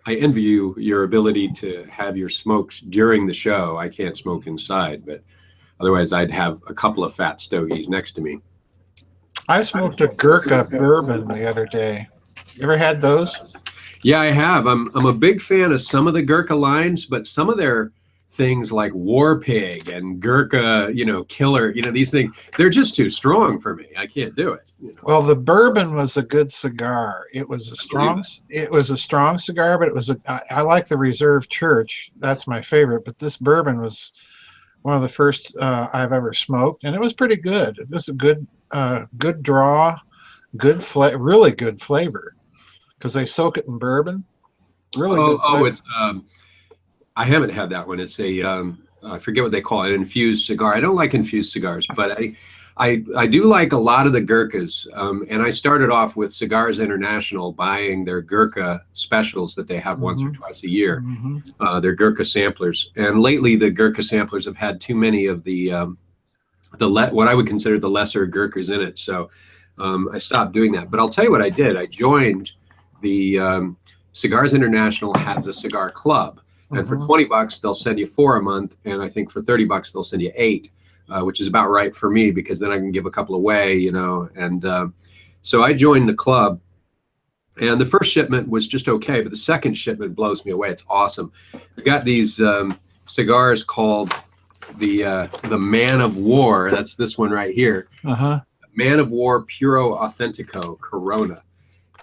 I envy you your ability to have your smokes during the show. I can't smoke inside, but otherwise I'd have a couple of fat stogies next to me. I smoked a Gurkha bourbon the other day. You ever had those? Yeah, I have. I'm a big fan of some of the Gurkha lines, but some of their things like War Pig and Gurkha, Killer, these things, they're just too strong for me. I can't do it. Well, the bourbon was a good cigar. It was a strong cigar, but I like the Reserve Church. That's my favorite, but this bourbon was one of the first I've ever smoked, and it was pretty good. It was a good draw, really good flavor, because they soak it in bourbon. Really good flavor. It's I haven't had that one. It's I forget what they call it, an infused cigar. I don't like infused cigars, but I do like a lot of the Gurkhas. And I started off with Cigars International, buying their Gurkha specials that they have once or twice a year. Their Gurkha samplers. And lately, the Gurkha samplers have had too many of what I would consider the lesser Gurkhas in it. So I stopped doing that. But I'll tell you what I did. I joined the Cigars International has a cigar club. And for $20, they'll send you 4 a month. And I think for $30, they'll send you 8. Which is about right for me, because then I can give a couple away, and so I joined the club, and the first shipment was just okay, but the second shipment blows me away. It's awesome. I got these cigars called the Man of War. That's this one right here. Man of War Puro Authentico Corona.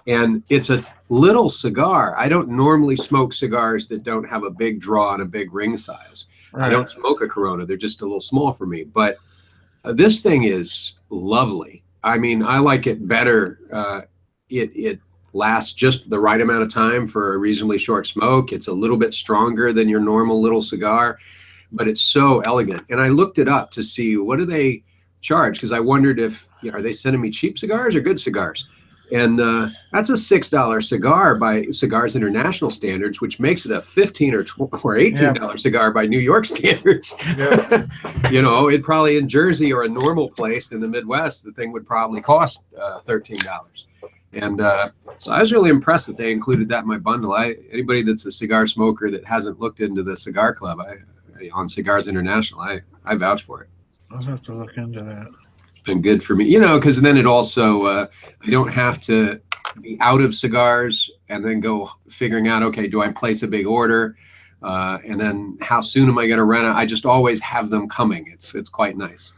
And it's a little cigar. I don't normally smoke cigars that don't have a big draw and a big ring size. Right. I don't smoke a Corona. They're just a little small for me. But this thing is lovely. I mean, I like it better. It lasts just the right amount of time for a reasonably short smoke. It's a little bit stronger than your normal little cigar, but it's so elegant. And I looked it up to see, what do they charge? Because I wondered if, are they sending me cheap cigars or good cigars? And that's a $6 cigar by Cigars International standards, which makes it a $15 or $18 cigar by New York standards. Yeah. It probably in Jersey or a normal place in the Midwest, the thing would probably cost $13. And so I was really impressed that they included that in my bundle. Anybody that's a cigar smoker that hasn't looked into the cigar club on Cigars International, I vouch for it. I'll have to look into that. Been good for me, because then it also I don't have to be out of cigars and then go figuring out, okay, do I place a big order, and then how soon am I going to rent it? I just always have them coming. It's quite nice.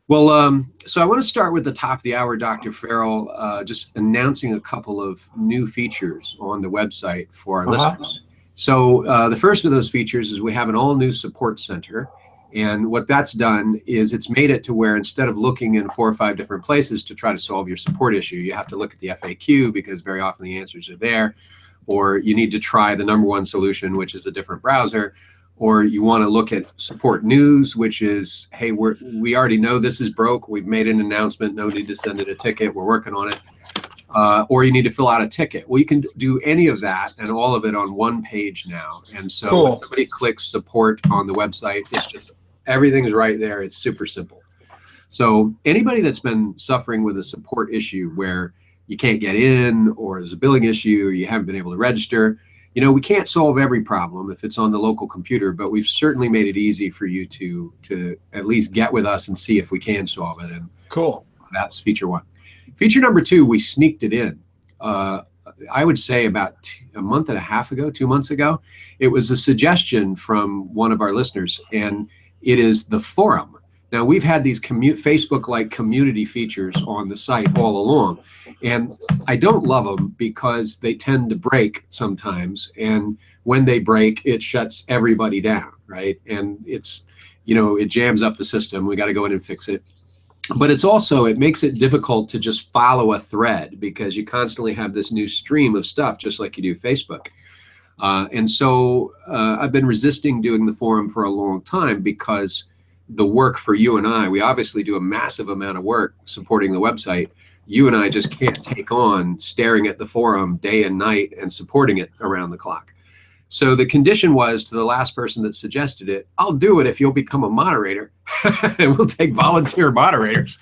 Well, so I want to start with the top of the hour, Dr. Farrell, just announcing a couple of new features on the website for our listeners. So the first of those features is we have an all new support center. And what that's done is it's made it to where instead of looking in 4 or 5 different places to try to solve your support issue, you have to look at the FAQ, because very often the answers are there, or you need to try the #1 solution, which is a different browser, or you want to look at support news, which is, hey, we already know this is broke. We've made an announcement. No need to send it a ticket. We're working on it. Or you need to fill out a ticket. Well, you can do any of that and all of it on one page now. And so when somebody clicks support on the website, it's just everything's right there. It's super simple. So anybody that's been suffering with a support issue where you can't get in, or there's a billing issue, or you haven't been able to register, we can't solve every problem if it's on the local computer, but we've certainly made it easy for you to at least get with us and see if we can solve it. And that's feature 1. Feature number 2, we sneaked it in. I would say about a month and a half ago, 2 months ago. It was a suggestion from one of our listeners, and it is the forum. Now, we've had these Facebook-like community features on the site all along, and I don't love them because they tend to break sometimes, and when they break, it shuts everybody down, right? And it's, it jams up the system. We got to go in and fix it. But it makes it difficult to just follow a thread, because you constantly have this new stream of stuff, just like you do Facebook. And so I've been resisting doing the forum for a long time, because the work for you and I, we obviously do a massive amount of work supporting the website. You and I just can't take on staring at the forum day and night and supporting it around the clock. So the condition was, to the last person that suggested it, I'll do it if you'll become a moderator, and we'll take volunteer moderators.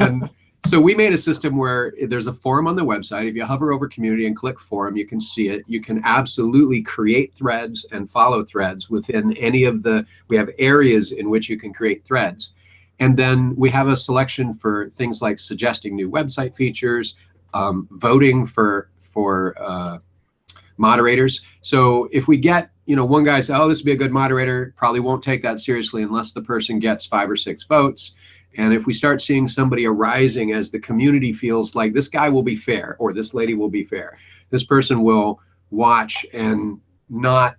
And So we made a system where there's a forum on the website. If you hover over community and click forum, you can see it. You can absolutely create threads and follow threads within any of we have areas in which you can create threads. And then we have a selection for things like suggesting new website features, voting for moderators. So if we get, one guy says, oh, this would be a good moderator, probably won't take that seriously unless the person gets 5 or 6 votes. And if we start seeing somebody arising as the community feels like this guy will be fair or this lady will be fair, this person will watch and not,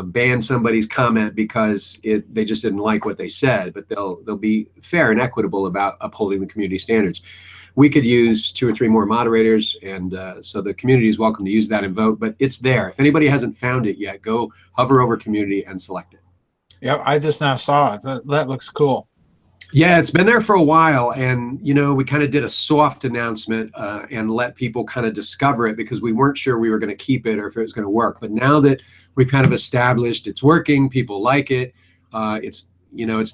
ban somebody's comment because they just didn't like what they said, but they'll be fair and equitable about upholding the community standards. We could use 2 or 3 more moderators, and so the community is welcome to use that and vote, but it's there. If anybody hasn't found it yet, go hover over community and select it. Yep, I just now saw it. That looks cool. Yeah, it's been there for a while, and we kind of did a soft announcement and let people kind of discover it because we weren't sure we were going to keep it or if it was going to work. But now that we've kind of established it's working, people like it, it's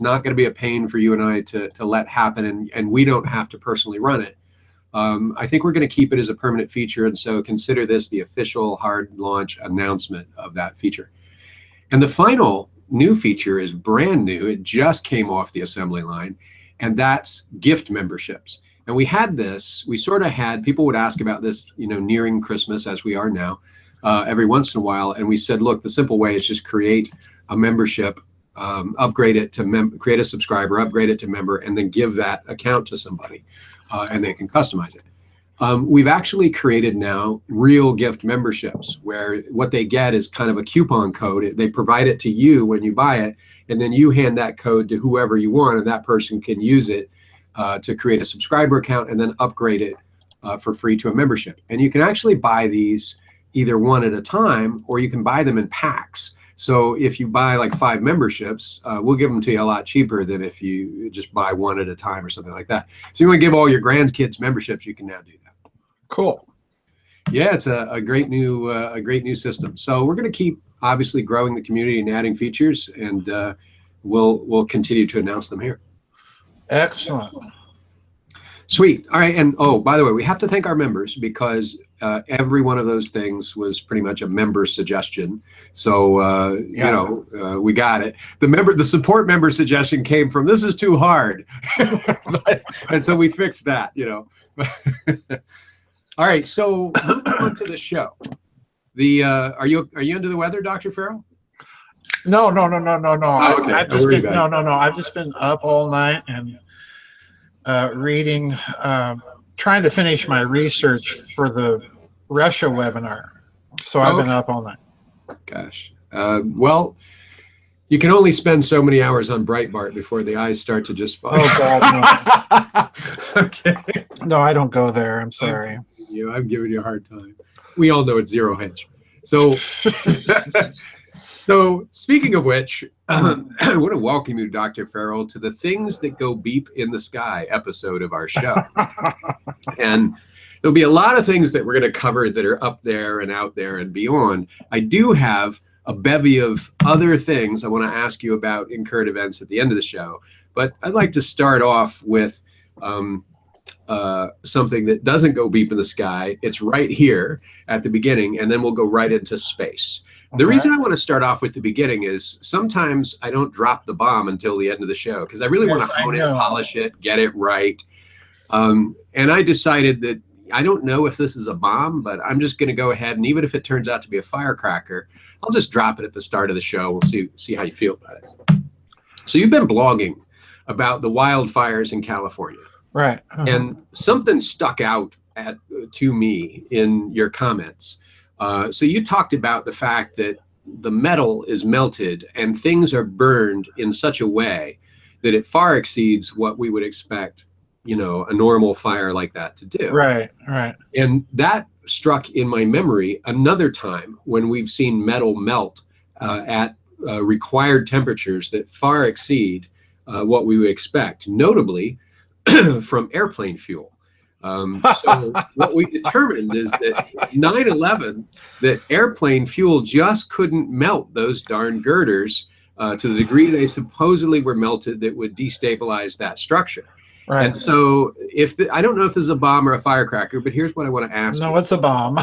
not going to be a pain for you and I to let happen, and we don't have to personally run it. I think we're going to keep it as a permanent feature, and so consider this the official hard launch announcement of that feature. And the final new feature is brand new. It just came off the assembly line, and that's gift memberships. And we sort of had, people would ask about this, nearing Christmas as we are now, every once in a while. And we said, look, the simple way is just create a membership, upgrade it to create a subscriber, upgrade it to member, and then give that account to somebody, and they can customize it. We've actually created now real gift memberships where what they get is kind of a coupon code. They provide it to you when you buy it, and then you hand that code to whoever you want, and that person can use it to create a subscriber account and then upgrade it for free to a membership. And you can actually buy these either one at a time, or you can buy them in packs. So if you buy like 5 memberships, we'll give them to you a lot cheaper than if you just buy one at a time or something like that. So you want to give all your grandkids memberships, you can now do that. Cool. Yeah, it's a great new system. So we're going to keep obviously growing the community and adding features, and we'll continue to announce them here. Excellent. Sweet. All right. And by the way, we have to thank our members because every one of those things was pretty much a member suggestion. So we got it. The support member suggestion came from this is too hard, and so we fixed that. All right, so moving on to the show. Are you under the weather, Dr. Farrell? No. Oh, okay. I've just been up all night and reading, trying to finish my research for the Russia webinar. So I've been up all night. Gosh. Well, you can only spend so many hours on Breitbart before the eyes start to just fall. Oh, God, no. Okay. No, I don't go there. I'm sorry. I'm giving you a hard time. We all know it's zero hedge. So, so speaking of which, I want to welcome you, Dr. Farrell, to the Things That Go Beep in the Sky episode of our show. And there'll be a lot of things that we're going to cover that are up there and out there and beyond. I do have a bevy of other things I want to ask you about in current events at the end of the show. But I'd like to start off with something that doesn't go beep in the sky. It's right here at the beginning, and then we'll go right into space. Okay. The reason I want to start off with the beginning is sometimes I don't drop the bomb until the end of the show because I really want to hone it, polish it, get it right. And I decided that I don't know if this is a bomb, but I'm just going to go ahead, and even if it turns out to be a firecracker, I'll just drop it at the start of the show. We'll see how you feel about it. So you've been blogging about the wildfires in California. Right. And something stuck out to me in your comments. So you talked about the fact that the metal is melted and things are burned in such a way that it far exceeds what we would expect, a normal fire like that to do. Right. And that struck in my memory another time when we've seen metal melt at required temperatures that far exceed what we would expect, notably from airplane fuel. So what we determined is that 9/11, that airplane fuel just couldn't melt those darn girders to the degree they supposedly were melted that would destabilize that structure. Right. And so I don't know if this is a bomb or a firecracker, but here's what I want to ask No, you. it's a bomb.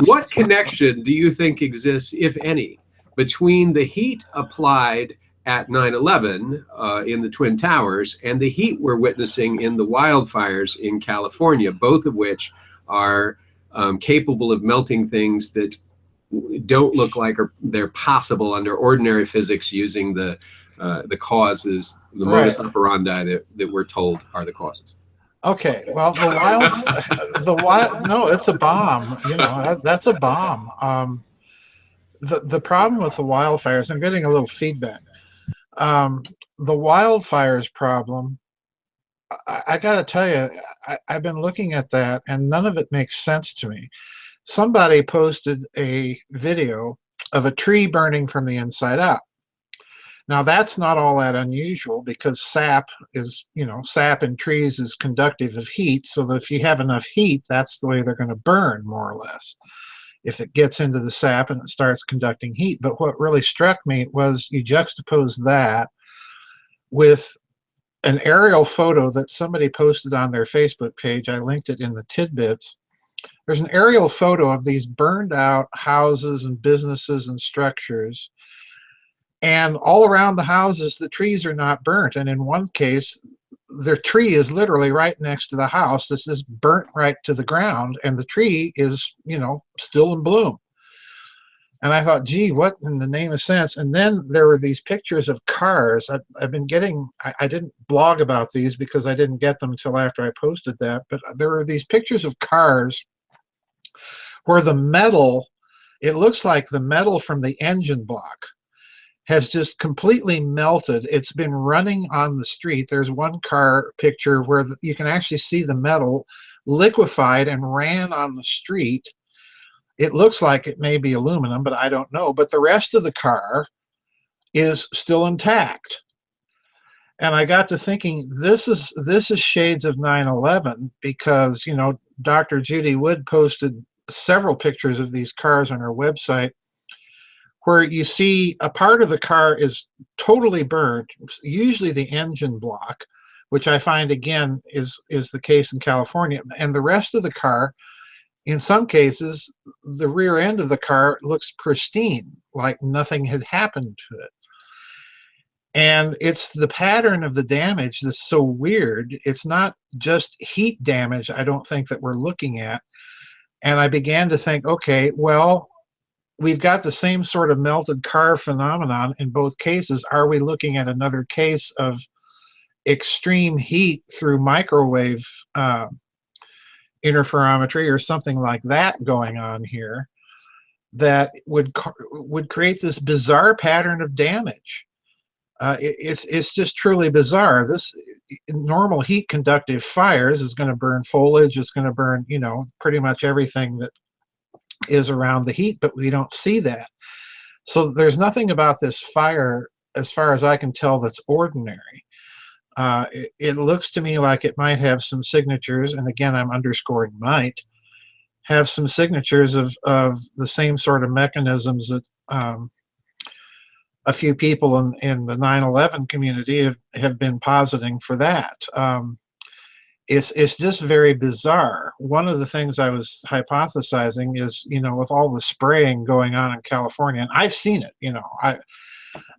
What connection do you think exists, if any, between the heat applied at 9/11 in the Twin Towers and the heat we're witnessing in the wildfires in California, both of which are capable of melting things that don't look like they're possible under ordinary physics using the causes, the modus Right. operandi that we're told are the causes. Okay. Well, no, it's a bomb. You know, that's a bomb. The problem with the wildfires, I'm getting a little feedback. The wildfires problem, I got to tell you, I've been looking at that and none of it makes sense to me. Somebody posted a video of a tree burning from the inside out. Now that's not all that unusual because sap in trees is conductive of heat, so that if you have enough heat, that's the way they're going to burn, more or less, if it gets into the sap and it starts conducting heat. But what really struck me was you juxtapose that with an aerial photo that somebody posted on their Facebook page. I linked it in the tidbits. There's an aerial photo of these burned out houses and businesses and structures. And all around the houses, the trees are not burnt. And in one case, their tree is literally right next to the house. This is burnt right to the ground. And the tree is, still in bloom. And I thought, gee, what in the name of sense? And then there were these pictures of cars. I've been getting, I didn't blog about these because I didn't get them until after I posted that. But there were these pictures of cars where the metal, it looks like the metal from the engine block has just completely melted. It's been running on the street. There's one car picture where you can actually see the metal liquefied and ran on the street. It looks like it may be aluminum, but I don't know. But the rest of the car is still intact. And I got to thinking, this is shades of 9/11 because, Dr. Judy Wood posted several pictures of these cars on her website where you see a part of the car is totally burned, usually the engine block, which I find, again, is the case in California. And the rest of the car, in some cases, the rear end of the car looks pristine, like nothing had happened to it. And it's the pattern of the damage that's so weird. It's not just heat damage, I don't think, that we're looking at. And I began to think, okay, well, we've got the same sort of melted car phenomenon in both cases. Are we looking at another case of extreme heat through microwave interferometry or something like that going on here that would create this bizarre pattern of damage? It's just truly bizarre. This normal heat conductive fires is going to burn foliage. It's going to burn, pretty much everything that is around the heat, but we don't see that. So there's nothing about this fire, as far as I can tell, that's ordinary. It looks to me like it might have some signatures, and again, I'm underscoring might, have some signatures of the same sort of mechanisms that a few people in the 9/11 community have been positing for that. It's just very bizarre. One of the things I was hypothesizing is, with all the spraying going on in California, and I've seen it,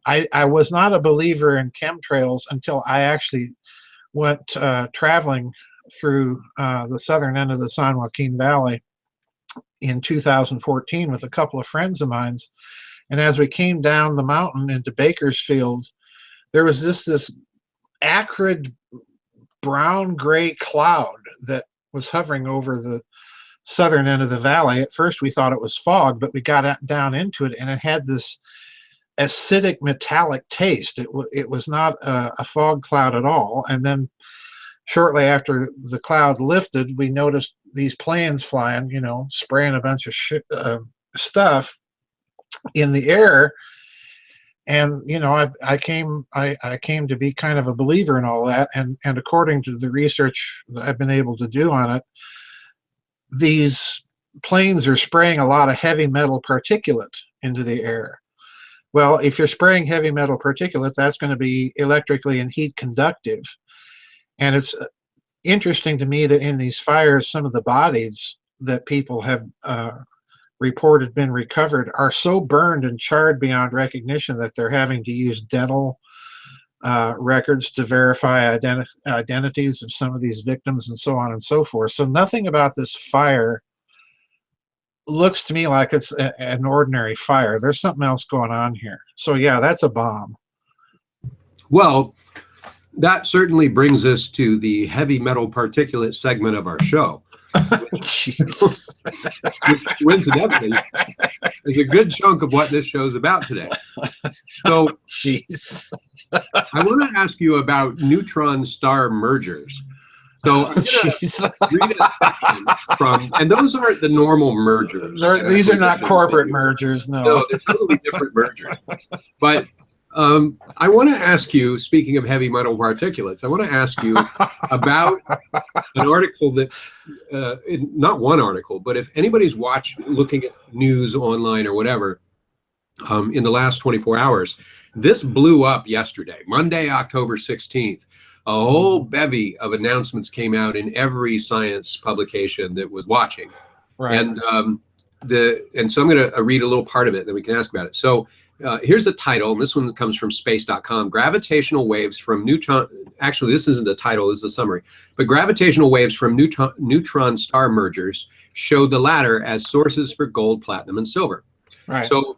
I was not a believer in chemtrails until I actually went traveling through the southern end of the San Joaquin Valley in 2014 with a couple of friends of mine. And as we came down the mountain into Bakersfield, there was this acrid brown gray cloud that was hovering over the southern end of the valley. At first we thought it was fog, but we got down into it and it had this acidic metallic taste. It was not a fog cloud at all. And then shortly after the cloud lifted, we noticed these planes flying, spraying a bunch of stuff in the air. And I came to be kind of a believer in all that, and according to the research that I've been able to do on it, these planes are spraying a lot of heavy metal particulate into the air. Well, if you're spraying heavy metal particulate, that's going to be electrically and heat conductive. And it's interesting to me that in these fires, some of the bodies that people have reported been recovered are so burned and charred beyond recognition that they're having to use dental records to verify identities of some of these victims and so on and so forth. So nothing about this fire looks to me like it's an ordinary fire. There's something else going on here. So yeah, that's a bomb. Well, that certainly brings us to the heavy metal particulate segment of our show. Which coincidentally is a good chunk of what this show's about today. So, jeez. I want to ask you about neutron star mergers. So I'm going to read a section from, and those aren't the normal mergers. These are not corporate mergers, no. No, they're totally different mergers. But I want to ask you, speaking of heavy metal particulates, I want to ask you about an article that, not one article, but if anybody's looking at news online or whatever, in the last 24 hours, this blew up yesterday, Monday, October 16th. A whole bevy of announcements came out in every science publication that was watching. Right. And so I'm going to read a little part of it, then we can ask about it. So here's a title, and this one comes from space.com. Gravitational waves from neutron, actually this isn't a title, this is a summary, but gravitational waves from neutron star mergers show the latter as sources for gold, platinum, and silver. Right. So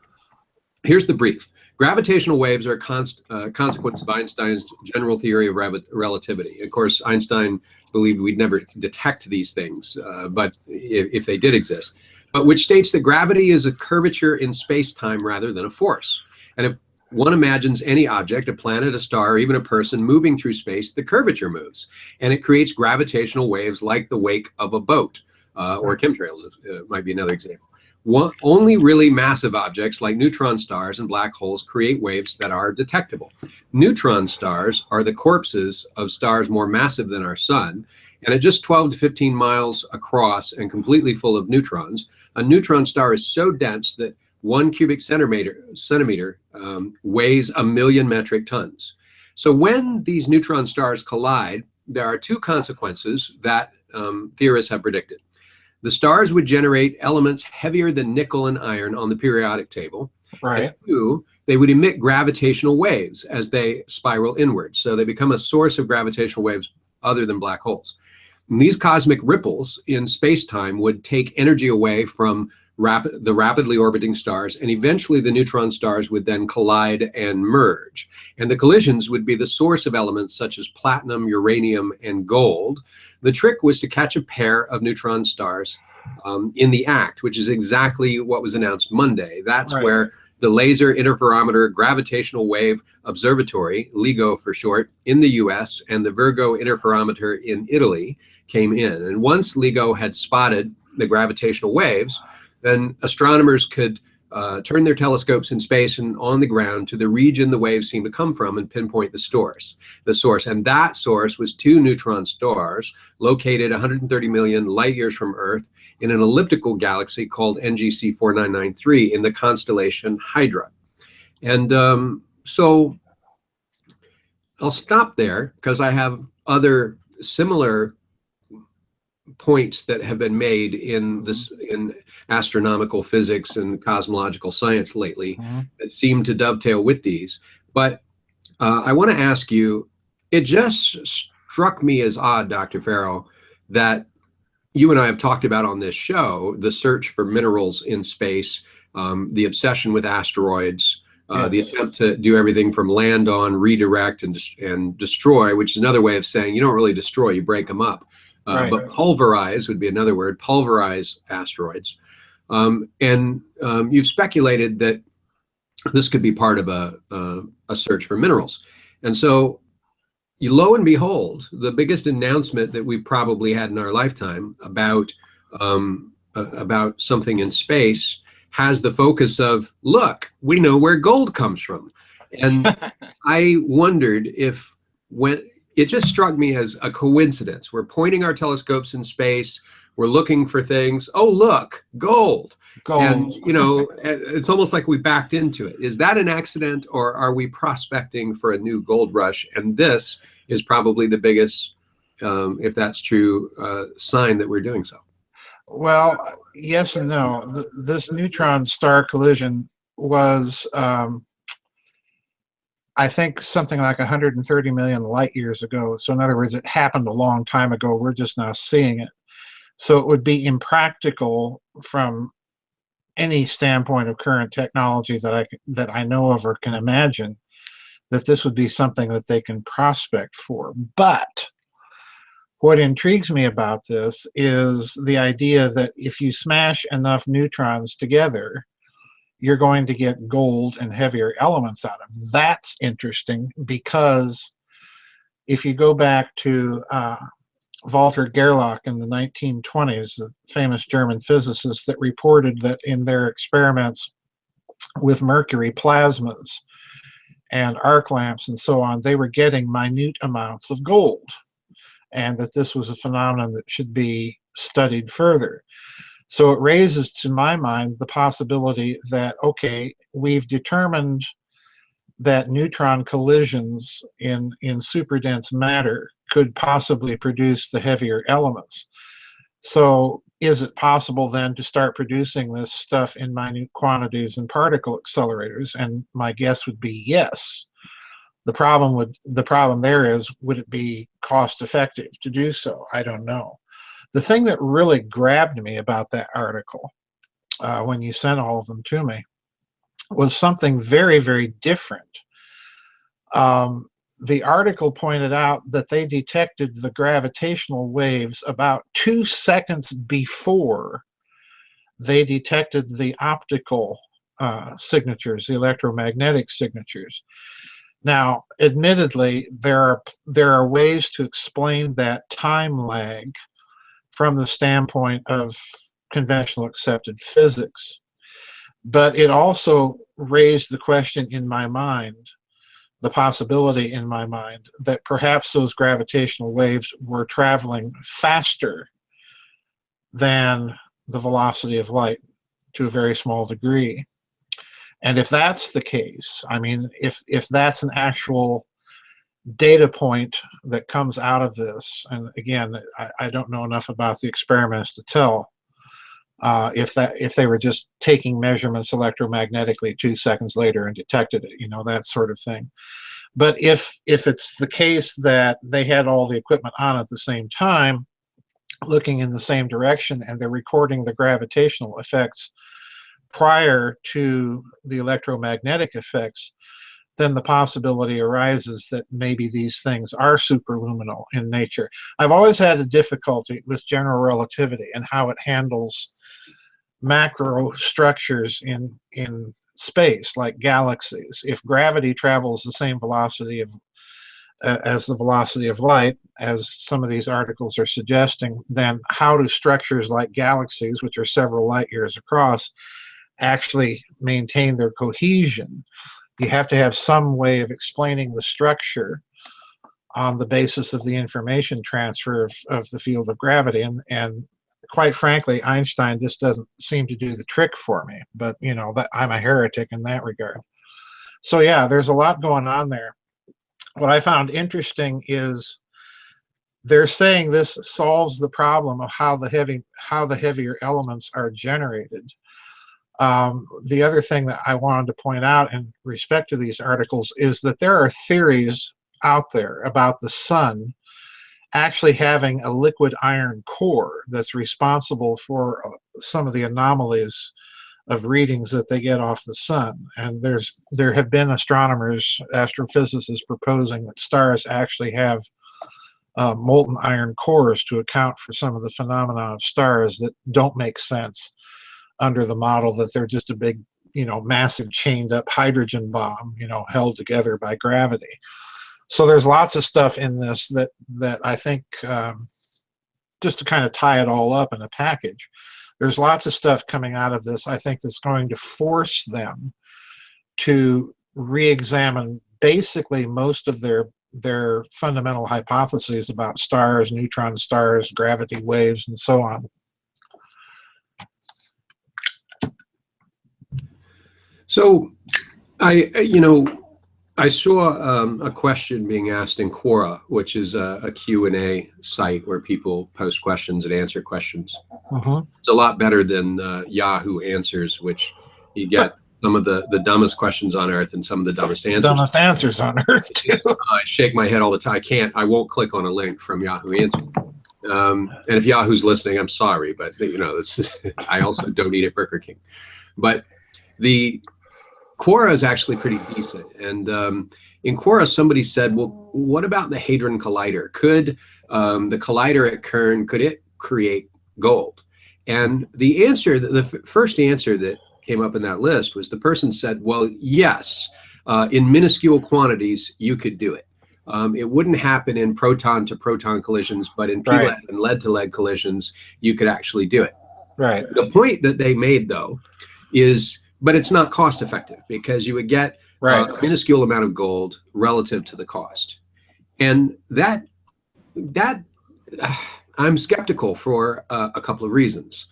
here's the brief. Gravitational waves are a consequence of Einstein's general theory of relativity. Of course, Einstein believed we'd never detect these things, but if they did exist, but which states that gravity is a curvature in space-time rather than a force. And if one imagines any object, a planet, a star, or even a person moving through space, the curvature moves, and it creates gravitational waves like the wake of a boat, or chemtrails might be another example. Only really massive objects like neutron stars and black holes create waves that are detectable. Neutron stars are the corpses of stars more massive than our sun, and at just 12 to 15 miles across and completely full of neutrons, a neutron star is so dense that 1 cubic centimeter weighs 1 million metric tons. So when these neutron stars collide, there are two consequences that theorists have predicted. The stars would generate elements heavier than nickel and iron on the periodic table. Right. And two, they would emit gravitational waves as they spiral inwards. So they become a source of gravitational waves other than black holes. And these cosmic ripples in space-time would take energy away from the rapidly orbiting stars, and eventually the neutron stars would then collide and merge. And the collisions would be the source of elements such as platinum, uranium, and gold. The trick was to catch a pair of neutron stars in the act, which is exactly what was announced Monday. That's right. Where the Laser Interferometer Gravitational Wave Observatory, LIGO for short, in the US and the Virgo Interferometer in Italy came in. And once LIGO had spotted the gravitational waves, then astronomers could turn their telescopes in space and on the ground to the region the waves seem to come from and pinpoint the source. And that source was two neutron stars located 130 million light years from Earth in an elliptical galaxy called NGC 4993 in the constellation Hydra. And so I'll stop there because I have other similar points that have been made in astronomical physics and cosmological science lately that seem to dovetail with these. But I want to ask you, it just struck me as odd, Dr. Farrell, that you and I have talked about on this show, the search for minerals in space, the obsession with asteroids, yes. The attempt to do everything from land on, redirect, and destroy, which is another way of saying you don't really destroy, you break them up. Right. But pulverize would be another word, pulverize asteroids. You've speculated that this could be part of a search for minerals. And so lo and behold, the biggest announcement that we've probably had in our lifetime about something in space has the focus of, look, we know where gold comes from. And I wondered if it just struck me as a coincidence. We're pointing our telescopes in space. We're looking for things. Oh, look, gold. And, it's almost like we backed into it. Is that an accident, or are we prospecting for a new gold rush? And this is probably the biggest if that's true, sign that we're doing so. Well, yes and no. This neutron star collision was, I think, something like 130 million light years ago. So in other words, it happened a long time ago. We're just now seeing it. So it would be impractical from any standpoint of current technology that I know of or can imagine that this would be something that they can prospect for. But what intrigues me about this is the idea that if you smash enough neutrons together, you're going to get gold and heavier elements out of. That's interesting because if you go back to Walter Gerlach in the 1920s, the famous German physicist that reported that in their experiments with mercury plasmas and arc lamps and so on, they were getting minute amounts of gold, and that this was a phenomenon that should be studied further. So it raises to my mind the possibility that, okay, we've determined that neutron collisions in superdense matter could possibly produce the heavier elements. So is it possible then to start producing this stuff in minute quantities in particle accelerators? And my guess would be yes. The problem there is, would it be cost effective to do so? I don't know. The thing that really grabbed me about that article, when you sent all of them to me, was something very, very different. The article pointed out that they detected the gravitational waves about 2 seconds before they detected the optical signatures, the electromagnetic signatures. Now, admittedly, there are ways to explain that time lag from the standpoint of conventional accepted physics, but it also raised the question in my mind, the possibility in my mind, that perhaps those gravitational waves were traveling faster than the velocity of light to a very small degree. And if that's the case, I mean, if that's an actual data point that comes out of this, and again, I don't know enough about the experiments to tell if they were just taking measurements electromagnetically 2 seconds later and detected it, you know, that sort of thing. But if it's the case that they had all the equipment on at the same time, looking in the same direction, and they're recording the gravitational effects prior to the electromagnetic effects, then the possibility arises that maybe these things are superluminal in nature. I've always had a difficulty with general relativity and how it handles macro structures in space, like galaxies. If gravity travels the same velocity as the velocity of light, as some of these articles are suggesting, then how do structures like galaxies, which are several light years across, actually maintain their cohesion? You have to have some way of explaining the structure on the basis of the information transfer of the field of gravity. And quite frankly, Einstein just doesn't seem to do the trick for me. But, you know, that I'm a heretic in that regard. So yeah, there's a lot going on there. What I found interesting is they're saying this solves the problem of how the heavier elements are generated. The other thing that I wanted to point out in respect to these articles is that there are theories out there about the sun actually having a liquid iron core that's responsible for some of the anomalies of readings that they get off the sun. And there have been astronomers, astrophysicists, proposing that stars actually have molten iron cores to account for some of the phenomena of stars that don't make sense under the model that they're just a big, you know, massive chained up hydrogen bomb, you know, held together by gravity. So there's lots of stuff in this that I think, just to kind of tie it all up in a package, there's lots of stuff coming out of this, I think, that's going to force them to re-examine basically most of their fundamental hypotheses about stars, neutron stars, gravity waves, and so on. So, you know, I saw a question being asked in Quora, which is a Q&A site where people post questions and answer questions. It's a lot better than Yahoo Answers, which you get some of the dumbest questions on earth and some of the dumbest answers. Dumbest answers on earth, too. I shake my head all the time. I won't click on a link from Yahoo Answers. And if Yahoo's listening, I'm sorry, but this is, I also don't eat at Burger King. But the Quora is actually pretty decent. And in Quora, somebody said, well, what about the Hadron Collider? Could the collider at CERN, could it create gold? And the answer, the first answer that came up in that list was the person said, well, yes, in minuscule quantities, you could do it. It wouldn't happen in proton-to-proton collisions, but in P-lead and lead-to-lead collisions, you could actually do it. Right. The point that they made, though, is, but it's not cost effective because you would get a minuscule amount of gold relative to the cost. And that I'm skeptical for a couple of reasons.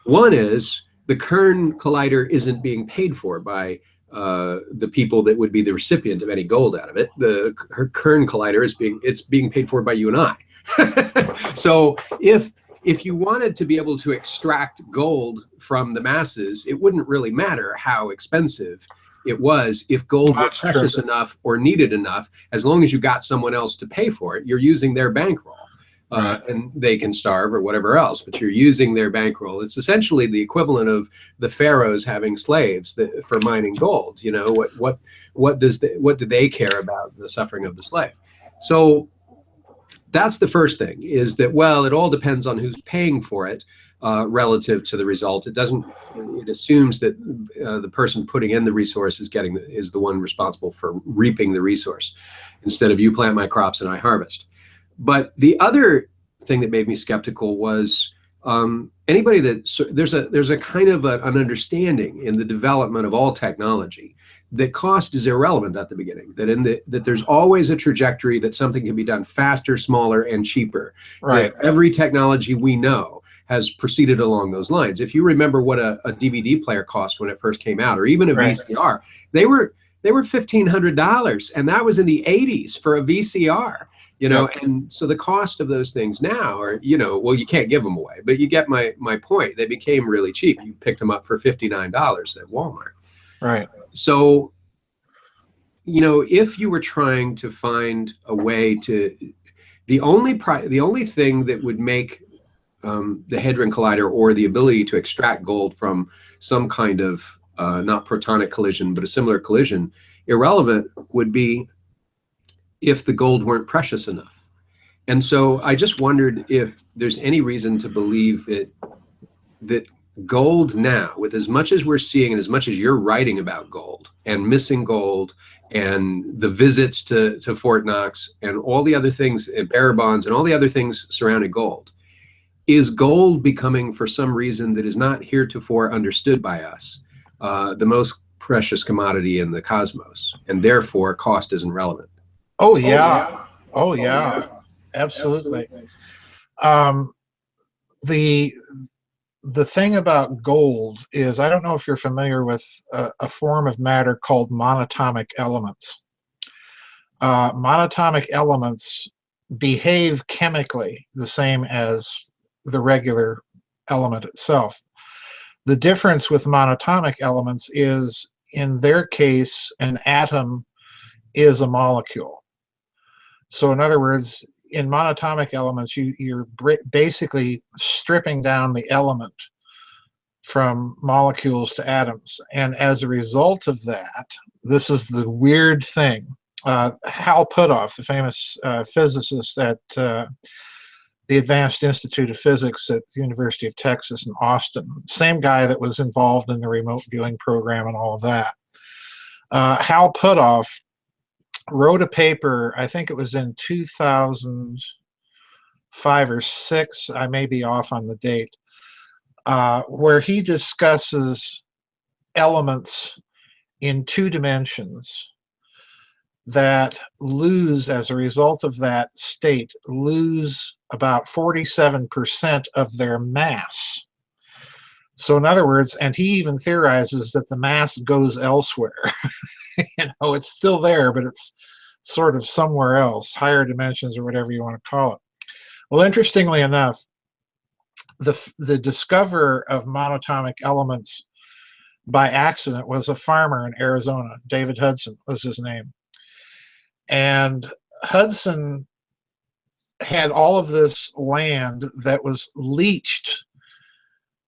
One is the CERN collider isn't being paid for by the people that would be the recipient of any gold out of it. The CERN collider is being paid for by you and I. So if you wanted to be able to extract gold from the masses, it wouldn't really matter how expensive it was if gold was precious enough or needed enough. As long as you got someone else to pay for it, you're using their bankroll. And they can starve or whatever else, but you're using their bankroll. It's essentially the equivalent of the pharaohs having slaves for mining gold. What do they care about the suffering of the slave? So that's the first thing, is that, well, it all depends on who's paying for it relative to the result. It assumes that the person putting in the resource is the one responsible for reaping the resource, instead of you plant my crops and I harvest. But the other thing that made me skeptical was anybody there's a kind of an understanding in the development of all technology that cost is irrelevant at the beginning, that there's always a trajectory that something can be done faster, smaller, and cheaper. Right. That every technology we know has proceeded along those lines. If you remember what a DVD player cost when it first came out, or even a VCR, they were $1,500, and that was in the 80s for a VCR. And so the cost of those things now are, well, you can't give them away, but you get my point. They became really cheap. You picked them up for $59 at Walmart. Right. So, if you were trying to find a way to, the only thing that would make the Hadron Collider, or the ability to extract gold from some kind of not protonic collision, but a similar collision, irrelevant, would be if the gold weren't precious enough. And so I just wondered if there's any reason to believe that gold now, with as much as we're seeing and as much as you're writing about gold and missing gold and the visits to Fort Knox and all the other things, and bearer bonds and all the other things surrounding gold, is gold becoming, for some reason that is not heretofore understood by us, the most precious commodity in the cosmos, and therefore cost isn't relevant? Oh yeah. Oh yeah. Absolutely. The thing about gold is, I don't know if you're familiar with a form of matter called monatomic elements. Monatomic elements behave chemically the same as the regular element itself. The difference with monatomic elements is, in their case, an atom is a molecule. So in other words, in monatomic elements, you're basically stripping down the element from molecules to atoms. And as a result of that, this is the weird thing. Hal Puthoff, the famous physicist at the Advanced Institute of Physics at the University of Texas in Austin, same guy that was involved in the remote viewing program and all of that. Hal Puthoff wrote a paper, I think it was in 2005 or 6, I may be off on the date, where he discusses elements in 2 dimensions that lose, as a result of that state, lose about 47% of their mass. So in other words, and he even theorizes that the mass goes elsewhere. It's still there, but it's sort of somewhere else, higher dimensions or whatever you want to call it. Well, interestingly enough, the discoverer of monatomic elements by accident was a farmer in Arizona. David Hudson was his name. And Hudson had all of this land that was leached,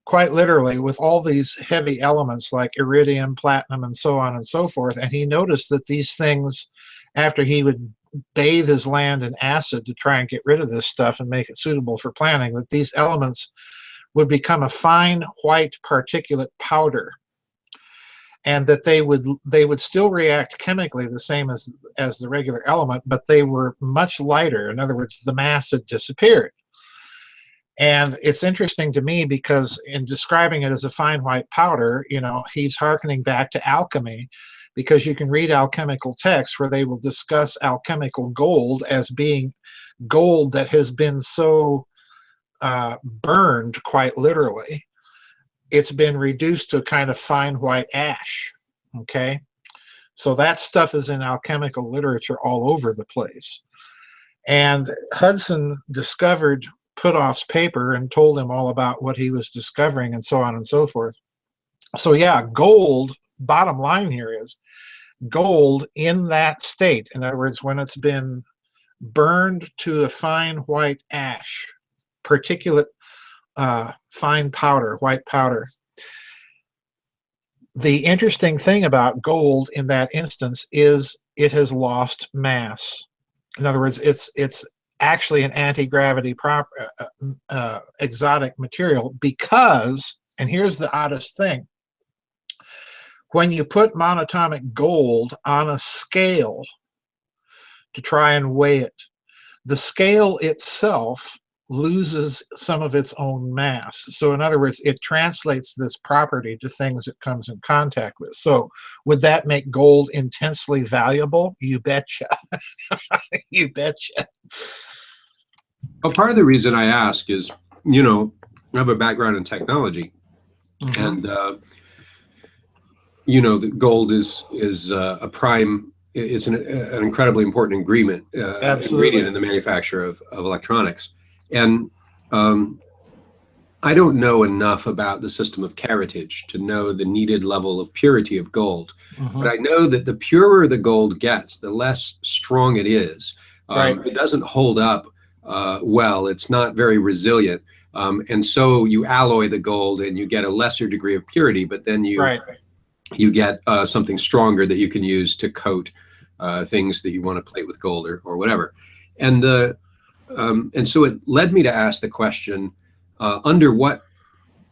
quite literally, with all these heavy elements like iridium, platinum, and so on and so forth. And he noticed that these things, after he would bathe his land in acid to try and get rid of this stuff and make it suitable for planting, that these elements would become a fine white particulate powder, and that they would still react chemically the same as the regular element, but they were much lighter. In other words, the mass had disappeared. And it's interesting to me because in describing it as a fine white powder, he's hearkening back to alchemy, because you can read alchemical texts where they will discuss alchemical gold as being gold that has been so burned, quite literally, it's been reduced to a kind of fine white ash. Okay, so that stuff is in alchemical literature all over the place. And Hudson discovered Puthoff's paper and told him all about what he was discovering and so on and so forth. So yeah, gold, bottom line here is gold in that state, in other words, when it's been burned to a fine white ash, particulate fine powder, white powder. The interesting thing about gold in that instance is it has lost mass. In other words, it's actually an anti-gravity exotic material because, and here's the oddest thing, when you put monatomic gold on a scale to try and weigh it, the scale itself loses some of its own mass. So in other words, it translates this property to things it comes in contact with. So would that make gold intensely valuable? You betcha. You betcha. Well, part of the reason I ask is, I have a background in technology, and the gold is a prime, is an incredibly important ingredient in the manufacture of electronics. And I don't know enough about the system of carriage to know the needed level of purity of gold. But I know that the purer the gold gets, the less strong it is. It doesn't hold up well. It's not very resilient. And so you alloy the gold and you get a lesser degree of purity, but then you get something stronger that you can use to coat things that you want to plate with gold or whatever. And so it led me to ask the question, under what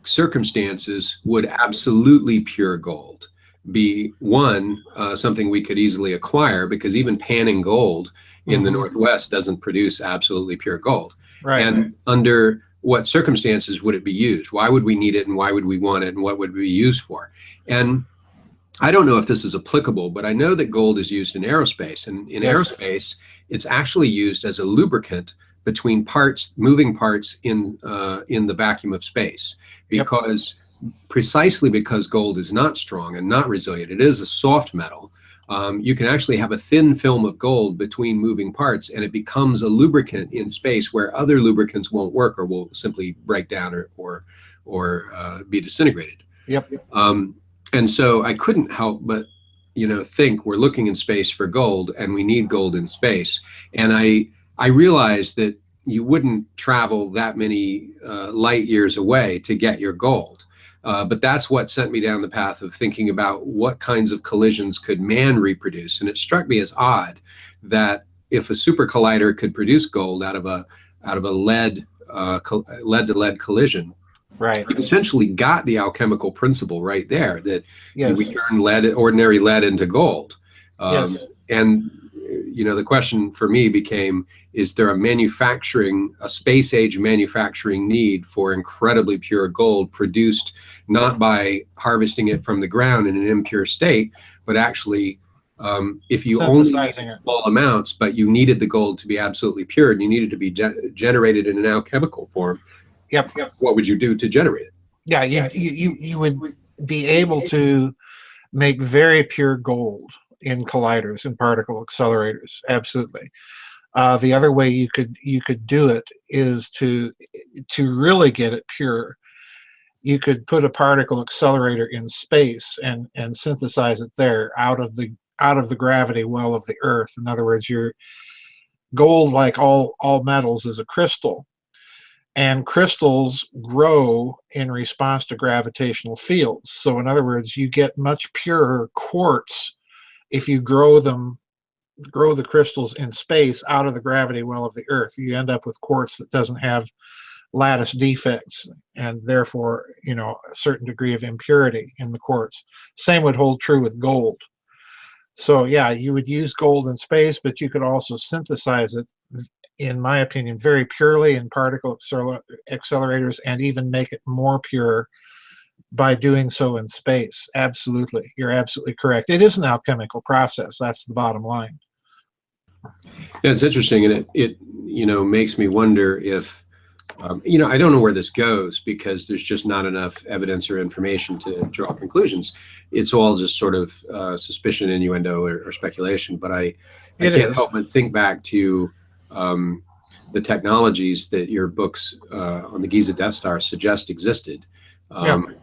circumstances would absolutely pure gold be, one, something we could easily acquire, because even panning gold in the Northwest doesn't produce absolutely pure gold. And under what circumstances would it be used? Why would we need it, and why would we want it, and what would it be used for? And I don't know if this is applicable, but I know that gold is used in aerospace, and in aerospace, it's actually used as a lubricant between moving parts in the vacuum of space, because precisely because gold is not strong and not resilient, it is a soft metal. You can actually have a thin film of gold between moving parts, and it becomes a lubricant in space where other lubricants won't work or will simply break down or be disintegrated. And so I couldn't help but think we're looking in space for gold, and we need gold in space. And I realized that you wouldn't travel that many light years away to get your gold. But that's what sent me down the path of thinking about what kinds of collisions could man reproduce. And it struck me as odd that if a super collider could produce gold out of a lead to lead collision, you essentially got the alchemical principle right there, that we turn ordinary lead into gold. And the question for me became, is there a space age manufacturing need for incredibly pure gold produced not by harvesting it from the ground in an impure state, but actually if you only needed small amounts, but you needed the gold to be absolutely pure and you needed to be generated in an alchemical form, what would you do to generate it? You would be able to make very pure gold in colliders and particle accelerators. Absolutely. The other way you could do it is to really get it pure. You could put a particle accelerator in space and synthesize it there out of the gravity well of the Earth. In other words, your gold, like all metals, is a crystal, and crystals grow in response to gravitational fields. So in other words, you get much purer quartz if you grow the crystals in space out of the gravity well of the Earth. You end up with quartz that doesn't have lattice defects, and therefore, a certain degree of impurity in the quartz. Same would hold true with gold. So yeah, you would use gold in space, but you could also synthesize it, in my opinion, very purely in particle accelerators, and even make it more pure by doing so in space. Absolutely. You're absolutely correct. It is an alchemical process. That's the bottom line. Yeah, it's interesting, and it makes me wonder if I don't know where this goes, because there's just not enough evidence or information to draw conclusions. It's all just sort of suspicion, innuendo, or speculation. But I can't help but think back to the technologies that your books on the Giza Death Star suggest existed,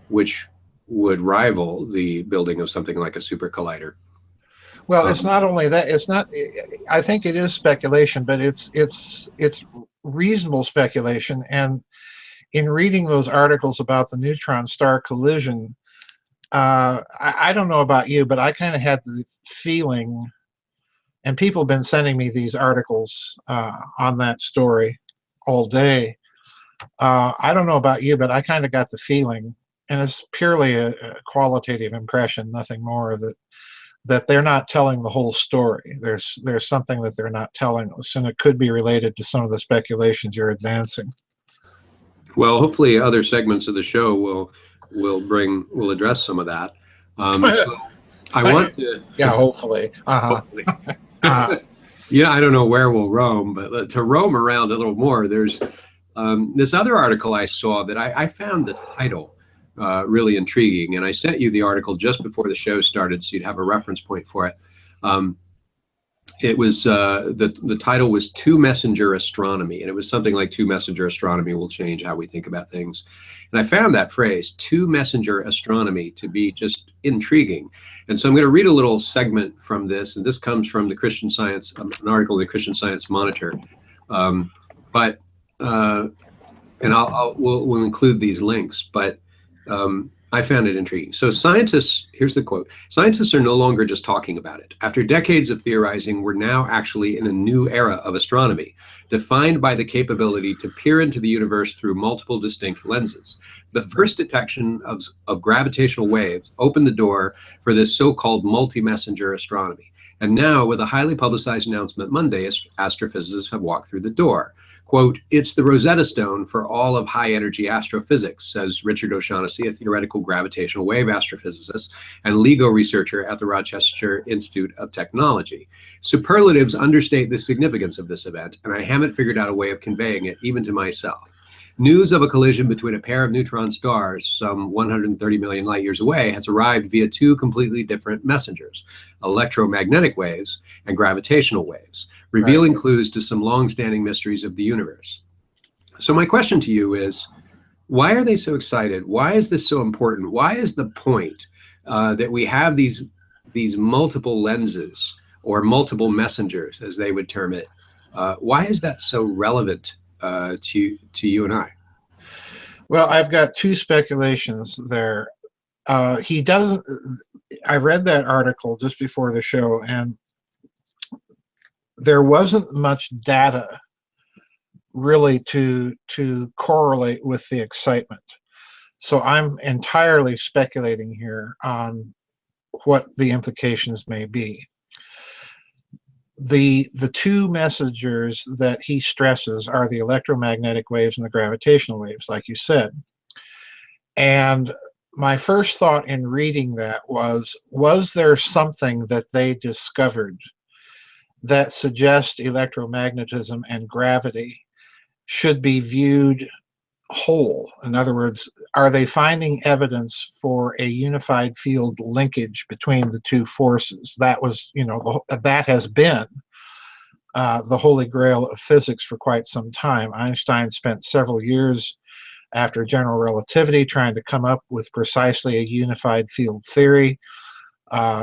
which would rival the building of something like a super collider. Well, it's not only that. It's not. I think it is speculation, but it's reasonable speculation. And in reading those articles about the neutron star collision, I don't know about you, but I kind of had the feeling, and people have been sending me these articles on that story all day. I don't know about you, but I kind of got the feeling, and it's purely a qualitative impression, nothing more, that they're not telling the whole story. There's something that they're not telling us, and it could be related to some of the speculations you're advancing. Well, hopefully other segments of the show will address some of that. So I want to... Yeah, hopefully. Hopefully. Yeah, I don't know where we'll roam, but to roam around a little more, there's this other article I saw that I found the title really intriguing, and I sent you the article just before the show started, so you'd have a reference point for it. It was the title was Two Messenger Astronomy, and it was something like Two Messenger Astronomy will change how we think about things. And I found that phrase, Two Messenger Astronomy, to be just intriguing. And so I'm going to read a little segment from this, and this comes from the Christian Science, an article in the Christian Science Monitor. And we'll include these links, but I found it intriguing. So scientists, here's the quote, "Scientists are no longer just talking about it. After decades of theorizing, we're now actually in a new era of astronomy, defined by the capability to peer into the universe through multiple distinct lenses. The first detection of gravitational waves opened the door for this so-called multi-messenger astronomy. And now, with a highly publicized announcement Monday, astrophysicists have walked through the door. Quote, it's the Rosetta Stone for all of high-energy astrophysics, says Richard O'Shaughnessy, a theoretical gravitational wave astrophysicist and LIGO researcher at the Rochester Institute of Technology. Superlatives understate the significance of this event, and I haven't figured out a way of conveying it even to myself. News of a collision between a pair of neutron stars some 130 million light years away has arrived via two completely different messengers, electromagnetic waves and gravitational waves, revealing clues to some long-standing mysteries of the universe. So my question to you is, why are they so excited? Why is this so important? Why is the point that we have these multiple lenses, or multiple messengers, as they would term it? Why is that so relevant to you and I? Well, I've got two speculations there. He doesn't. I read that article just before the show, and there wasn't much data really to correlate with the excitement. So I'm entirely speculating here on what the implications may be. The two messengers that he stresses are the electromagnetic waves and the gravitational waves, like you said. And my first thought in reading that was there something that they discovered that suggests electromagnetism and gravity should be viewed whole? In other words, are they finding evidence for a unified field linkage between the two forces? That was, that has been the holy grail of physics for quite some time. Einstein spent several years after general relativity trying to come up with precisely a unified field theory.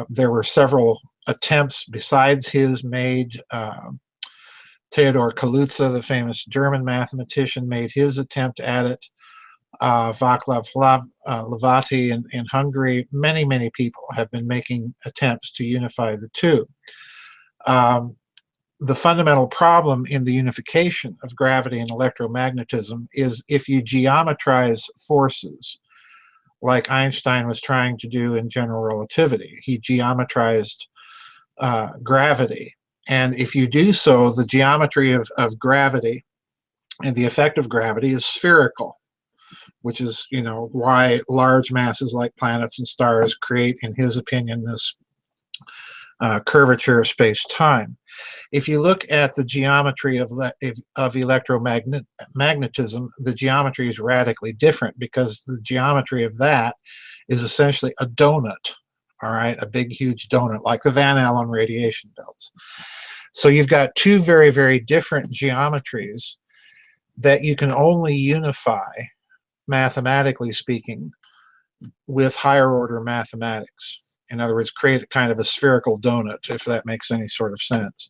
There were several attempts besides his made. Theodor Kaluza, the famous German mathematician, made his attempt at it. Václav Hlavaty in Hungary. Many, many people have been making attempts to unify the two. The fundamental problem in the unification of gravity and electromagnetism is if you geometrize forces, like Einstein was trying to do in general relativity. He geometrized gravity. And if you do so, the geometry of gravity and the effect of gravity is spherical, which is, why large masses like planets and stars create, in his opinion, this curvature of space-time. If you look at the geometry of electromagnetism, the geometry is radically different, because the geometry of that is essentially a donut, all right, a big, huge donut, like the Van Allen radiation belts. So you've got two very, very different geometries that you can only unify, mathematically speaking, with higher order mathematics. In other words, create a kind of a spherical donut, if that makes any sort of sense.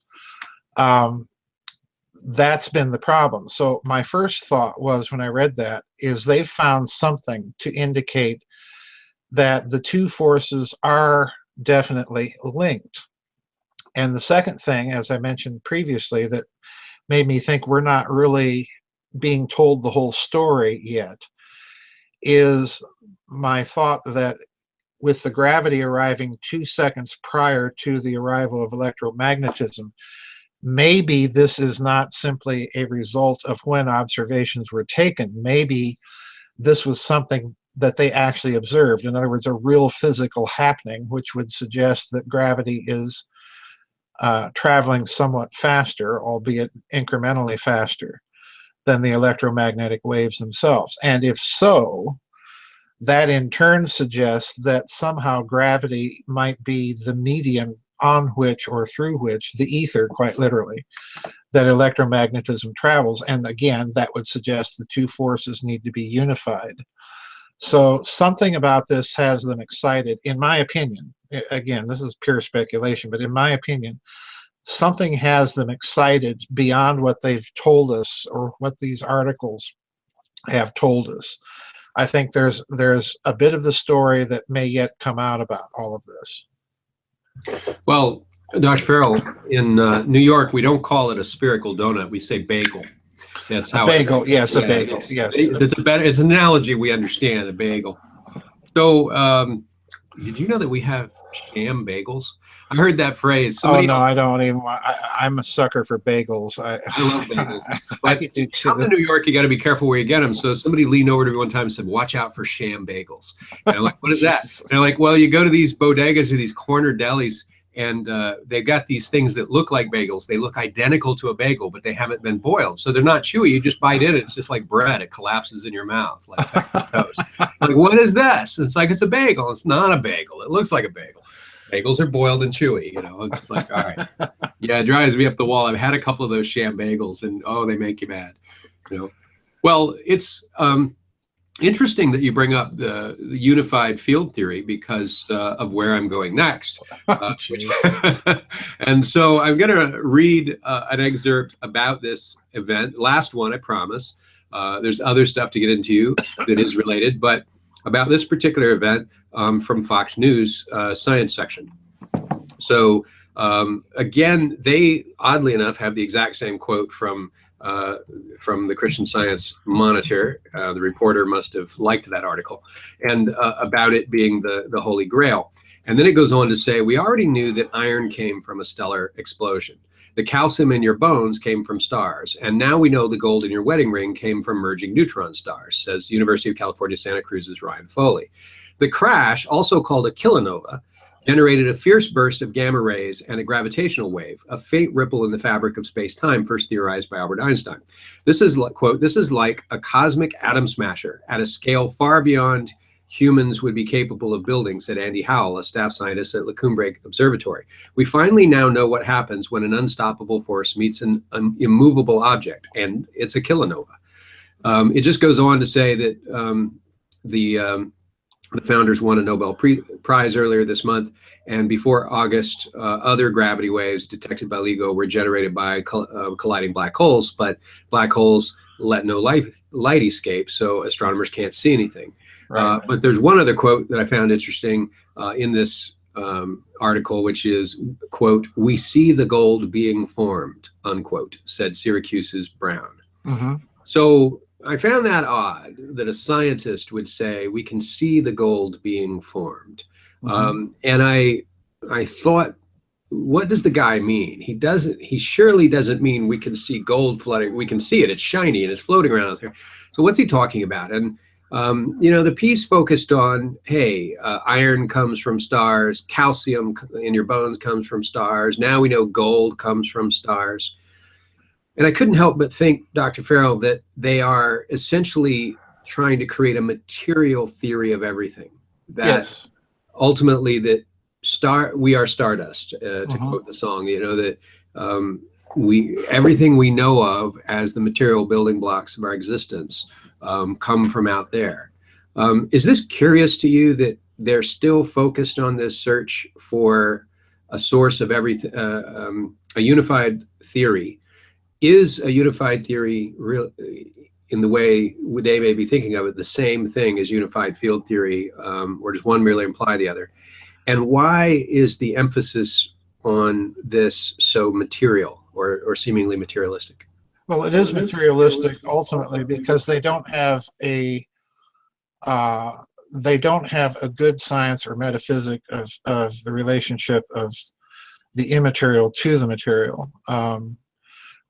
That's been the problem. So my first thought was, when I read that, is they've found something to indicate that the two forces are definitely linked. And the second thing, as I mentioned previously, that made me think we're not really being told the whole story yet, is my thought that with the gravity arriving 2 seconds prior to the arrival of electromagnetism, maybe this is not simply a result of when observations were taken. Maybe this was something that they actually observed. In other words, a real physical happening, which would suggest that gravity is traveling somewhat faster, albeit incrementally faster, than the electromagnetic waves themselves. And if so, that in turn suggests that somehow gravity might be the medium on which, or through which, the ether, quite literally, that electromagnetism travels. And again, that would suggest the two forces need to be unified. So something about this has them excited, in my opinion. Again, this is pure speculation, but in my opinion, something has them excited beyond what they've told us, or what these articles have told us. I think there's a bit of the story that may yet come out about all of this. Well, Dr. Farrell, in New York, we don't call it a spherical donut. We say bagel. That's how a bagel. Yes, a bagel. Yes, it's an analogy we understand. A bagel. So, did you know that we have sham bagels? I heard that phrase. Somebody else, I don't even want. I'm a sucker for bagels. I love bagels. But if you come to New York, you got to be careful where you get them. So somebody leaned over to me one time and said, "Watch out for sham bagels." And I'm like, "What is that?" And they're like, "Well, you go to these bodegas or these corner delis, and they've got these things that look like bagels. They look identical to a bagel, but they haven't been boiled. So they're not chewy. You just bite in it. It's just like bread. It collapses in your mouth like Texas toast." Like, what is this? It's like, it's a bagel. It's not a bagel. It looks like a bagel. Bagels are boiled and chewy, It's just like, all right. Yeah, it drives me up the wall. I've had a couple of those sham bagels, and they make you mad, Well, it's interesting that you bring up the unified field theory, because of where I'm going next. And so I'm going to read an excerpt about this event. Last one, I promise. There's other stuff to get into that is related, but about this particular event from Fox News science section. So again, they, oddly enough, have the exact same quote from the Christian Science Monitor. The reporter must have liked that article, and about it being the Holy Grail. And then it goes on to say, "We already knew that iron came from a stellar explosion. The calcium in your bones came from stars. And now we know the gold in your wedding ring came from merging neutron stars," says University of California, Santa Cruz's Ryan Foley. "The crash, also called a kilonova, generated a fierce burst of gamma rays and a gravitational wave, a faint ripple in the fabric of space-time first theorized by Albert Einstein. This is, quote, "This is like a cosmic atom smasher at a scale far beyond humans would be capable of building," said Andy Howell, a staff scientist at LeCumbre Observatory. "We finally now know what happens when an unstoppable force meets an immovable object, and it's a kilonova." It just goes on to say that the founders won a Nobel Prize earlier this month, and before August, other gravity waves detected by LIGO were generated by colliding black holes, but black holes let no light escape, so astronomers can't see anything. Right. But there's one other quote that I found interesting in this article, which is, quote, "We see the gold being formed," unquote, said Syracuse's Brown. Mm-hmm. So I found that odd that a scientist would say we can see the gold being formed. Mm-hmm. And I thought, what does the guy mean? He surely doesn't mean we can see gold flooding. We can see it, it's shiny and it's floating around out there. So what's he talking about? And, the piece focused on, hey, iron comes from stars, calcium in your bones comes from stars. Now we know gold comes from stars. And I couldn't help but think, Dr. Farrell, that they are essentially trying to create a material theory of everything. That Yes. ultimately that we are stardust, to Mm-hmm. quote the song, that everything we know of as the material building blocks of our existence come from out there. Is this curious to you that they're still focused on this search for a source of everything, a unified theory? Is a unified theory real, in the way they may be thinking of it, the same thing as unified field theory, or does one merely imply the other? And why is the emphasis on this so material or seemingly materialistic? Well, it is materialistic ultimately because they don't have a good science or metaphysic of the relationship of the immaterial to the material.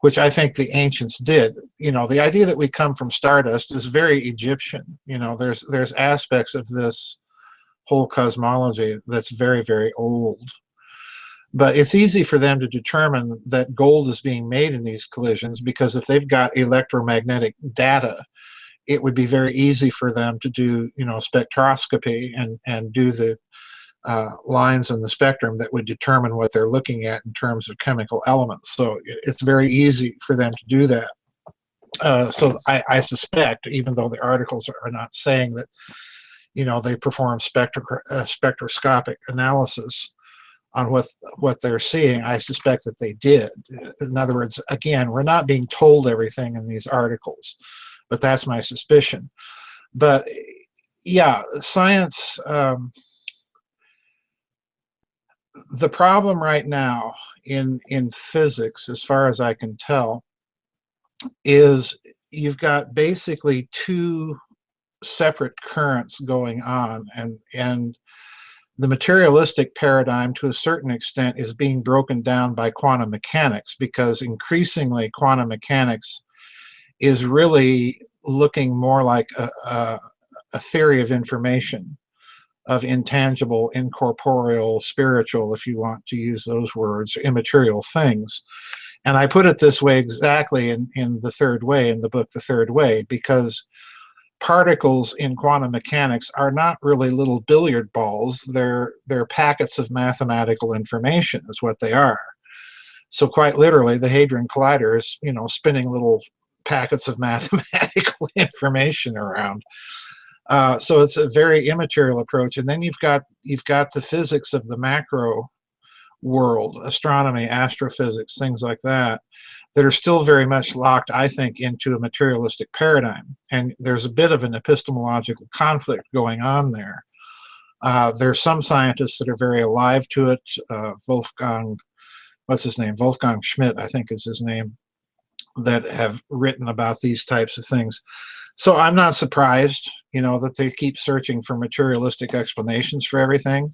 Which I think the ancients did. The idea that we come from stardust is very Egyptian. There's aspects of this whole cosmology that's very, very old. But it's easy for them to determine that gold is being made in these collisions because if they've got electromagnetic data, it would be very easy for them to do, spectroscopy and do the lines in the spectrum that would determine what they're looking at in terms of chemical elements. So it's very easy for them to do that. So I suspect, even though the articles are not saying that, they perform spectroscopic analysis on what they're seeing, I suspect that they did. In other words, again, we're not being told everything in these articles, but that's my suspicion. But yeah, science. The problem right now in physics, as far as I can tell, is you've got basically two separate currents going on, and the materialistic paradigm to a certain extent is being broken down by quantum mechanics, because increasingly quantum mechanics is really looking more like a theory of information, of intangible, incorporeal, spiritual, if you want to use those words, immaterial things. And I put it this way exactly in The Third Way, in the book The Third Way, because particles in quantum mechanics are not really little billiard balls. They're packets of mathematical information is what they are. So quite literally, the Hadron Collider is, spinning little packets of mathematical information around. So it's a very immaterial approach. And then you've got the physics of the macro world, astronomy, astrophysics, things like that are still very much locked, I think, into a materialistic paradigm. And there's a bit of an epistemological conflict going on there. There's some scientists that are very alive to it. Wolfgang Schmidt, I think is his name, that have written about these types of things. So I'm not surprised, that they keep searching for materialistic explanations for everything.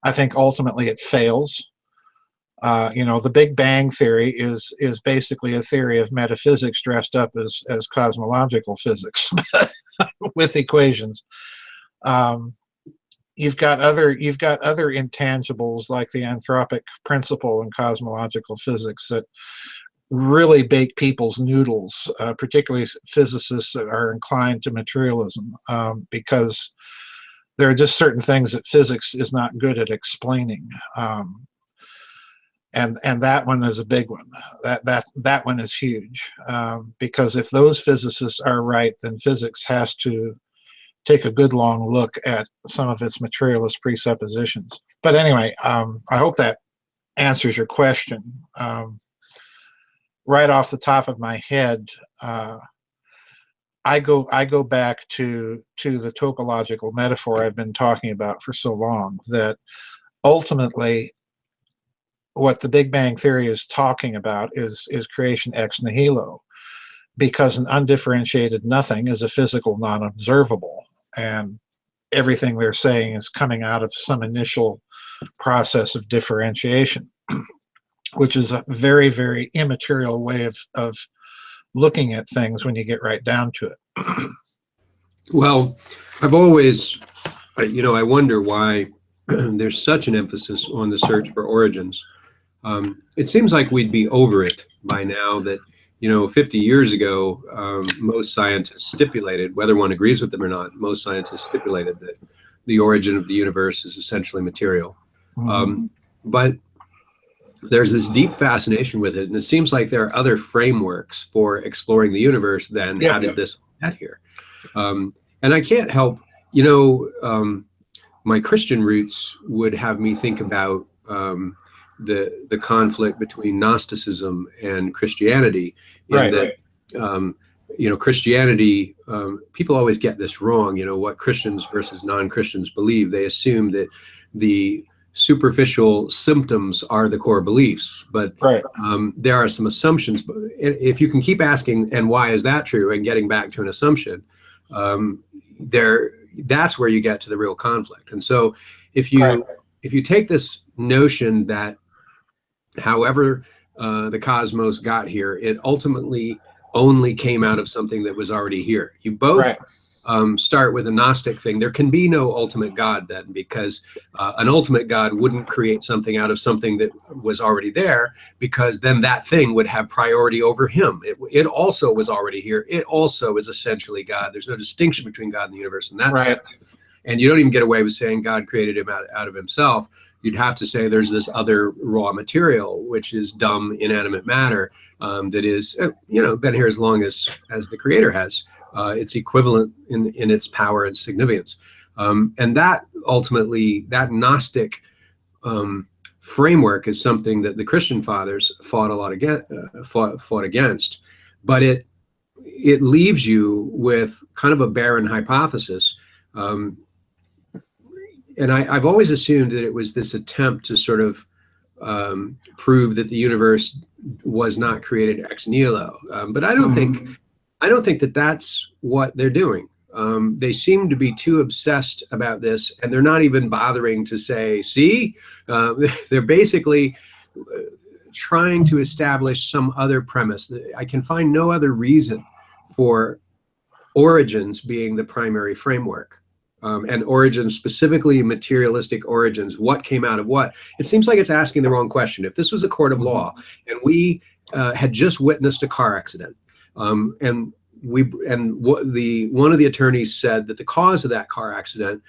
I think ultimately it fails. The Big Bang theory is basically a theory of metaphysics dressed up as cosmological physics with equations. you've got other intangibles like the anthropic principle in cosmological physics that really bake people's noodles, particularly physicists that are inclined to materialism, because there are just certain things that physics is not good at explaining. And that one is a big one. That one is huge, because if those physicists are right, then physics has to take a good long look at some of its materialist presuppositions. But anyway, I hope that answers your question. Right off the top of my head, I go back to the topological metaphor I've been talking about for so long, that ultimately what the Big Bang Theory is talking about is creation ex nihilo, because an undifferentiated nothing is a physical non-observable, and everything they're saying is coming out of some initial process of differentiation, which is a very, very immaterial way of looking at things when you get right down to it. Well, I've always, I wonder why there's such an emphasis on the search for origins. It seems like we'd be over it by now that, 50 years ago, most scientists stipulated, whether one agrees with them or not, most scientists stipulated that the origin of the universe is essentially material. But there's this deep fascination with it, and it seems like there are other frameworks for exploring the universe than how did this get here. And I can't help, my Christian roots would have me think about the conflict between Gnosticism and Christianity, in that Christianity, people always get this wrong. What Christians versus non-Christians believe. They assume that the superficial symptoms are the core beliefs, but there are some assumptions. But if you can keep asking, and why is that true, and getting back to an assumption, that's where you get to the real conflict. And so if you take this notion that however the cosmos got here, it ultimately only came out of something that was already here. You both start with a Gnostic thing. There can be no ultimate God then, because an ultimate God wouldn't create something out of something that was already there, because then that thing would have priority over him. It also was already here. It also is essentially God. There's no distinction between God and the universe in that sense. And you don't even get away with saying God created him out of himself. You'd have to say there's this other raw material, which is dumb, inanimate matter, that is, been here as long as the Creator has. It's equivalent in its power and significance. And that ultimately, that Gnostic framework is something that the Christian fathers fought a lot fought against. But it leaves you with kind of a barren hypothesis. And I've always assumed that it was this attempt to sort of prove that the universe was not created ex nihilo. But I don't think that that's what they're doing. They seem to be too obsessed about this, and they're not even bothering to say, see, they're basically trying to establish some other premise. I can find no other reason for origins being the primary framework. And origins, specifically materialistic origins, what came out of what? It seems like it's asking the wrong question. If this was a court of law and we had just witnessed a car accident, and one of the attorneys said that the cause of that car accident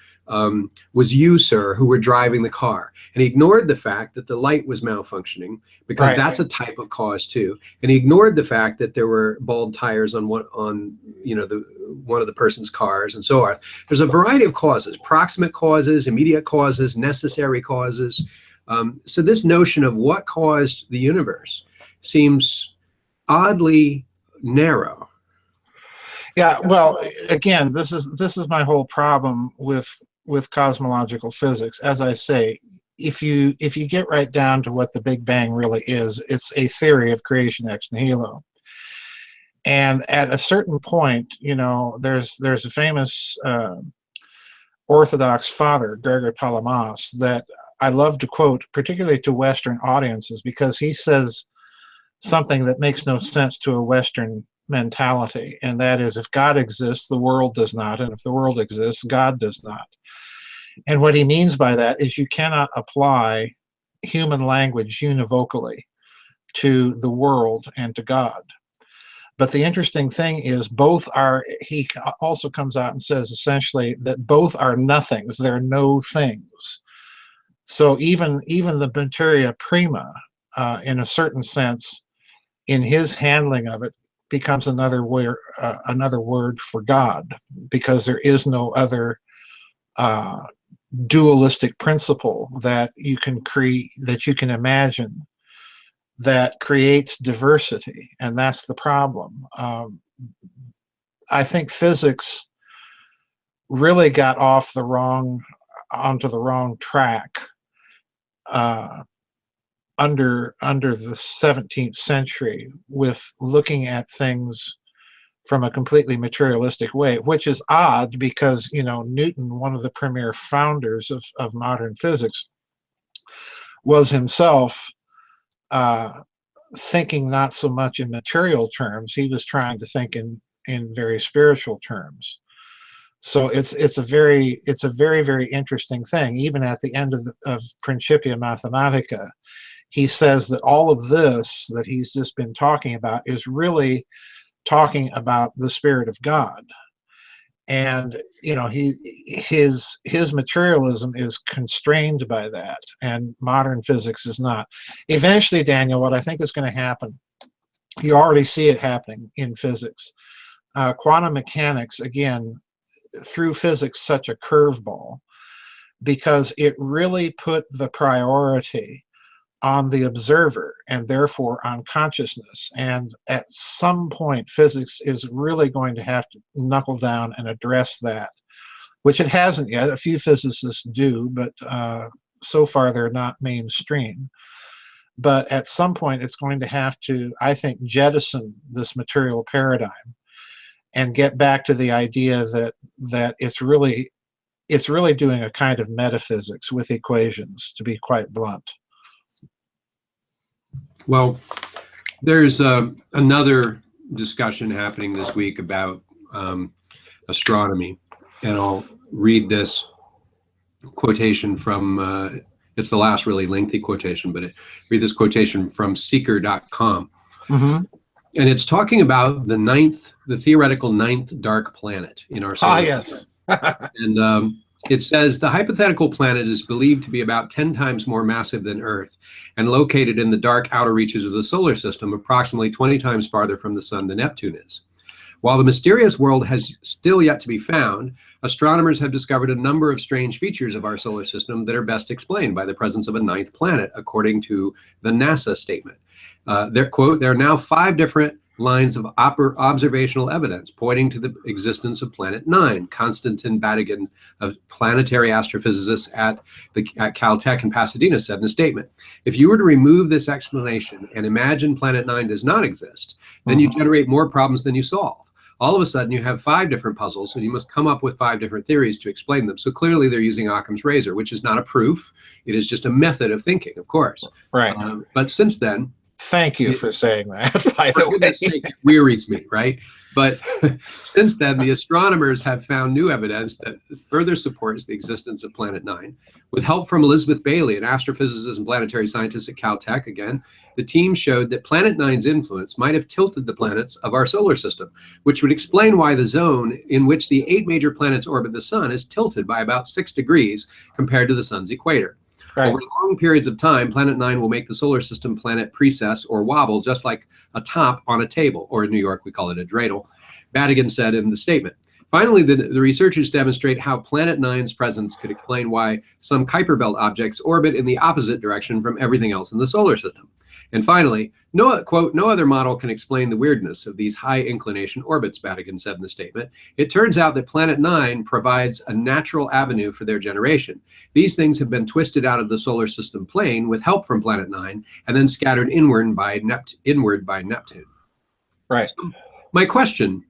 was you, sir, who were driving the car, and he ignored the fact that the light was malfunctioning, because that's a type of cause too, and he ignored the fact that there were bald tires on one of the person's cars and so on. There's a variety of causes: proximate causes, immediate causes, necessary causes. So this notion of what caused the universe seems oddly narrow. Yeah, well, again, this is my whole problem with cosmological physics. As I say, if you get right down to what the Big Bang really is, it's a theory of creation ex nihilo. And at a certain point, there's a famous Orthodox father, Gregor Palamas, that I love to quote, particularly to Western audiences, because he says something that makes no sense to a Western mentality, and that is, if God exists, the world does not, and if the world exists, God does not. And what he means by that is you cannot apply human language univocally to the world and to God. But the interesting thing is both are, he also comes out and says essentially that both are nothings. They're no things. So even the materia prima, in a certain sense, in his handling of it, becomes another word for God, because there is no other dualistic principle that you can imagine that creates diversity, and that's the problem. I think physics really got onto the wrong track under the 17th century, with looking at things from a completely materialistic way, which is odd because, Newton, one of the premier founders of modern physics, was himself thinking not so much in material terms. He was trying to think in very spiritual terms. So it's a very very interesting thing. Even at the end of Principia Mathematica, he says that all of this that he's just been talking about is really talking about the Spirit of God. And his materialism is constrained by that, and modern physics is not. Eventually, Daniel, what I think is going to happen, you already see it happening in physics. Quantum mechanics, again, threw physics such a curveball because it really put the priority on the observer and therefore on consciousness. And at some point, physics is really going to have to knuckle down and address that, which it hasn't yet. A few physicists do, but so far they're not mainstream. But at some point, it's going to have to, I think, jettison this material paradigm and get back to the idea that it's really doing a kind of metaphysics with equations, to be quite blunt. Well, there's another discussion happening this week about astronomy, and I'll read this quotation from, it's the last really lengthy quotation, but read this quotation from Seeker.com. Mm-hmm. And it's talking about the theoretical ninth dark planet in our solar system. And it says the hypothetical planet is believed to be about 10 times more massive than Earth and located in the dark outer reaches of the solar system, approximately 20 times farther from the sun than Neptune is. While the mysterious world has still yet to be found, astronomers have discovered a number of strange features of our solar system that are best explained by the presence of a ninth planet, according to the NASA statement. Quote, there are now 5 different lines of observational evidence pointing to the existence of Planet 9. Konstantin Batygin, a planetary astrophysicist at Caltech in Pasadena, said in a statement, if you were to remove this explanation and imagine Planet 9 does not exist, then you generate more problems than you solve. All of a sudden, you have 5 different puzzles, and you must come up with 5 different theories to explain them. So clearly, they're using Occam's razor, which is not a proof. It is just a method of thinking, of course. Right. But since then, thank you for saying that, by the way. It wearies me, right? But since then, the astronomers have found new evidence that further supports the existence of Planet 9. With help from Elizabeth Bailey, an astrophysicist and planetary scientist at Caltech, again, the team showed that Planet 9's influence might have tilted the planets of our solar system, which would explain why the zone in which the 8 major planets orbit the sun is tilted by about 6 degrees compared to the sun's equator. Right. Over long periods of time, Planet 9 will make the solar system planet precess or wobble just like a top on a table, or in New York, we call it a dreidel, Batygin said in the statement. Finally, the researchers demonstrate how Planet 9's presence could explain why some Kuiper Belt objects orbit in the opposite direction from everything else in the solar system. And finally, no other model can explain the weirdness of these high inclination orbits, Batygin said in the statement. It turns out that Planet 9 provides a natural avenue for their generation. These things have been twisted out of the solar system plane with help from Planet 9 and then scattered inward by Neptune. Right. So my question,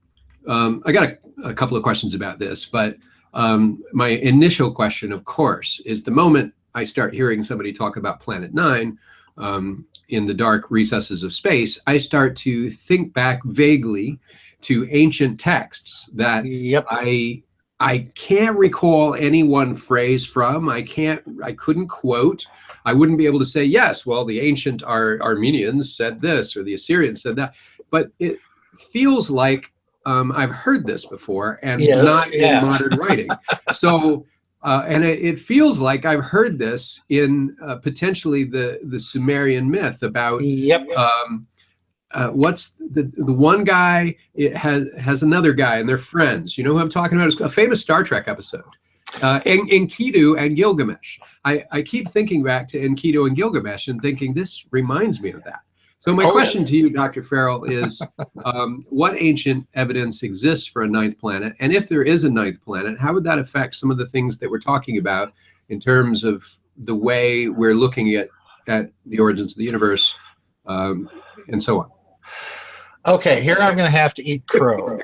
I got a couple of questions about this, but my initial question, of course, is the moment I start hearing somebody talk about Planet 9, in the dark recesses of space, I start to think back vaguely to ancient texts that I I can't recall any one phrase from. I couldn't quote. I wouldn't be able to say, yes, well, the ancient Armenians said this or the Assyrians said that. But it feels like I've heard this before and Yes, not in yeah. modern writing. So, and it feels like I've heard this in potentially the Sumerian myth about Yep. what's the one guy, it has another guy and they're friends. You know who I'm talking about? It's a famous Star Trek episode. Enkidu and Gilgamesh. I keep thinking back to Enkidu and Gilgamesh and thinking this reminds me of that. So my question to you, Dr. Farrell, is what ancient evidence exists for a ninth planet? And if there is a ninth planet, how would that affect some of the things that we're talking about in terms of the way we're looking at the origins of the universe, and so on? Okay, here I'm going to have to eat crow.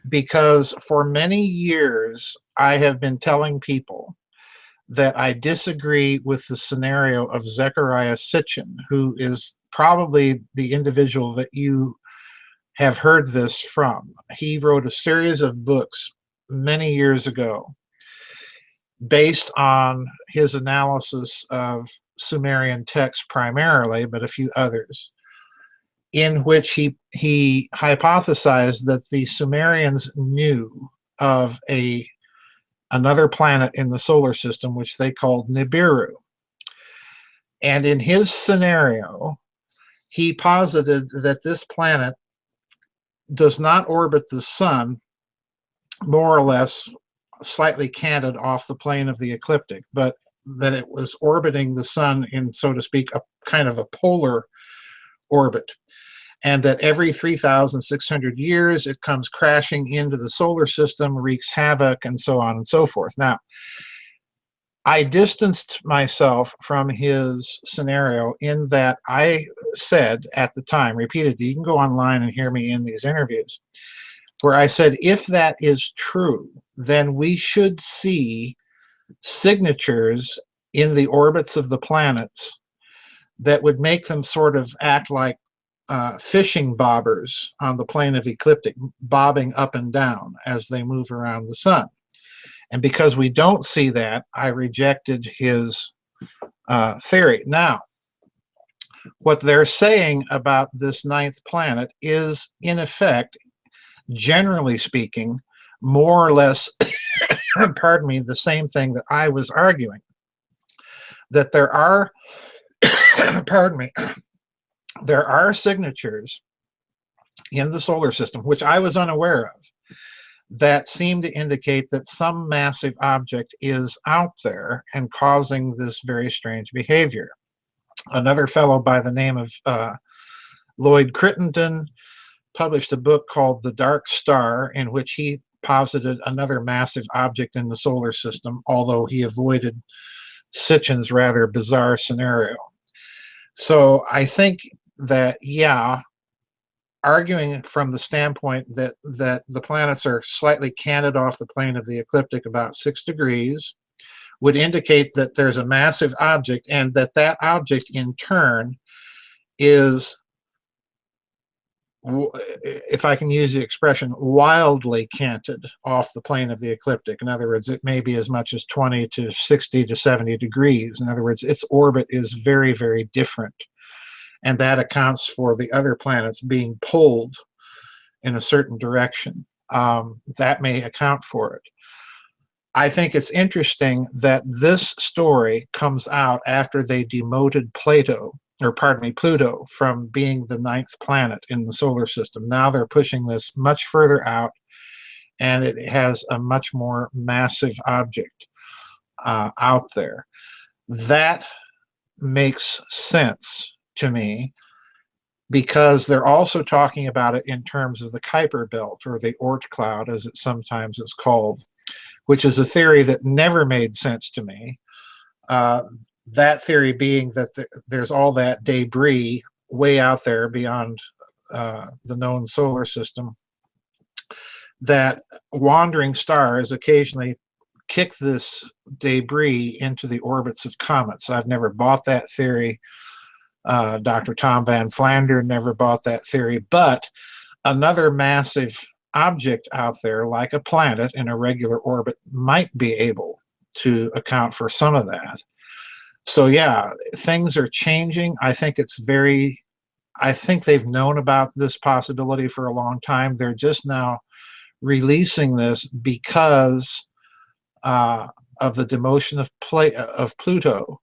Because for many years, I have been telling people that I disagree with the scenario of Zecharia Sitchin, who is probably the individual that you have heard this from. He wrote a series of books many years ago based on his analysis of Sumerian texts primarily, but a few others, in which he hypothesized that the Sumerians knew of another planet in the solar system, which they called Nibiru. And in his scenario, he posited that this planet does not orbit the sun, more or less slightly canted off the plane of the ecliptic, but that it was orbiting the sun in, so to speak, a kind of a polar orbit. And that every 3,600 years it comes crashing into the solar system, wreaks havoc, and so on and so forth. Now, I distanced myself from his scenario in that I said at the time, repeatedly, you can go online and hear me in these interviews, where I said, if that is true, then we should see signatures in the orbits of the planets that would make them sort of act like fishing bobbers on the plane of ecliptic, bobbing up and down as they move around the sun. And because we don't see that, I rejected his theory. Now, what they're saying about this ninth planet is, in effect, generally speaking, more or less, pardon me, the same thing that I was arguing. That there are, pardon me, there are signatures in the solar system, which I was unaware of, that seem to indicate that some massive object is out there and causing this very strange behavior. Another fellow by the name of Lloyd Crittenden published a book called The Dark Star, in which he posited another massive object in the solar system, although he avoided Sitchin's rather bizarre scenario. So I think that, yeah, arguing from the standpoint that the planets are slightly canted off the plane of the ecliptic about 6 degrees would indicate that there's a massive object, and that that object in turn is, if I can use the expression, wildly canted off the plane of the ecliptic. In other words, it may be as much as 20 to 60 to 70 degrees. In other words, its orbit is very, very different. And that accounts for the other planets being pulled in a certain direction. That may account for it. I think it's interesting that this story comes out after they demoted Pluto from being the ninth planet in the solar system. Now they're pushing this much further out, and it has a much more massive object out there. That makes sense to me, because they're also talking about it in terms of the Kuiper belt, or the Oort cloud as it sometimes is called, which is a theory that never made sense to me. That theory being that there's all that debris way out there beyond the known solar system, that wandering stars occasionally kick this debris into the orbits of comets. I've never bought that theory. Dr. Tom Van Flander never bought that theory. But another massive object out there, like a planet in a regular orbit, might be able to account for some of that. So yeah, things are changing. I think they've known about this possibility for a long time. They're just now releasing this because of the demotion of Pluto.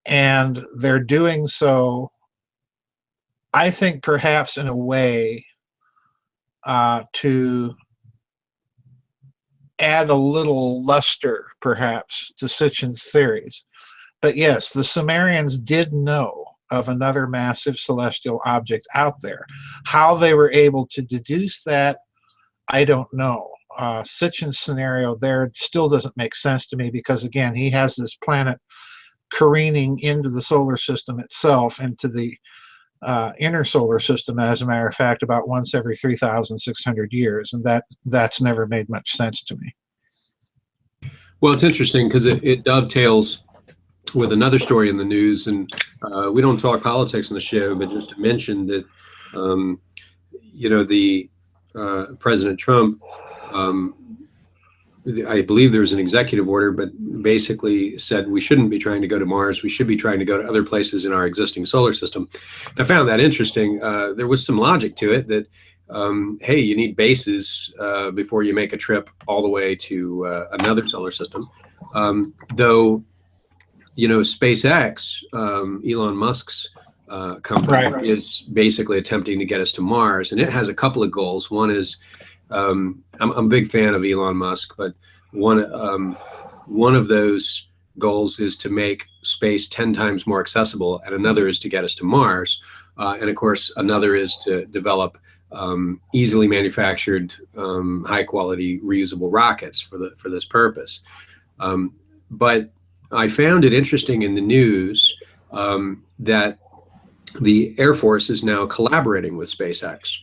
And they're doing so, I think, perhaps in a way to add a little luster, perhaps, to Sitchin's theories. But yes, the Sumerians did know of another massive celestial object out there. How they were able to deduce that, I don't know. Sitchin's scenario there still doesn't make sense to me because, again, he has this planet careening into the solar system itself, into the inner solar system, as a matter of fact, about once every 3,600 years, and that's never made much sense to me. Well, it's interesting because it dovetails with another story in the news, and we don't talk politics on the show, but just to mention that, the President Trump, I believe there was an executive order, but basically said we shouldn't be trying to go to Mars. We should be trying to go to other places in our existing solar system. I found that interesting. There was some logic to it that, hey, you need bases before you make a trip all the way to another solar system. Though, SpaceX, Elon Musk's company, Right. is basically attempting to get us to Mars, and it has a couple of goals. One is, I'm a big fan of Elon Musk, but one of those goals is to make space 10 times more accessible, and another is to get us to Mars, and of course another is to develop easily manufactured, high quality reusable rockets for this purpose. But I found it interesting in the news that the Air Force is now collaborating with SpaceX.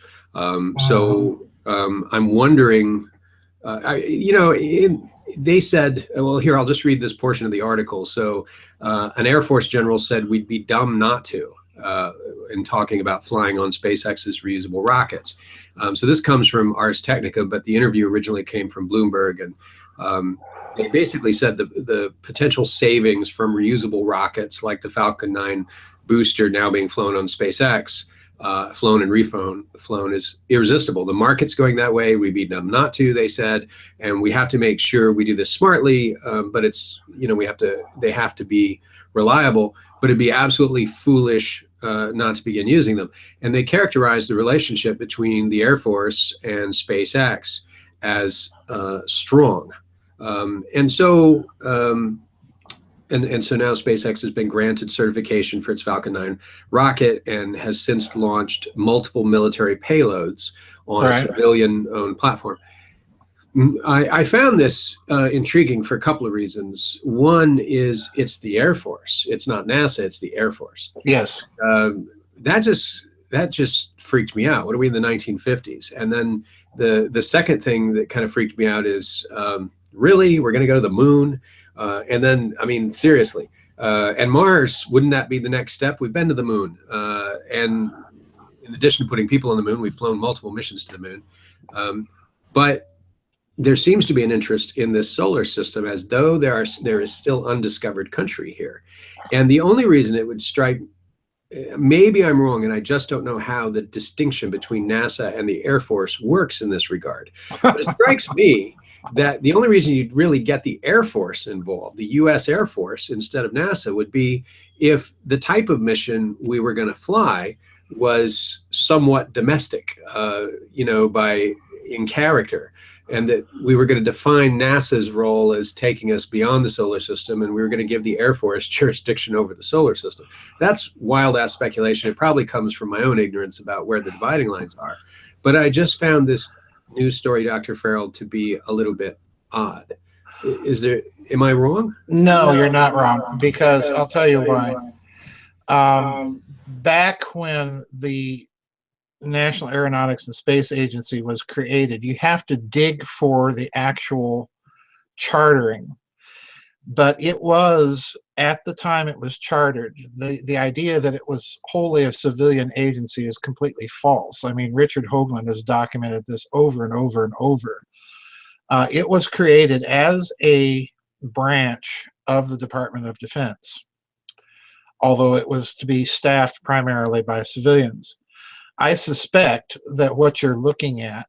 So I'm wondering, they said, well, here, I'll just read this portion of the article. So an Air Force general said we'd be dumb not to, in talking about flying on SpaceX's reusable rockets. So this comes from Ars Technica, but the interview originally came from Bloomberg. And they basically said the potential savings from reusable rockets like the Falcon 9 booster now being flown on SpaceX, flown and reflown, is irresistible. The market's going that way. We'd be dumb not to, they said, and we have to make sure we do this smartly. But it's, they have to be reliable. But it'd be absolutely foolish not to begin using them. And they characterized the relationship between the Air Force and SpaceX as strong. And so now SpaceX has been granted certification for its Falcon 9 rocket and has since launched multiple military payloads on a civilian-owned platform. I found this intriguing for a couple of reasons. One is it's the Air Force. It's not NASA, it's the Air Force. Yes. That just freaked me out. What are we in the 1950s? And then the second thing that kind of freaked me out is, really, we're going to go to the moon? And then, I mean, seriously, and Mars, wouldn't that be the next step? We've been to the moon. And in addition to putting people on the moon, we've flown multiple missions to the moon. But there seems to be an interest in this solar system as though there is still undiscovered country here. And the only reason it would strike, maybe I'm wrong, and I just don't know how the distinction between NASA and the Air Force works in this regard. But it strikes me that the only reason you'd really get the Air Force involved, the U.S. Air Force, instead of NASA, would be if the type of mission we were going to fly was somewhat domestic, in character, and that we were going to define NASA's role as taking us beyond the solar system, and we were going to give the Air Force jurisdiction over the solar system. That's wild-ass speculation. It probably comes from my own ignorance about where the dividing lines are. But I just found this news story, Dr. Farrell, to be a little bit odd. Am I wrong? No, you're not wrong, because I'll tell you why. Back when the National Aeronautics and Space Agency was created, you have to dig for the actual chartering. But it was, at the time it was chartered, the idea that it was wholly a civilian agency is completely false. I mean, Richard Hoagland has documented this over and over and over. It was created as a branch of the Department of Defense, although it was to be staffed primarily by civilians. I suspect that what you're looking at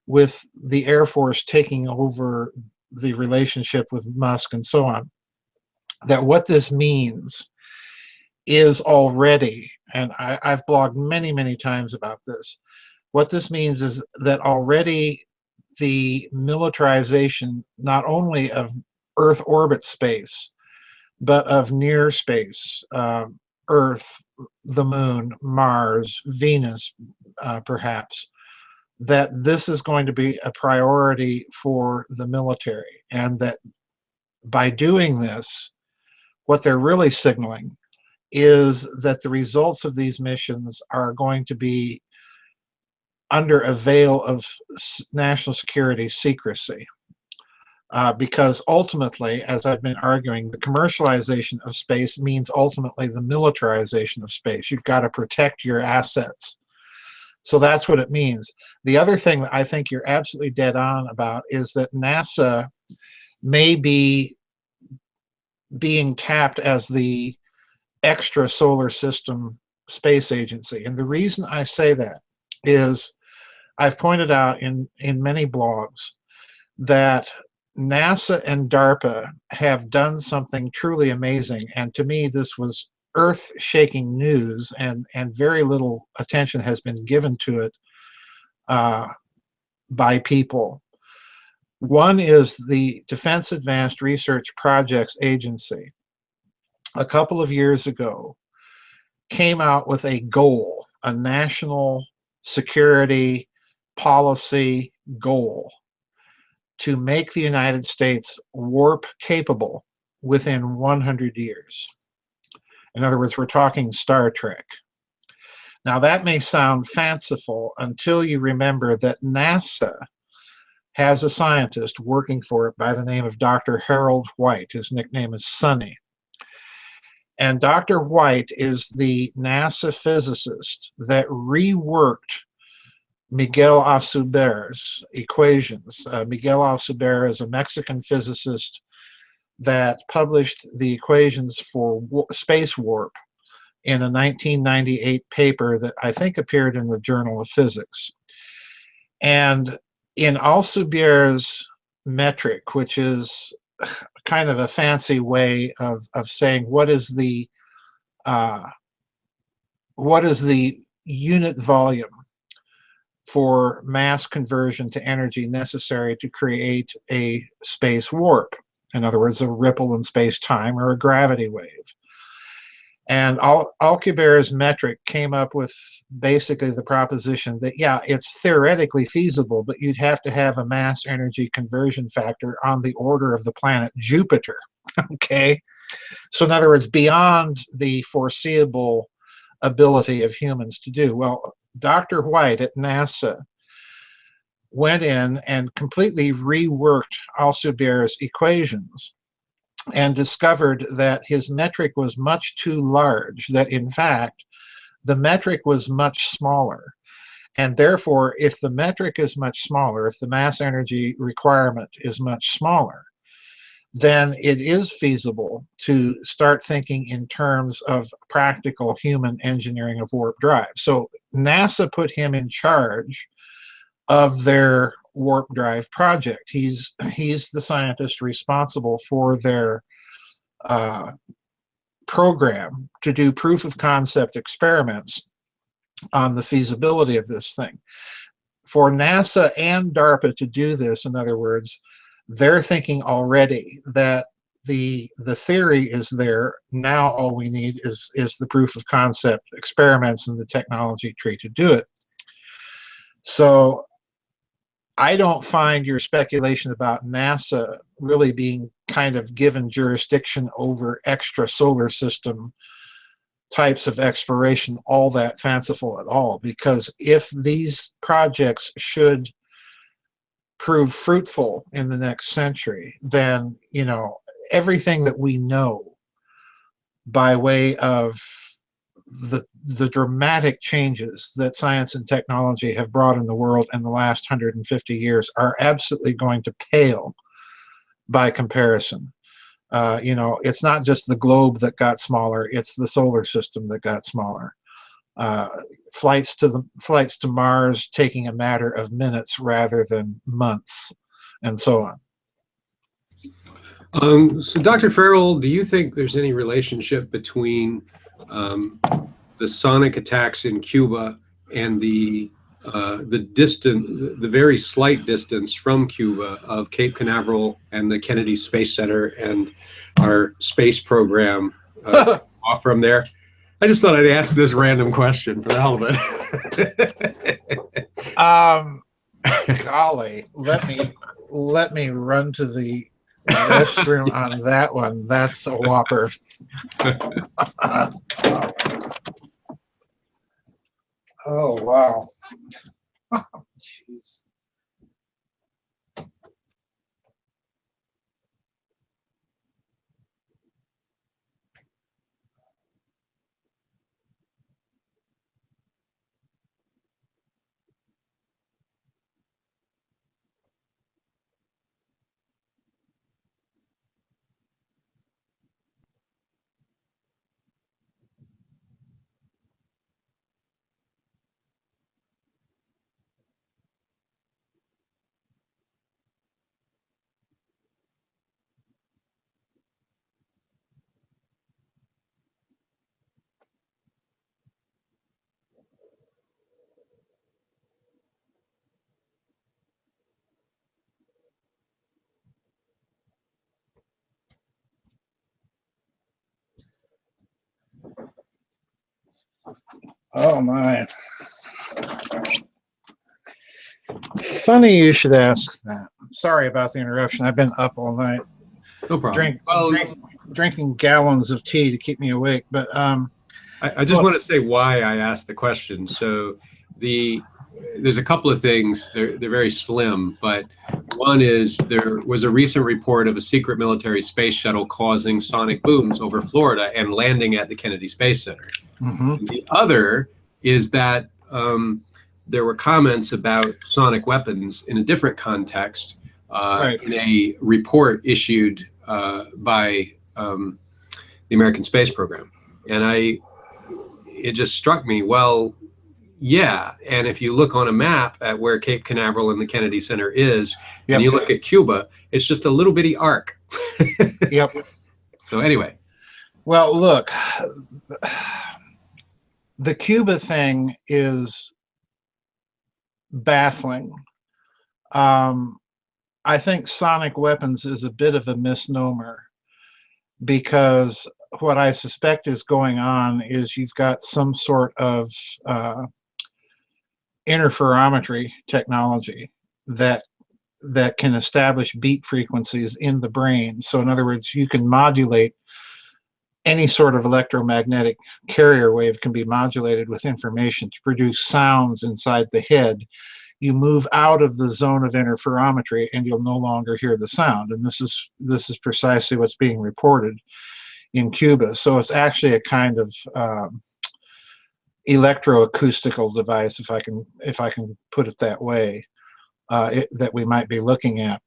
with the Air Force taking over the relationship with Musk and so on, that what this means is already, and I've blogged many, many times about this, what this means is that already the militarization, not only of Earth orbit space, but of near space, Earth, the moon, Mars, Venus, perhaps, that this is going to be a priority for the military, and that by doing this, what they're really signaling is that the results of these missions are going to be under a veil of national security secrecy. Because ultimately, as I've been arguing, the commercialization of space means ultimately the militarization of space. You've got to protect your assets. So that's what it means. The other thing that I think you're absolutely dead on about is that NASA may be being tapped as the extra solar system space agency. And the reason I say that is I've pointed out in many blogs that NASA and DARPA have done something truly amazing. And to me, this was earth-shaking news, and very little attention has been given to it by people. One is the Defense Advanced Research Projects Agency. A couple of years ago, came out with a goal, a national security policy goal, to make the United States warp capable within 100 years. In other words, we're talking Star Trek. Now that may sound fanciful until you remember that NASA has a scientist working for it by the name of Dr. Harold White. His nickname is Sonny. And Dr. White is the NASA physicist that reworked Miguel Alcubierre's equations. Miguel Alcubierre is a Mexican physicist that published the equations for space warp in a 1998 paper that I think appeared in the Journal of Physics. And in Alcubierre's metric, which is kind of a fancy way of saying what is the unit volume for mass conversion to energy necessary to create a space warp. In other words, a ripple in space-time or a gravity wave. And Alcubierre's metric came up with basically the proposition that, yeah, it's theoretically feasible, but you'd have to have a mass energy conversion factor on the order of the planet Jupiter, okay? So in other words, beyond the foreseeable ability of humans to do. Well, Dr. White at NASA went in and completely reworked Alcubierre's equations and discovered that his metric was much too large, that in fact the metric was much smaller. And therefore, if the metric is much smaller, if the mass energy requirement is much smaller, then it is feasible to start thinking in terms of practical human engineering of warp drive. So NASA put him in charge of their warp drive project. He's the scientist responsible for their program to do proof of concept experiments on the feasibility of this thing. For NASA and DARPA to do this, in other words, they're thinking already that the theory is there. Now all we need is the proof of concept experiments and the technology tree to do it. So I don't find your speculation about NASA really being kind of given jurisdiction over extra solar system types of exploration all that fanciful at all, because if these projects should prove fruitful in the next century, then, you know, everything that we know by way of the dramatic changes that science and technology have brought in the world in the last 150 years are absolutely going to pale by comparison. It's not just the globe that got smaller, it's the solar system that got smaller. Flights to Mars taking a matter of minutes rather than months, and so on. So, Dr. Farrell, do you think there's any relationship between the sonic attacks in Cuba and the very slight distance from Cuba of Cape Canaveral and the Kennedy Space Center and our space program off from there? I just thought I'd ask this random question for the hell of it. Golly, let me run to the restroom on that one. That's a whopper. Oh, wow. Oh, jeez. Oh, my. Funny you should ask that. Sorry about the interruption. I've been up all night. No problem. Drinking gallons of tea to keep me awake. But I just want to say why I asked the question. So there's a couple of things. They're very slim, but one is there was a recent report of a secret military space shuttle causing sonic booms over Florida and landing at the Kennedy Space Center. Mm-hmm. The other is that there were comments about sonic weapons in a different context in a report issued by the American space program. And it just struck me, well, yeah. And if you look on a map at where Cape Canaveral and the Kennedy Center is, yep. and you look at Cuba, it's just a little bitty arc. Yep. So anyway. Well, look, the Cuba thing is baffling. I think sonic weapons is a bit of a misnomer, because what I suspect is going on is you've got some sort of interferometry technology that can establish beat frequencies in the brain. So in other words, you can modulate any sort of electromagnetic carrier wave can be modulated with information to produce sounds inside the head. You move out of the zone of interferometry and you'll no longer hear the sound. And this is precisely what's being reported in Cuba. So it's actually a kind of electroacoustical device, if I can put it that way, that we might be looking at.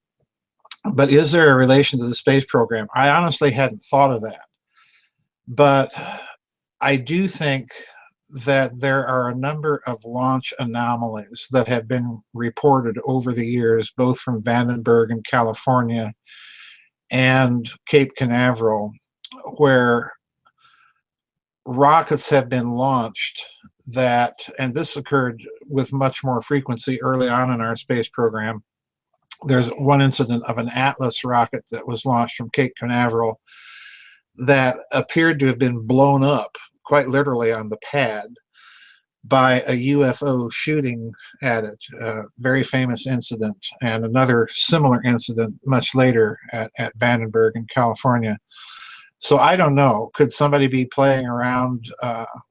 But is there a relation to the space program? I honestly hadn't thought of that. But I do think that there are a number of launch anomalies that have been reported over the years, both from Vandenberg in California and Cape Canaveral, where rockets have been launched and this occurred with much more frequency early on in our space program. There's one incident of an Atlas rocket that was launched from Cape Canaveral that appeared to have been blown up, quite literally on the pad, by a UFO shooting at it. A very famous incident, and another similar incident much later at Vandenberg in California. So I don't know, could somebody be playing around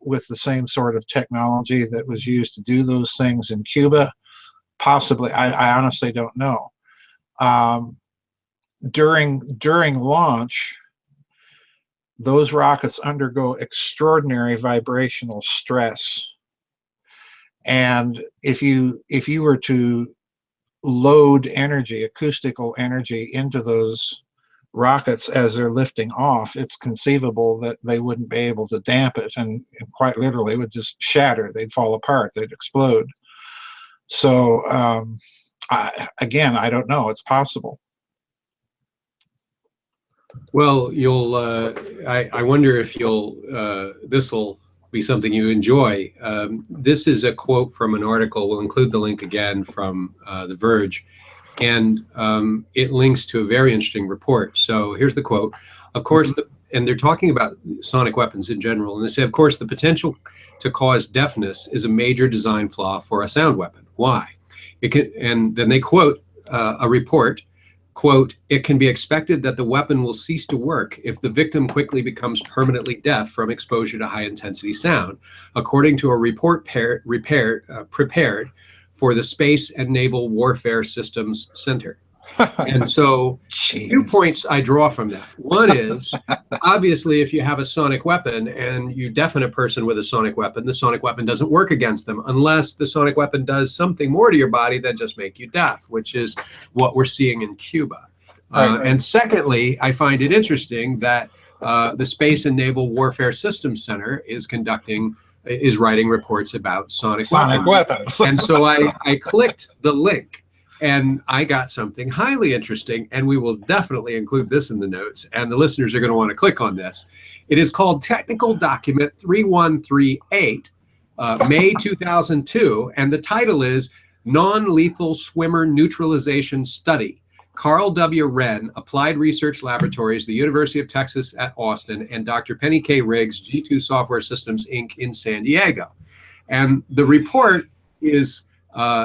with the same sort of technology that was used to do those things in Cuba? Possibly. I honestly don't know. during launch, those rockets undergo extraordinary vibrational stress. And if you were to load energy, acoustical energy, into those rockets as they're lifting off, it's conceivable that they wouldn't be able to damp it, and quite literally would just shatter. They'd fall apart. They'd explode. So again, I don't know. It's possible. Well, you'll. I wonder if you'll. This will be something you enjoy. This is a quote from an article. We'll include the link again from The Verge, and it links to a very interesting report. So here's the quote. Of course, and they're talking about sonic weapons in general, and they say, of course, the potential to cause deafness is a major design flaw for a sound weapon. Why? It can, and then they quote a report. Quote, it can be expected that the weapon will cease to work if the victim quickly becomes permanently deaf from exposure to high-intensity sound, according to a report prepared for the Space and Naval Warfare Systems Center. And so Jeez. 2 points I draw from that. One is, obviously, if you have a sonic weapon and you deafen a person with a sonic weapon, the sonic weapon doesn't work against them unless the sonic weapon does something more to your body than just make you deaf, which is what we're seeing in Cuba. Right. And secondly, I find it interesting that the Space and Naval Warfare Systems Center is writing reports about sonic weapons. And so I clicked the link, and I got something highly interesting, and we will definitely include this in the notes, and the listeners are going to want to click on this. It is called Technical Document 3138, May 2002, and the title is Non-Lethal Swimmer Neutralization Study. Carl W. Wren, Applied Research Laboratories, the University of Texas at Austin, and Dr. Penny K. Riggs, G2 Software Systems, Inc. in San Diego. And the report is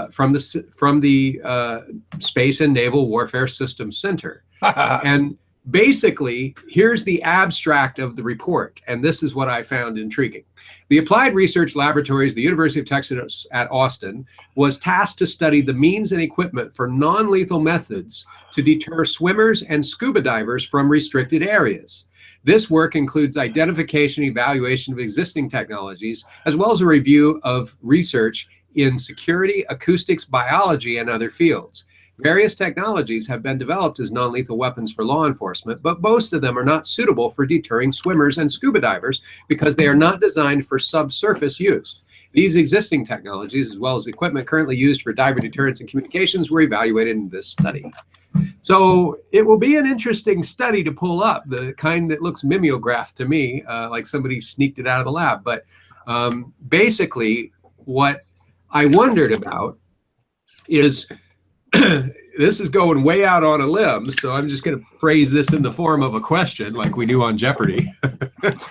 from the Space and Naval Warfare Systems Center. And basically, here's the abstract of the report, and this is what I found intriguing. The Applied Research Laboratories, the University of Texas at Austin, was tasked to study the means and equipment for non-lethal methods to deter swimmers and scuba divers from restricted areas. This work includes identification and evaluation of existing technologies, as well as a review of research in security, acoustics, biology, and other fields. Various technologies have been developed as non-lethal weapons for law enforcement, but most of them are not suitable for deterring swimmers and scuba divers because they are not designed for subsurface use. These existing technologies, as well as equipment currently used for diver deterrence and communications, were evaluated in this study. So it will be an interesting study to pull up, the kind that looks mimeographed to me, like somebody sneaked it out of the lab. But basically, what I wondered about is, this is going way out on a limb, so I'm just going to phrase this in the form of a question, like we do on Jeopardy,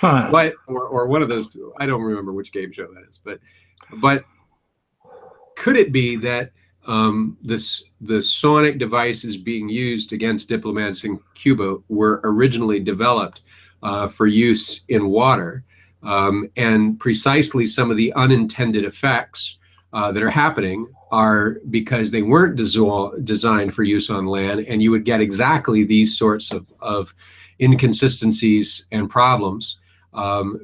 but or one of those two. I don't remember which game show that is, but could it be that the sonic devices being used against diplomats in Cuba were originally developed for use in water, and precisely some of the unintended effects that are happening are because they weren't designed for use on land, and you would get exactly these sorts of inconsistencies and problems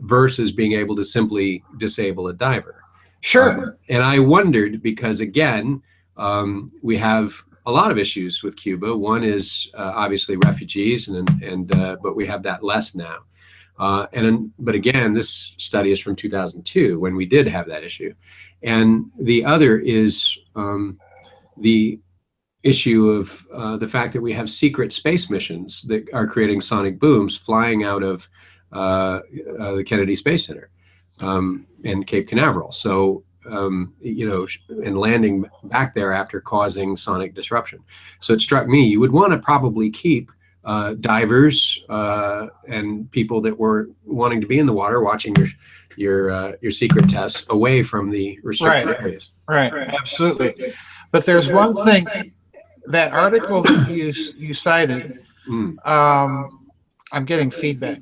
versus being able to simply disable a diver. Sure. And I wondered because, again, we have a lot of issues with Cuba. One is obviously refugees, but we have that less now. But again, this study is from 2002 when we did have that issue. And the other is the issue of the fact that we have secret space missions that are creating sonic booms flying out of the Kennedy Space Center and Cape Canaveral. So, and landing back there after causing sonic disruption. So it struck me, you would want to probably keep divers and people that were wanting to be in the water watching your secret tests away from the restricted areas. Right, absolutely. But there's one thing, that article that you cited, I'm getting feedback.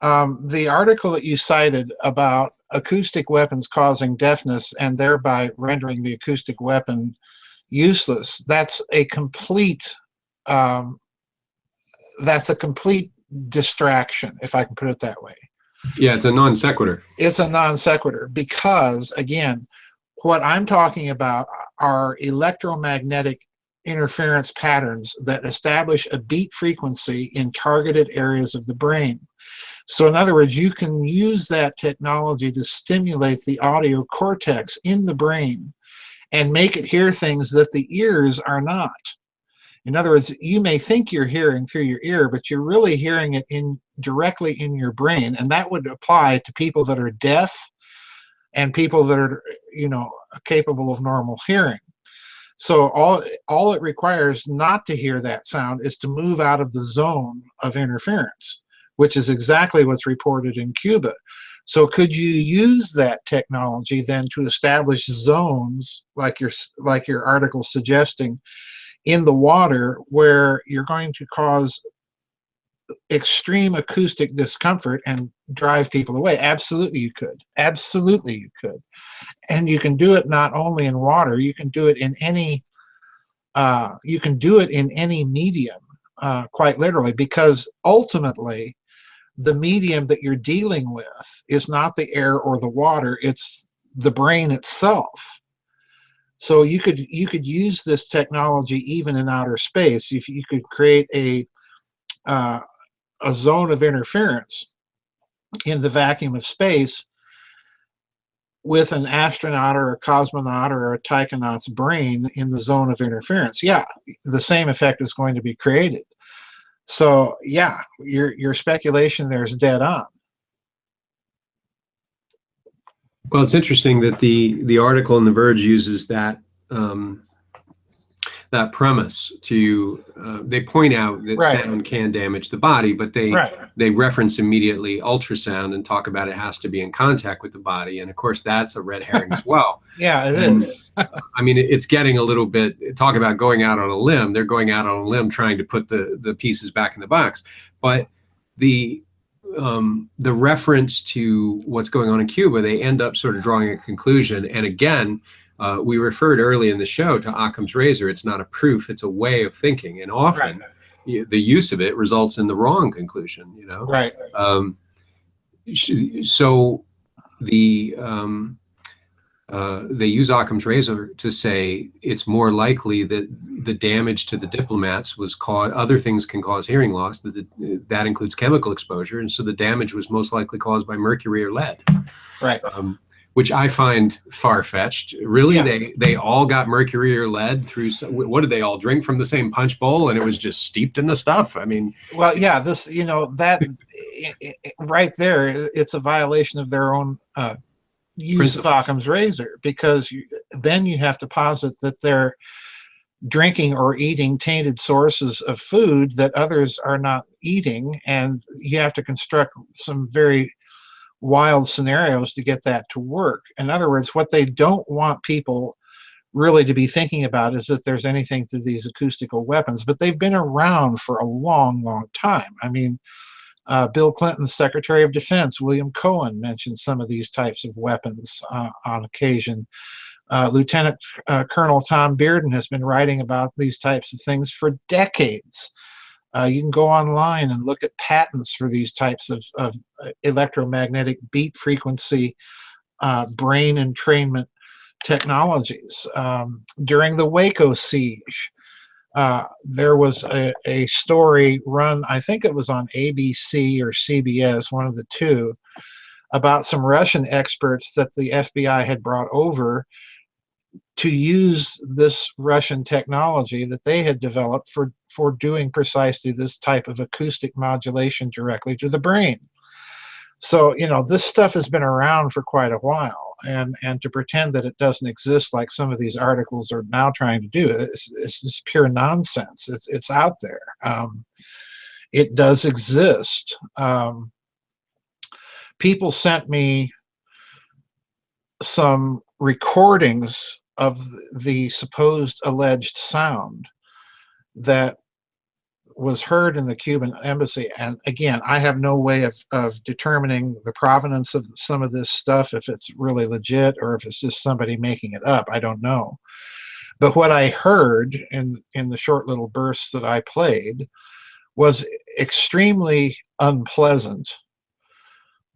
The article that you cited about acoustic weapons causing deafness and thereby rendering the acoustic weapon useless, that's a complete that's a complete distraction, if I can put it that way. Yeah, it's a non sequitur. It's a non sequitur because, again, what I'm talking about are electromagnetic interference patterns that establish a beat frequency in targeted areas of the brain. So in other words, you can use that technology to stimulate the audio cortex in the brain and make it hear things that the ears are not. In other words, you may think you're hearing through your ear, but you're really hearing it directly in your brain, and that would apply to people that are deaf and people that are, capable of normal hearing. So all it requires not to hear that sound is to move out of the zone of interference, which is exactly what's reported in Cuba. So could you use that technology then to establish zones, like your article suggesting, in the water where you're going to cause extreme acoustic discomfort and drive people away? Absolutely you could. Absolutely you could. And you can do it not only in water, you can do it in any medium, quite literally, because ultimately the medium that you're dealing with is not the air or the water, it's the brain itself. So you could use this technology even in outer space. If you could create a zone of interference in the vacuum of space with an astronaut or a cosmonaut or a taikonaut's brain in the zone of interference, yeah, the same effect is going to be created. So yeah, your speculation there is dead on. Well, it's interesting that the article in The Verge uses that that premise to they point out that Right. sound can damage the body, but they reference immediately ultrasound and talk about it has to be in contact with the body, and of course that's a red herring as well. Yeah, it And, is. I mean, it's getting a little bit, talk about going out on a limb. They're going out on a limb trying to put the pieces back in the box, but the reference to what's going on in Cuba, they end up sort of drawing a conclusion. And again, we referred early in the show to Occam's razor. It's not a proof, it's a way of thinking. And often the use of it results in the wrong conclusion, Right. So they use Occam's razor to say it's more likely that the damage to the diplomats was caused, other things can cause hearing loss, that includes chemical exposure, and so the damage was most likely caused by mercury or lead. Right. Which I find far-fetched. Really, yeah. they all got mercury or lead through, what did they all drink from the same punch bowl and it was just steeped in the stuff? I mean, well, yeah, this, that right there, it's a violation of their own use of Occam's razor, because then you have to posit that they're drinking or eating tainted sources of food that others are not eating, and you have to construct some very wild scenarios to get that to work. In other words, what they don't want people really to be thinking about is that there's anything to these acoustical weapons, but they've been around for a long, long time. I mean, Bill Clinton's Secretary of Defense, William Cohen, mentioned some of these types of weapons on occasion. Lieutenant Colonel Tom Bearden has been writing about these types of things for decades. You can go online and look at patents for these types of electromagnetic beat frequency brain entrainment technologies. During the Waco siege, there was a story run, I think it was on ABC or CBS, one of the two, about some Russian experts that the FBI had brought over to use this Russian technology that they had developed for doing precisely this type of acoustic modulation directly to the brain. So, this stuff has been around for quite a while, and to pretend that it doesn't exist like some of these articles are now trying to do, it's just pure nonsense. It's out there. It does exist. People sent me some recordings of the supposed alleged sound that was heard in the Cuban embassy. And again, I have no way of determining the provenance of some of this stuff, if it's really legit or if it's just somebody making it up. I don't know. But what I heard in the short little bursts that I played was extremely unpleasant.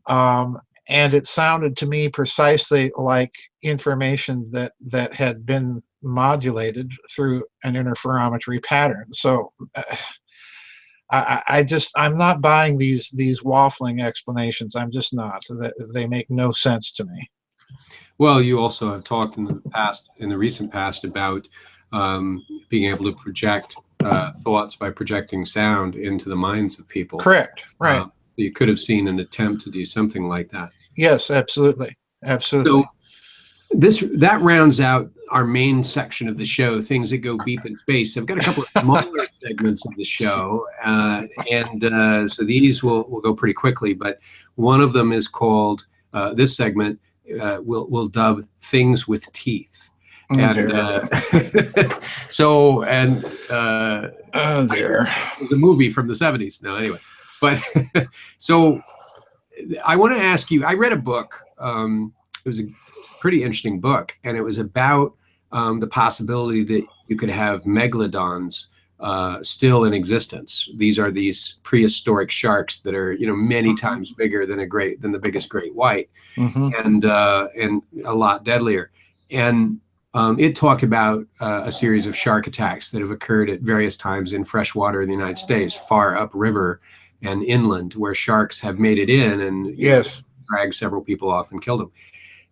And it sounded to me precisely like information that had been modulated through an interferometry pattern. So I'm not buying these waffling explanations. I'm just not. They make no sense to me. Well, you also have talked in the recent past, about being able to project thoughts by projecting sound into the minds of people. Correct. Right. You could have seen an attempt to do something like that. Yes, absolutely. Absolutely. So that rounds out our main section of the show, things that go beep in space. I've got a couple of smaller segments of the show, and so these will go pretty quickly. But one of them is called, this segment we'll dub "Things with Teeth." So there was a movie from the 70s. No, anyway, but so I want to ask you. I read a book. It was a pretty interesting book, and it was about the possibility that you could have megalodons still in existence. These are these prehistoric sharks that are, many times bigger than the biggest great white, and a lot deadlier. And it talked about a series of shark attacks that have occurred at various times in freshwater in the United States, far upriver and inland, where sharks have made it in and dragged several people off and killed them.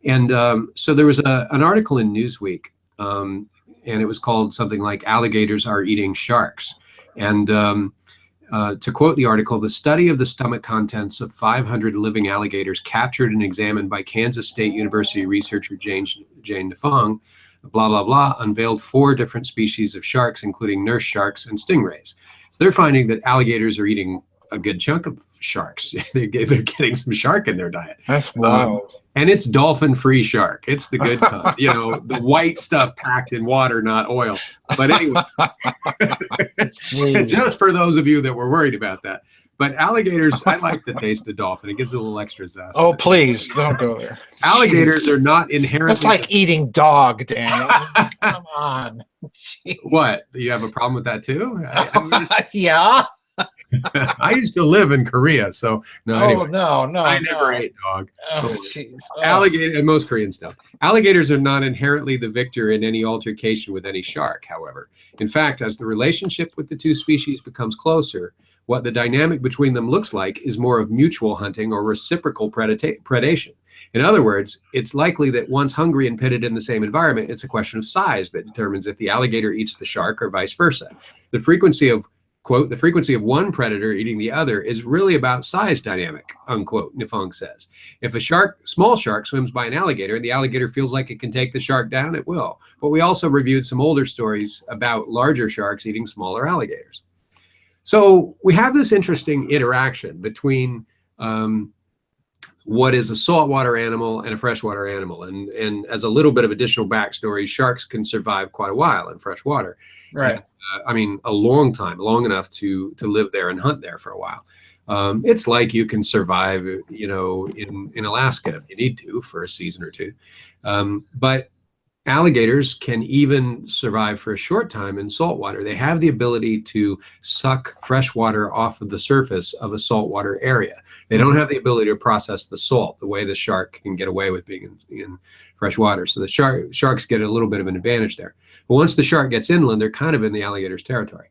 And so there was an article in Newsweek, and it was called something like "Alligators Are Eating Sharks." And to quote the article, the study of the stomach contents of 500 living alligators captured and examined by Kansas State University researcher Jane Nafong, blah, blah, blah, unveiled 4 different species of sharks, including nurse sharks and stingrays. So they're finding that alligators are eating a good chunk of sharks. They're getting some shark in their diet. That's wild. And it's dolphin-free shark. It's the good kind, the white stuff packed in water, not oil. But anyway, just for those of you that were worried about that. But alligators, I like the taste of dolphin. It gives it a little extra zest. Oh, please, don't go there. Alligators are not inherently... That's like eating dog, Daniel. Come on. Jeez. What? You have a problem with that too? Yeah. I used to live in Korea, so no. Anyway, no, I never ate dog. Oh, jeez. Alligator, and most Koreans don't. Alligators are not inherently the victor in any altercation with any shark, however. In fact, as the relationship with the two species becomes closer, what the dynamic between them looks like is more of mutual hunting or reciprocal predation. In other words, it's likely that once hungry and pitted in the same environment, it's a question of size that determines if the alligator eats the shark or vice versa. The frequency of, quote, the frequency of one predator eating the other is really about size dynamic, unquote, Nifong says. If a small shark swims by an alligator and the alligator feels like it can take the shark down, it will. But we also reviewed some older stories about larger sharks eating smaller alligators. So we have this interesting interaction between what is a saltwater animal and a freshwater animal. And as a little bit of additional backstory, sharks can survive quite a while in freshwater. Right. A long time, long enough to live there and hunt there for a while. It's like you can survive, in Alaska if you need to for a season or two. But alligators can even survive for a short time in saltwater. They have the ability to suck fresh water off of the surface of a saltwater area. They don't have the ability to process the salt the way the shark can get away with being in fresh water. So the sharks get a little bit of an advantage there. But once the shark gets inland, they're kind of in the alligator's territory.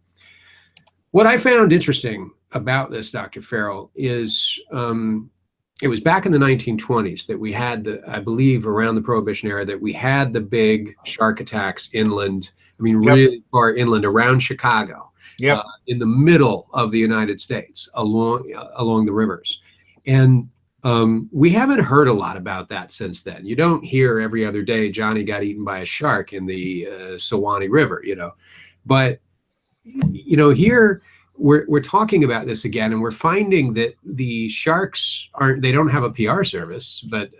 What I found interesting about this, Dr. Farrell, is it was back in the 1920s that we had I believe around the Prohibition era, that we had the big shark attacks inland. Really far inland around Chicago, in the middle of the United States, along the rivers. And we haven't heard a lot about that since then. You don't hear every other day Johnny got eaten by a shark in the Suwannee River, But, here we're talking about this again, and we're finding that the sharks they don't have a PR service, but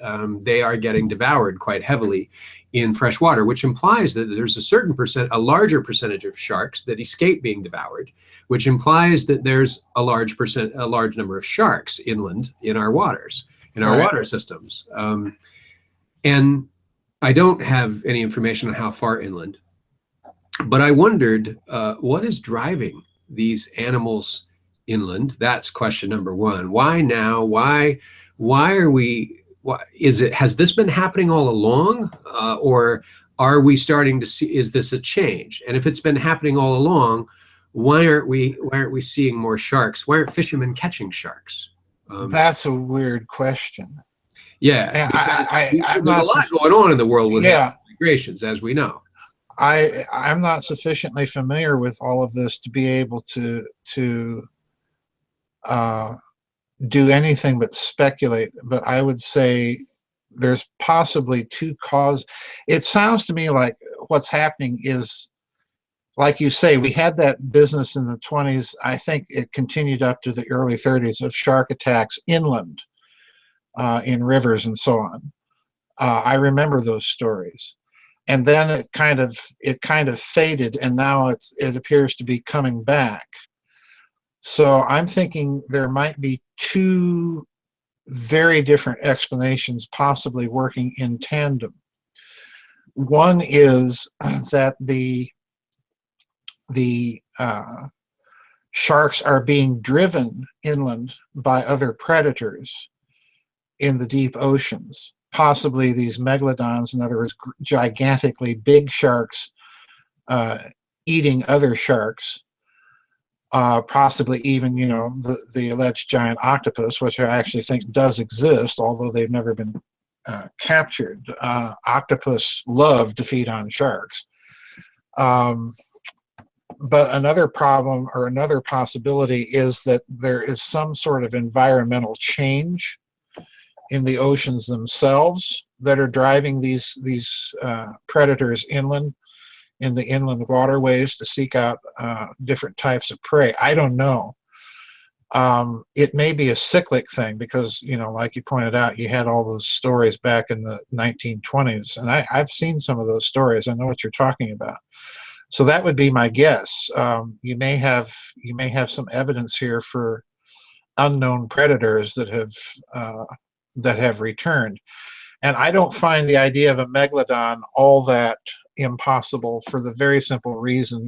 they are getting devoured quite heavily in fresh water, which implies that there's a larger percentage of sharks that escape being devoured, which implies that there's a large number of sharks inland in our waters, in our water systems. And I don't have any information on how far inland, but I wondered what is driving these animals inland? That's question number one. Why now? Why are we? Why, is it? Has this been happening all along, or are we starting to see? Is this a change? And if it's been happening all along, why aren't we seeing more sharks? Why aren't fishermen catching sharks? That's a weird question. Yeah, And because I'm there's a not. lot going on in the world with Yeah, migrations, as we know. I'm not sufficiently familiar with all of this to be able to uh, do anything but speculate. But I would say there's possibly two causes. It sounds to me like what's happening is, like you say, we had that business in the 20s. I think it continued up to the early 30s of shark attacks inland in rivers and so on. I remember those stories, and then it kind of faded, and now it appears to be coming back. So I'm thinking there might be two very different explanations possibly working in tandem. One is that the sharks are being driven inland by other predators in the deep oceans. Possibly these megalodons, in other words, gigantically big sharks eating other sharks. Possibly even, the alleged giant octopus, which I actually think does exist, although they've never been captured. Octopus love to feed on sharks. But another problem or another possibility is that there is some sort of environmental change in the oceans themselves that are driving these predators inland, in the inland waterways, to seek out different types of prey. I don't know. It may be a cyclic thing because, like you pointed out, you had all those stories back in the 1920s, and I've seen some of those stories. I know what you're talking about. So that would be my guess. You may have some evidence here for unknown predators that have returned. And I don't find the idea of a megalodon all that impossible for the very simple reason,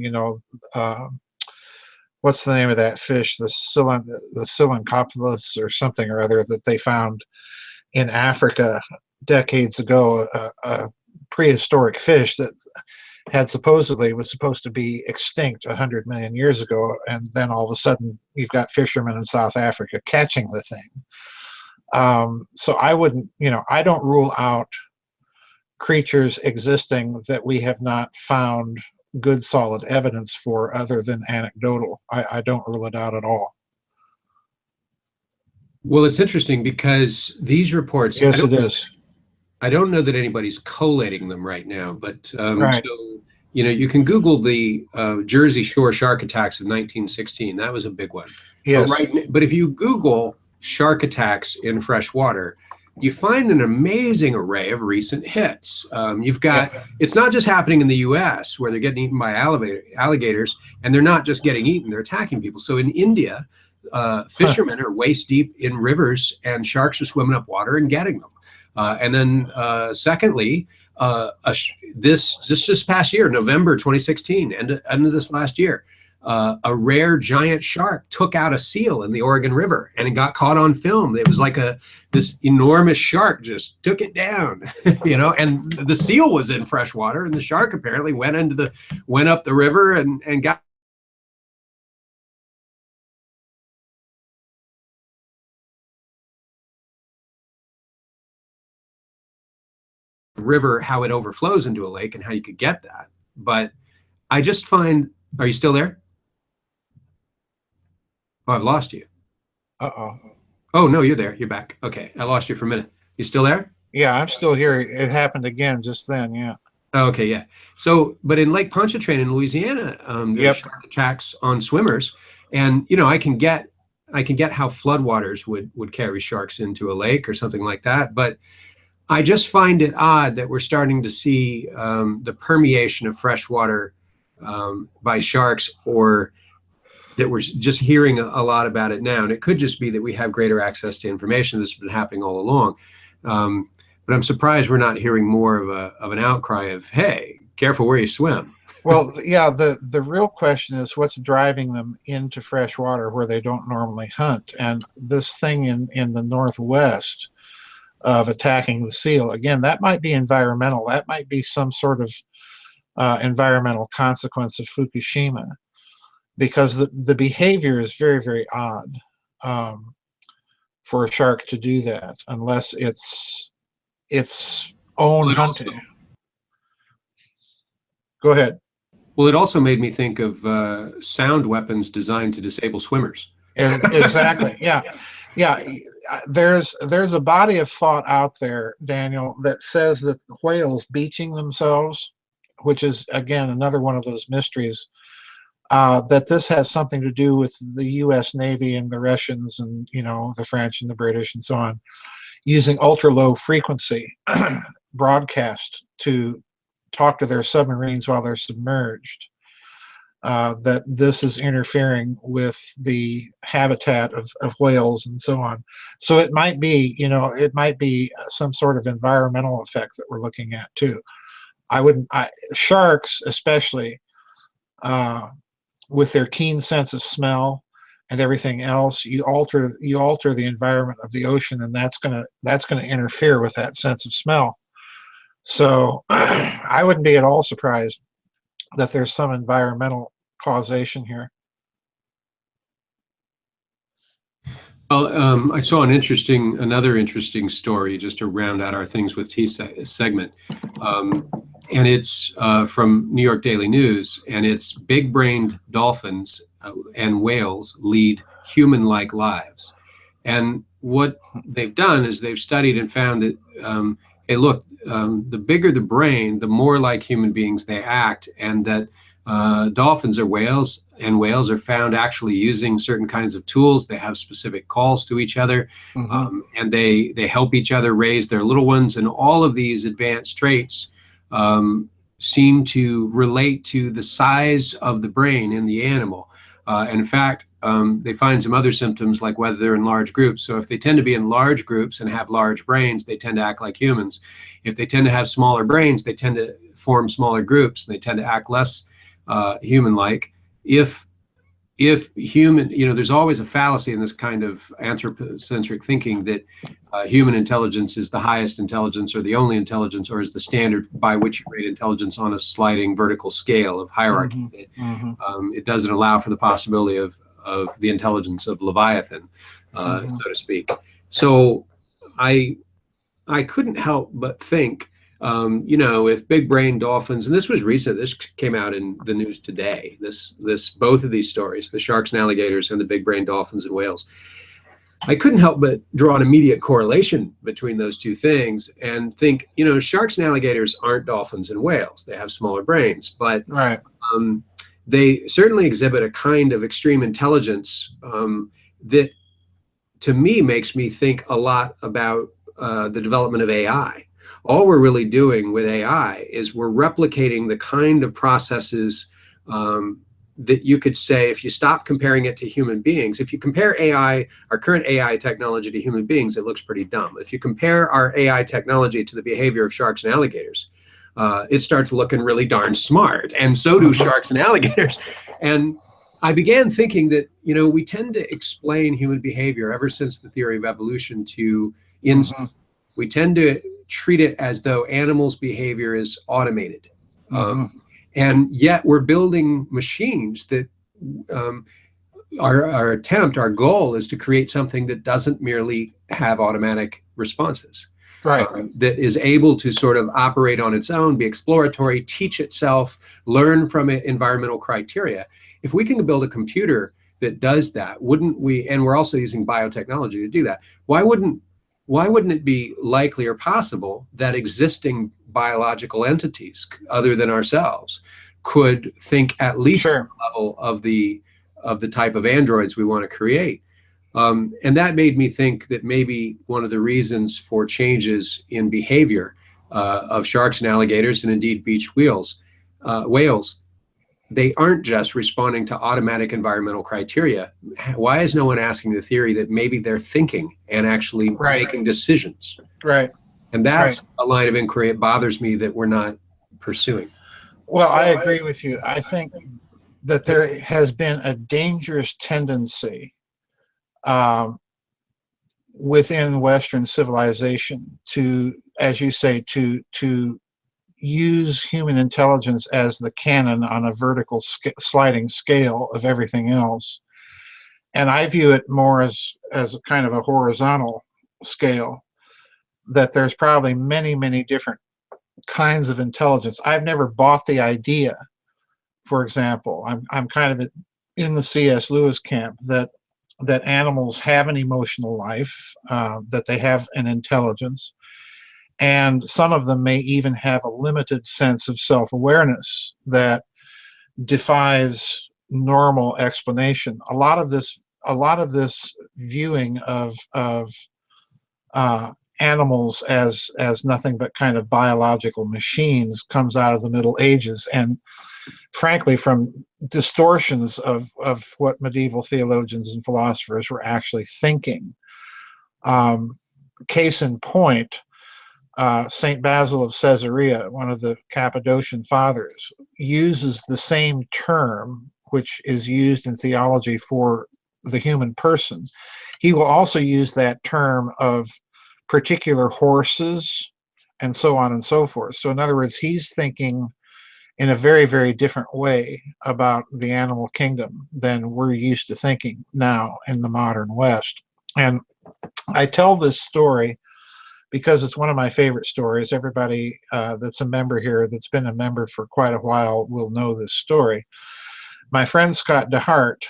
what's the name of that fish? The Silencopolis or something or other that they found in Africa decades ago, a prehistoric fish that was supposed to be extinct 100 million years ago, and then all of a sudden you've got fishermen in South Africa catching the thing. So I don't rule out creatures existing that we have not found good solid evidence for other than anecdotal. I don't rule it out at all. Well, it's interesting because these reports, Yes, it is. I don't know that anybody's collating them right now, but Right. so you can Google the Jersey Shore shark attacks of 1916. That was a big one. Yes. But if you Google shark attacks in fresh water, you find an amazing array of recent hits. You've got, it's not just happening in the US where they're getting eaten by alligators, and they're not just getting eaten, they're attacking people. So in India, fishermen are waist deep in rivers and sharks are swimming up water and getting them. And then secondly, this past year, November 2016, end of this last year, a rare giant shark took out a seal in the Oregon River, and it got caught on film. It was like this enormous shark just took it down, and the seal was in fresh water, and the shark apparently went up the river and got river, how it overflows into a lake and how you could get that. But I just find, are you still there? Oh, I've lost you. Uh-oh. Oh, no, you're there. You're back. Okay. I lost you for a minute. You still there? Yeah, I'm still here. It happened again just then. Yeah. Okay. Yeah. So, but in Lake Pontchartrain in Louisiana, there's shark attacks on swimmers, and I can get how floodwaters would carry sharks into a lake or something like that. But I just find it odd that we're starting to see the permeation of fresh water by sharks, or that we're just hearing a lot about it now. And it could just be that we have greater access to information that's been happening all along. But I'm surprised we're not hearing more of an outcry of, hey, careful where you swim. Well, yeah, the real question is what's driving them into fresh water where they don't normally hunt. And this thing in the Northwest of attacking the seal, again, that might be environmental. That might be some sort of environmental consequence of Fukushima, because the behavior is very, very odd for a shark to do that, unless it's its own Well, hunting. Go ahead. it also made me think of sound weapons designed to disable swimmers. Exactly. Yeah. Yeah. There's a body of thought out there, Daniel, that says that whales beaching themselves, which is again another one of those mysteries, that this has something to do with the U.S. Navy and the Russians and the French and the British and so on, using ultra low frequency broadcast to talk to their submarines while they're submerged. That this is interfering with the habitat of whales and so on. So it might be, it might be some sort of environmental effect that we're looking at too. Sharks especially, with their keen sense of smell and everything else, you alter the environment of the ocean, and that's gonna interfere with that sense of smell. So I wouldn't be at all surprised that there's some environmental causation here. Well, I saw another interesting story just to round out our things with tea segment, and it's from New York Daily News, and it's big-brained dolphins and whales lead human-like lives. And what they've done is they've studied and found that, hey, look, the bigger the brain, the more like human beings they act, and that dolphins or whales, and whales are found actually using certain kinds of tools. They have specific calls to each other, and they help each other raise their little ones. And all of these advanced traits seem to relate to the size of the brain in the animal. And in fact, they find some other symptoms like whether they're in large groups. So if they tend to be in large groups and have large brains, they tend to act like humans. If they tend to have smaller brains, they tend to form smaller groups, and they tend to act less human-like. If human, there's always a fallacy in this kind of anthropocentric thinking that human intelligence is the highest intelligence or the only intelligence, or is the standard by which you rate intelligence on a sliding vertical scale of hierarchy. It doesn't allow for the possibility of the intelligence of Leviathan, so to speak. So I couldn't help but think, if big brain dolphins, and this was recent, this came out in the news today, both of these stories, the sharks and alligators and the big brain dolphins and whales, I couldn't help but draw an immediate correlation between those two things and think, sharks and alligators aren't dolphins and whales. They have smaller brains, but right. They certainly exhibit a kind of extreme intelligence that, to me, makes me think a lot about the development of AI. All we're really doing with AI is we're replicating the kind of processes that you could say, if you stop comparing it to human beings, if you compare AI, our current AI technology, to human beings, it looks pretty dumb. If you compare our AI technology to the behavior of sharks and alligators, it starts looking really darn smart. And so do sharks and alligators. And I began thinking that, we tend to explain human behavior ever since the theory of evolution to insects. We tend to treat it as though animals' behavior is automated. And yet we're building machines that our goal is to create something that doesn't merely have automatic responses. Right. That is able to sort of operate on its own, be exploratory, teach itself, learn from environmental criteria. If we can build a computer that does that, wouldn't we, and we're also using biotechnology to do that, why wouldn't it be likely or possible that existing biological entities other than ourselves could think at least at the level of the type of androids we want to create? And that made me think that maybe one of the reasons for changes in behavior of sharks and alligators, and indeed beached whales, they aren't just responding to automatic environmental criteria. Why is no one asking the theory that maybe they're thinking and actually making decisions? Right. And that's a line of inquiry it bothers me that we're not pursuing. Well, I agree with you. I think that there has been a dangerous tendency um, within Western civilization to, as you say, to use human intelligence as the canon on a vertical sliding scale of everything else. And I view it more as a kind of a horizontal scale, that there's probably many different kinds of intelligence. I've never bought the idea, for example, I'm kind of in the C.S. Lewis camp, that animals have an emotional life, that they have an intelligence, and some of them may even have a limited sense of self-awareness that defies normal explanation. A lot of this viewing of animals as nothing but kind of biological machines comes out of the Middle Ages, and frankly from distortions of what medieval theologians and philosophers were actually thinking. Case in point, St. Basil of Caesarea, one of the Cappadocian fathers, uses the same term which is used in theology for the human person. He will also use that term of particular horses and so on and so forth. So in other words, he's thinking in a very different way about the animal kingdom than we're used to thinking now in the modern West. And I tell this story because it's one of my favorite stories. Everybody that's a member here, that's been a member for quite a while, will know this story. My friend Scott DeHart,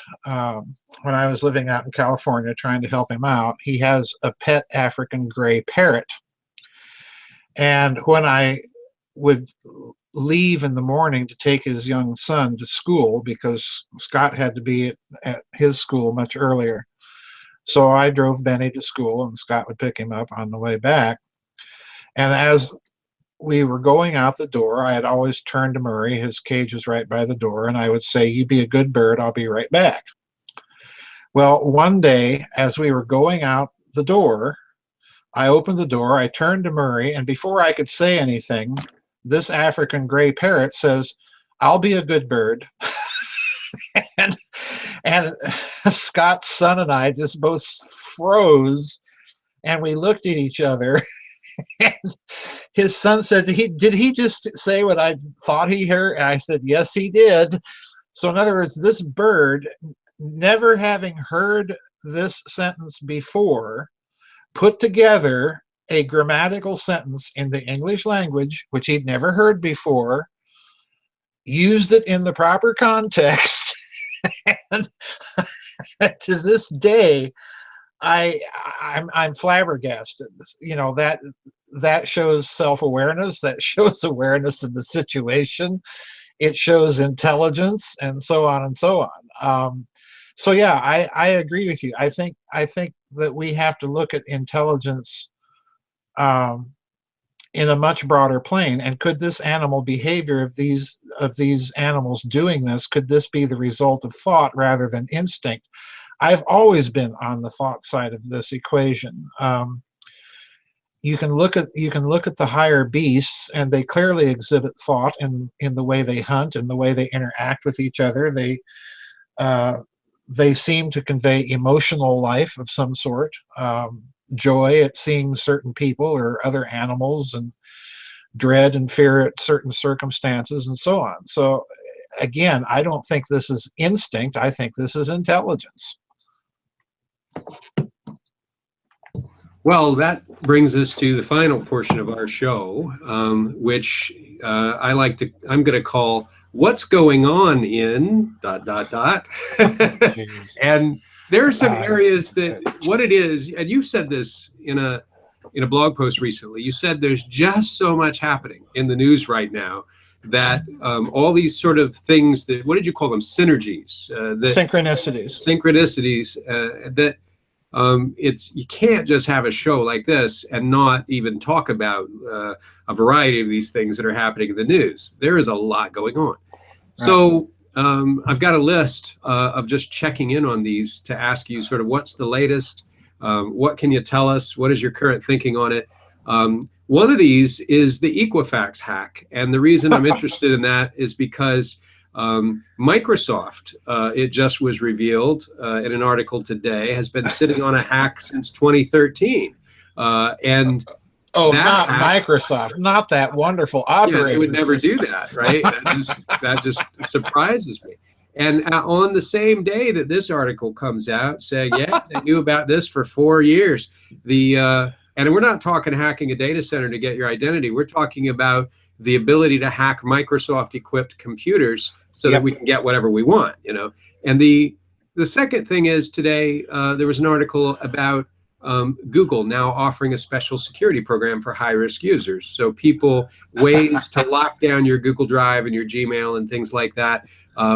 when I was living out in California trying to help him out, he has a pet African gray parrot. And when I would leave in the morning to take his young son to school, because Scott had to be at his school much earlier, so I drove Benny to school and Scott would pick him up on the way back. And as we were going out the door, I had always turned to Murray, his cage was right by the door, and I would say, "You be a good bird, I'll be right back." Well, one day as we were going out the door, I opened the door, I turned to Murray, and before I could say anything, this African gray parrot says, "I'll be a good bird." and, and Scott's son and I just both froze, and we looked at each other. And his son said, did he just say what I thought he heard? And I said, yes, he did. So in other words, this bird, never having heard this sentence before, put together a grammatical sentence in the English language, which he'd never heard before, used it in the proper context, and to this day, I'm flabbergasted. You know, that shows self-awareness, that shows awareness of the situation, it shows intelligence, and so on and so on. So yeah, I agree with you. I think that we have to look at intelligence in a much broader plane. And could this animal behavior of these animals doing this, could this be the result of thought rather than instinct? I've always been on the thought side of this equation. You can look at the higher beasts, and they clearly exhibit thought in the way they hunt and the way they interact with each other. They seem to convey emotional life of some sort, joy at seeing certain people or other animals, and dread and fear at certain circumstances, and so on. So again, I don't think this is instinct. I think this is intelligence. Well, that brings us to the final portion of our show, which I'm going to call "What's Going On in ... And there are some areas that what it is, and you said this in a blog post recently. You said there's just so much happening in the news right now that all these sort of things that, what did you call them? Synergies, synchronicities, that you can't just have a show like this and not even talk about a variety of these things that are happening in the news. There is a lot going on. So I've got a list of just checking in on these to ask you sort of what's the latest, what can you tell us, what is your current thinking on it? One of these is the Equifax hack. And the reason I'm interested in that is because Microsoft, it just was revealed in an article today, has been sitting on a hack since 2013. And Oh, that not hack, Microsoft, not that wonderful yeah, they would operating never do system. that, right? That just surprises me. And on the same day that this article comes out saying, yeah, they knew about this for 4 years, and we're not talking hacking a data center to get your identity. We're talking about the ability to hack Microsoft-equipped computers so that Yep. we can get whatever we want, you know. And the second thing is today there was an article about Google now offering a special security program for high-risk users. So ways to lock down your Google Drive and your Gmail and things like that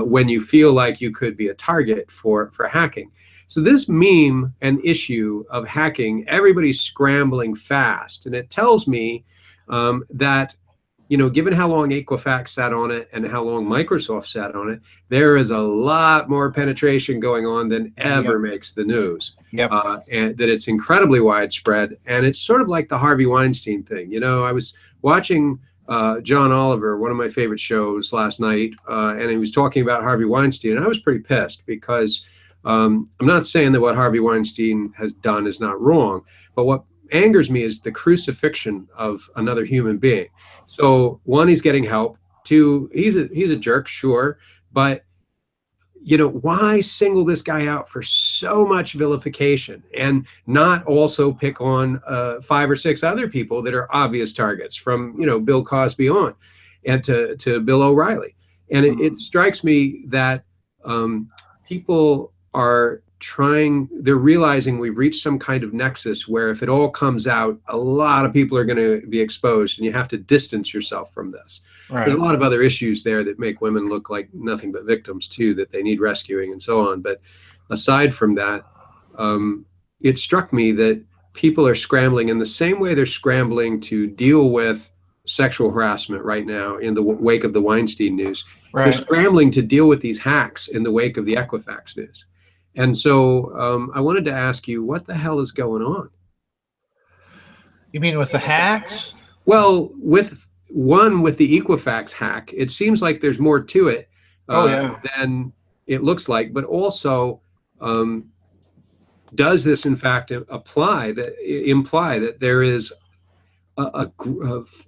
when you feel like you could be a target for hacking. So this meme and issue of hacking, everybody's scrambling fast. And it tells me that, you know, given how long Equifax sat on it and how long Microsoft sat on it, there is a lot more penetration going on than ever makes the news. Yep. And that it's incredibly widespread. And it's sort of like the Harvey Weinstein thing. You know, I was watching John Oliver, one of my favorite shows, last night, and he was talking about Harvey Weinstein. And I was pretty pissed because I'm not saying that what Harvey Weinstein has done is not wrong, but what angers me is the crucifixion of another human being. So one, he's getting help. Two, he's a jerk, sure, but you know, why single this guy out for so much vilification and not also pick on 5 or 6 other people that are obvious targets, from, you know, Bill Cosby on and to Bill O'Reilly. And it strikes me that people are they're realizing we've reached some kind of nexus where if it all comes out, a lot of people are going to be exposed, and you have to distance yourself from this. Right. There's a lot of other issues there that make women look like nothing but victims too, that they need rescuing and so on. But aside from that, it struck me that people are scrambling in the same way they're scrambling to deal with sexual harassment right now in the wake of the Weinstein news. Right. They're scrambling to deal with these hacks in the wake of the Equifax news. And so I wanted to ask you, what the hell is going on? You mean with the hacks? Well, with the Equifax hack, it seems like there's more to it than it looks like. But also, does this in fact imply that there is a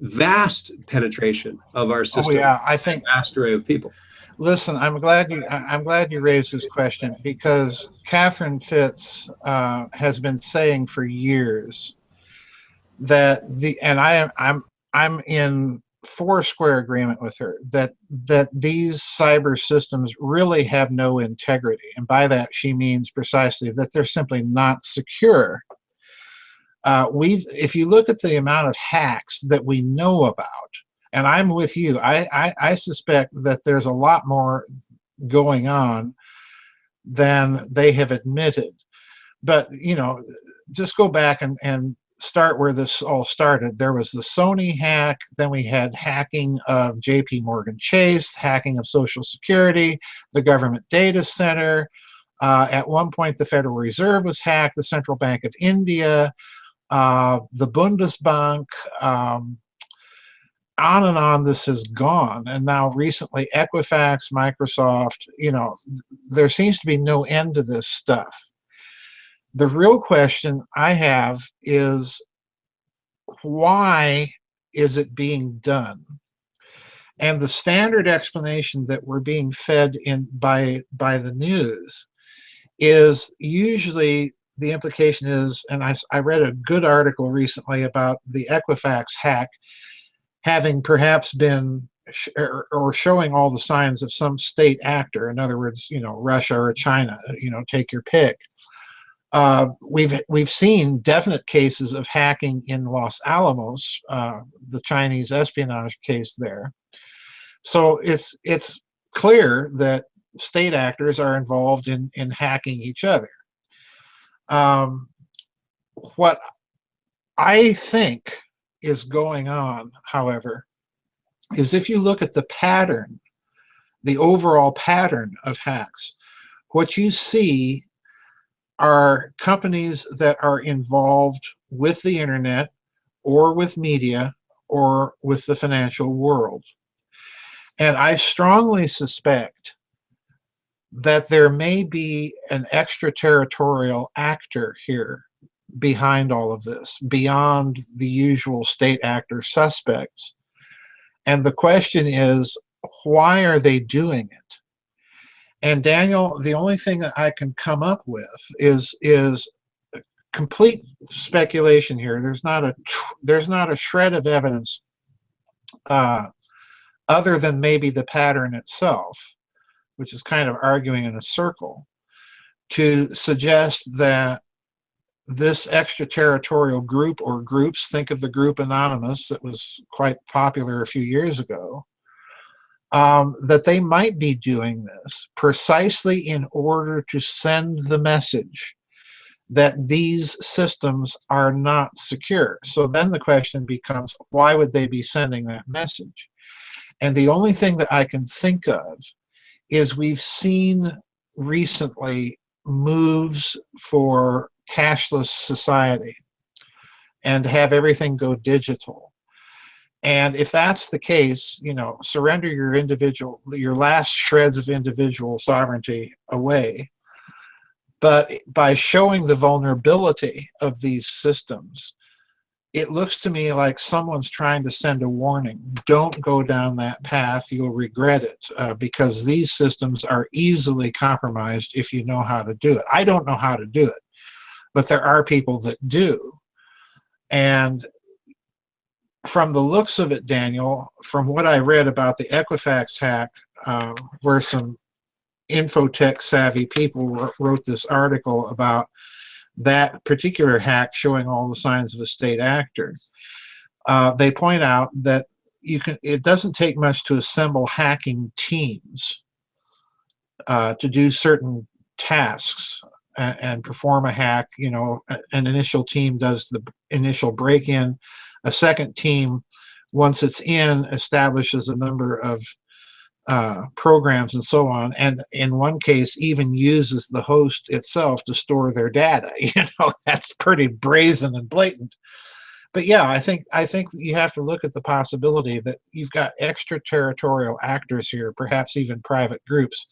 vast penetration of our system? Oh yeah, I think a vast array of people. Listen, I'm glad you raised this question, because Catherine Fitz has been saying for years that I'm in foursquare agreement with her that these cyber systems really have no integrity, and by that she means precisely that they're simply not secure. If you look at the amount of hacks that we know about, and I'm with you, I suspect that there's a lot more going on than they have admitted. But, you know, just go back and start where this all started. There was the Sony hack, then we had hacking of JP Morgan Chase, hacking of Social Security, the government data center. At one point, the Federal Reserve was hacked, the Central Bank of India, the Bundesbank, on and on this has gone. And now recently Equifax, Microsoft, you know, there seems to be no end to this stuff. The real question I have is, why is it being done? And the standard explanation that we're being fed in by the news is usually the implication is, and I read a good article recently about the Equifax hack having perhaps been or showing all the signs of some state actor. In other words, you know, Russia or China, you know, take your pick. We've seen definite cases of hacking in Los Alamos, the Chinese espionage case there. So it's clear that state actors are involved in hacking each other. What I think is going on, however, is if you look at the pattern, the overall pattern of hacks, what you see are companies that are involved with the internet or with media or with the financial world. And I strongly suspect that there may be an extraterritorial actor here behind all of this, beyond the usual state actor suspects. And the question is, why are they doing it? And Daniel, the only thing that I can come up with is complete speculation here. There's not a shred of evidence other than maybe the pattern itself, which is kind of arguing in a circle, to suggest that this extraterritorial group or groups, think of the group Anonymous that was quite popular a few years ago, that they might be doing this precisely in order to send the message that these systems are not secure. So then the question becomes, why would they be sending that message? And the only thing that I can think of is we've seen recently moves for cashless society and have everything go digital. And if that's the case, you know, surrender your last shreds of individual sovereignty away. But by showing the vulnerability of these systems, it looks to me like someone's trying to send a warning. Don't go down that path. You'll regret it, because these systems are easily compromised if you know how to do it. I don't know how to do it, but there are people that do. And from the looks of it, Daniel, from what I read about the Equifax hack, where some infotech savvy people wrote this article about that particular hack showing all the signs of a state actor. They point out that it doesn't take much to assemble hacking teams to do certain tasks and perform a hack. You know, an initial team does the initial break-in. A second team, once it's in, establishes a number of programs and so on, and in one case even uses the host itself to store their data. You know, that's pretty brazen and blatant. But yeah, I think you have to look at the possibility that you've got extraterritorial actors here, perhaps even private groups,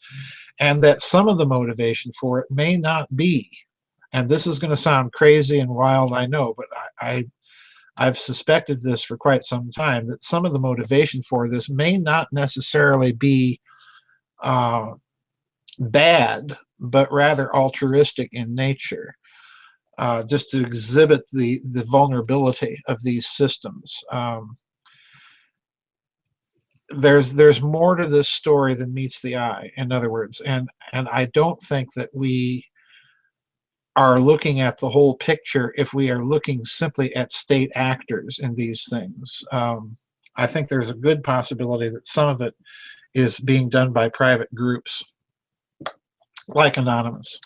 and that some of the motivation for it may not be, and this is going to sound crazy and wild, I know, but I've suspected this for quite some time, that some of the motivation for this may not necessarily be bad, but rather altruistic in nature, just to exhibit the vulnerability of these systems. There's more to this story than meets the eye, in other words, and I don't think that we are looking at the whole picture if we are looking simply at state actors in these things. I think there's a good possibility that some of it is being done by private groups like Anonymous.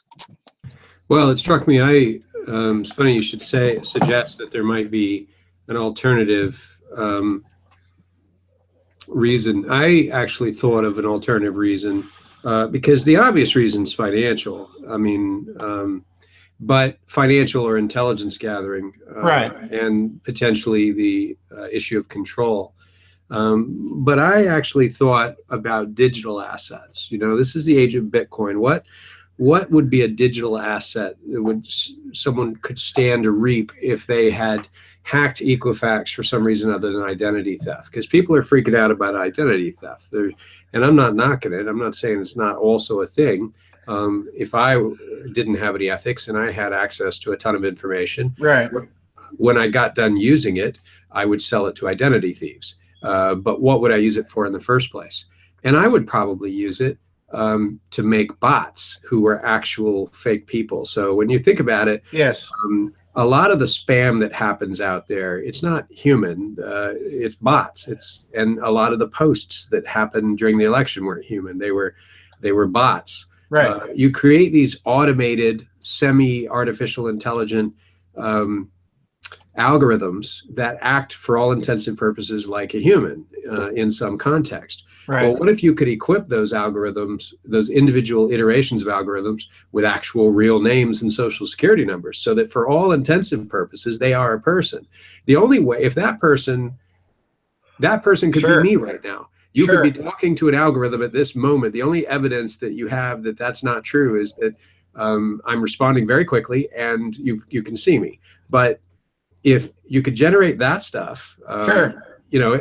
Well, it struck me, it's funny you should suggest that there might be an alternative reason. I actually thought of an alternative reason because the obvious reason is financial. I mean, but financial or intelligence gathering, right, and potentially the issue of control. But I actually thought about digital assets. You know, this is the age of Bitcoin. What would be a digital asset that someone could stand to reap if they had hacked Equifax for some reason other than identity theft? Because people are freaking out about identity theft. And I'm not knocking it. I'm not saying it's not also a thing. If I didn't have any ethics and I had access to a ton of information, right, when I got done using it, I would sell it to identity thieves. But what would I use it for in the first place? And I would probably use it to make bots who were actual fake people. So when you think about it, yes, a lot of the spam that happens out there, it's not human, it's bots. And a lot of the posts that happened during the election weren't human. They were bots. right. You create these automated, semi-artificial intelligent algorithms that act for all intents and purposes like a human in some context. Right. Well, what if you could equip those algorithms, those individual iterations of algorithms, with actual real names and social security numbers, so that for all intents and purposes, they are a person? The only way, if that person could be Sure. me right now. You could be Sure. talking to an algorithm at this moment. The only evidence that you have that that's not true is that I'm responding very quickly and you can see me. But if you could generate that stuff, Sure.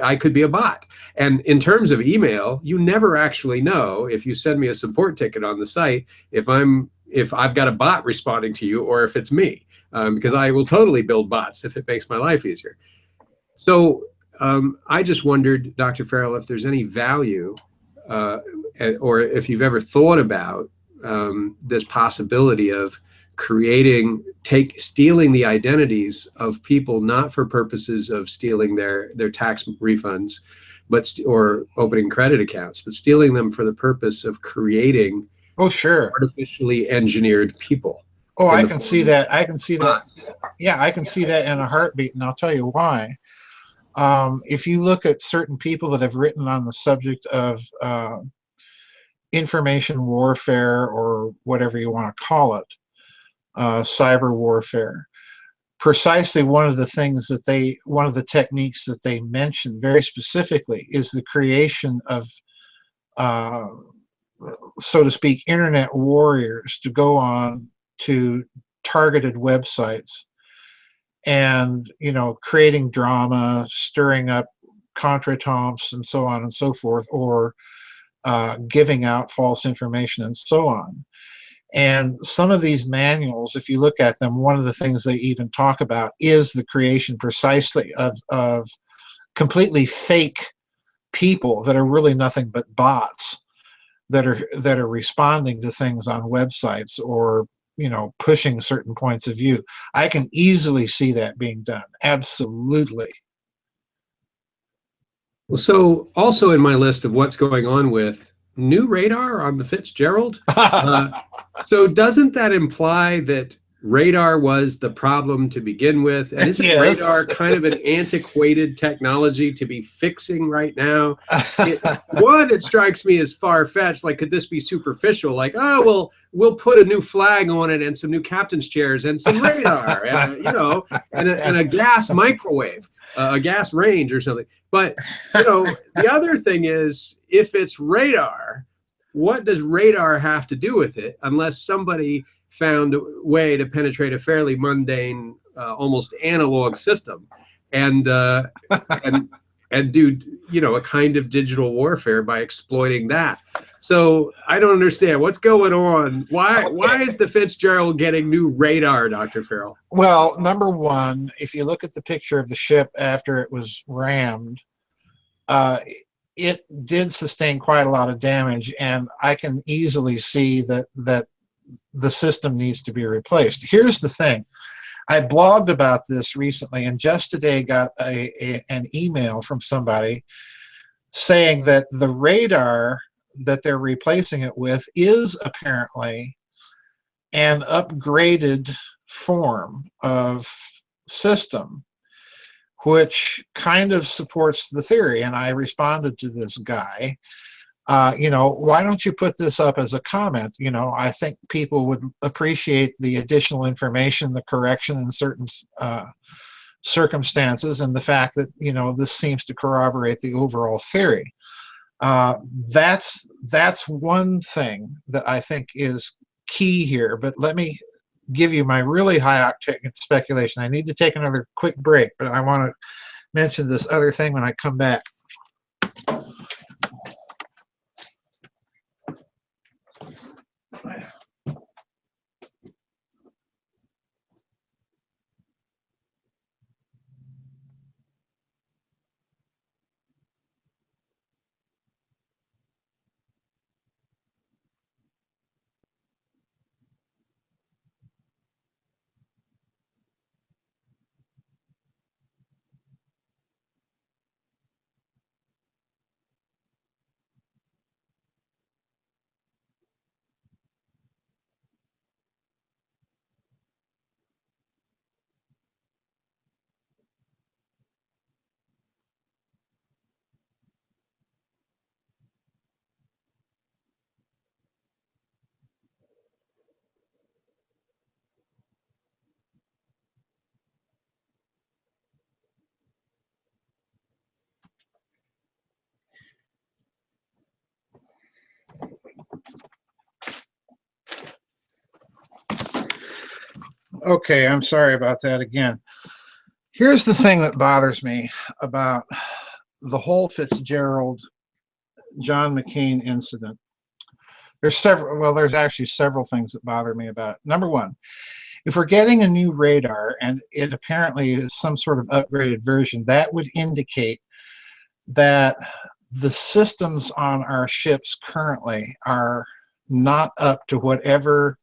I could be a bot. And in terms of email, you never actually know if you send me a support ticket on the site if I've got a bot responding to you or if it's me, because I will totally build bots if it makes my life easier. So I just wondered, Dr. Farrell, if there's any value, uh, or if you've ever thought about this possibility of stealing the identities of people, not for purposes of stealing their tax refunds, or opening credit accounts, but stealing them for the purpose of creating Oh, sure. artificially engineered people Oh, in I the can see form of that. I can see that. bots. Yeah, I can see that in a heartbeat, and I'll tell you why. If you look at certain people that have written on the subject of information warfare, or whatever you want to call it, cyber warfare, precisely one of the techniques that they mention very specifically is the creation of, uh, so to speak, internet warriors to go on to targeted websites and, creating drama, stirring up contretemps, and so on and so forth, or giving out false information and so on. And some of these manuals, if you look at them, one of the things they even talk about is the creation precisely of completely fake people that are really nothing but bots that are responding to things on websites, or pushing certain points of view. I can easily see that being done. Absolutely. Well, so also in my list of what's going on with new radar on the Fitzgerald, uh, so doesn't that imply that radar was the problem to begin with? And isn't Yes. radar kind of an antiquated technology to be fixing right now? It strikes me as far-fetched. Like, could this be superficial? Like, oh, well, we'll put a new flag on it and some new captain's chairs and some radar and a gas microwave, a gas range or something. But the other thing is, if it's radar, what does radar have to do with it unless somebody found a way to penetrate a fairly mundane, almost analog system, and and and do a kind of digital warfare by exploiting that? So I don't understand what's going on. Why is the Fitzgerald getting new radar, Dr. Farrell? Well, number one, if you look at the picture of the ship after it was rammed, uh, it did sustain quite a lot of damage, and I can easily see that the system needs to be replaced. Here's the thing. I blogged about this recently, and just today got an email from somebody saying that the radar that they're replacing it with is apparently an upgraded form of system, which kind of supports the theory. And I responded to this guy, why don't you put this up as a comment? I think people would appreciate the additional information, the correction in certain circumstances, and the fact that, this seems to corroborate the overall theory. That's one thing that I think is key here. But let me give you my really high octane speculation. I need to take another quick break, but I want to mention this other thing when I come back. Okay, I'm sorry about that again. Here's the thing that bothers me about the whole Fitzgerald John McCain incident. There's actually several things that bother me about it. Number one, if we're getting a new radar and it apparently is some sort of upgraded version, that would indicate that the systems on our ships currently are not up to whatever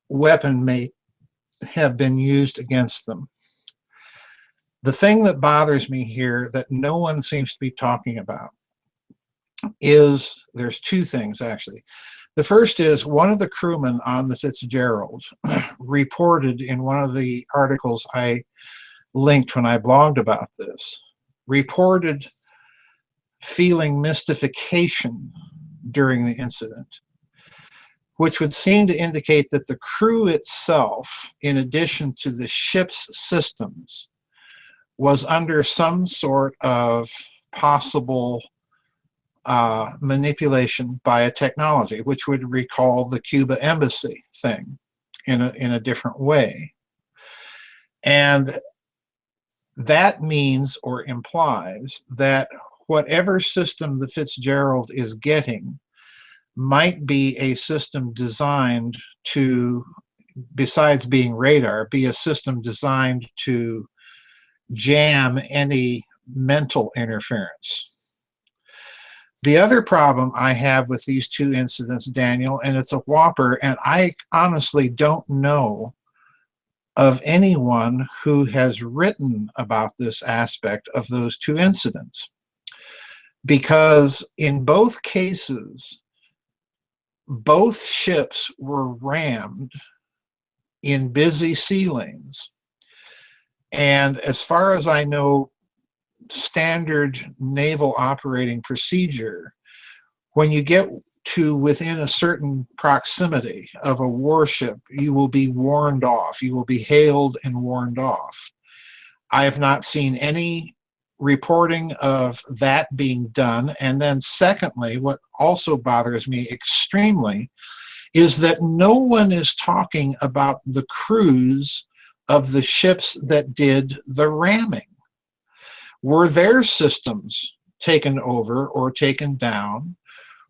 weapon may have been used against them. The thing that bothers me here that no one seems to be talking about is, there's two things actually. The first is, one of the crewmen on the Fitzgerald reported in one of the articles I linked when I blogged about this, reported feeling mystification during the incident, which would seem to indicate that the crew itself, in addition to the ship's systems, was under some sort of possible manipulation by a technology, which would recall the Cuba embassy thing in a different way. And that means or implies that whatever system the Fitzgerald is getting might be a system designed to, besides being radar, be a system designed to jam any mental interference. The other problem I have with these two incidents, Daniel, and it's a whopper, and I honestly don't know of anyone who has written about this aspect of those two incidents. Because in both cases, both ships were rammed in busy sea lanes. And as far as I know, standard naval operating procedure, when you get to within a certain proximity of a warship, you will be warned off. You will be hailed and warned off. I have not seen any reporting of that being done. And then secondly, what also bothers me extremely is that no one is talking about the crews of the ships that did the ramming. Were their systems taken over or taken down?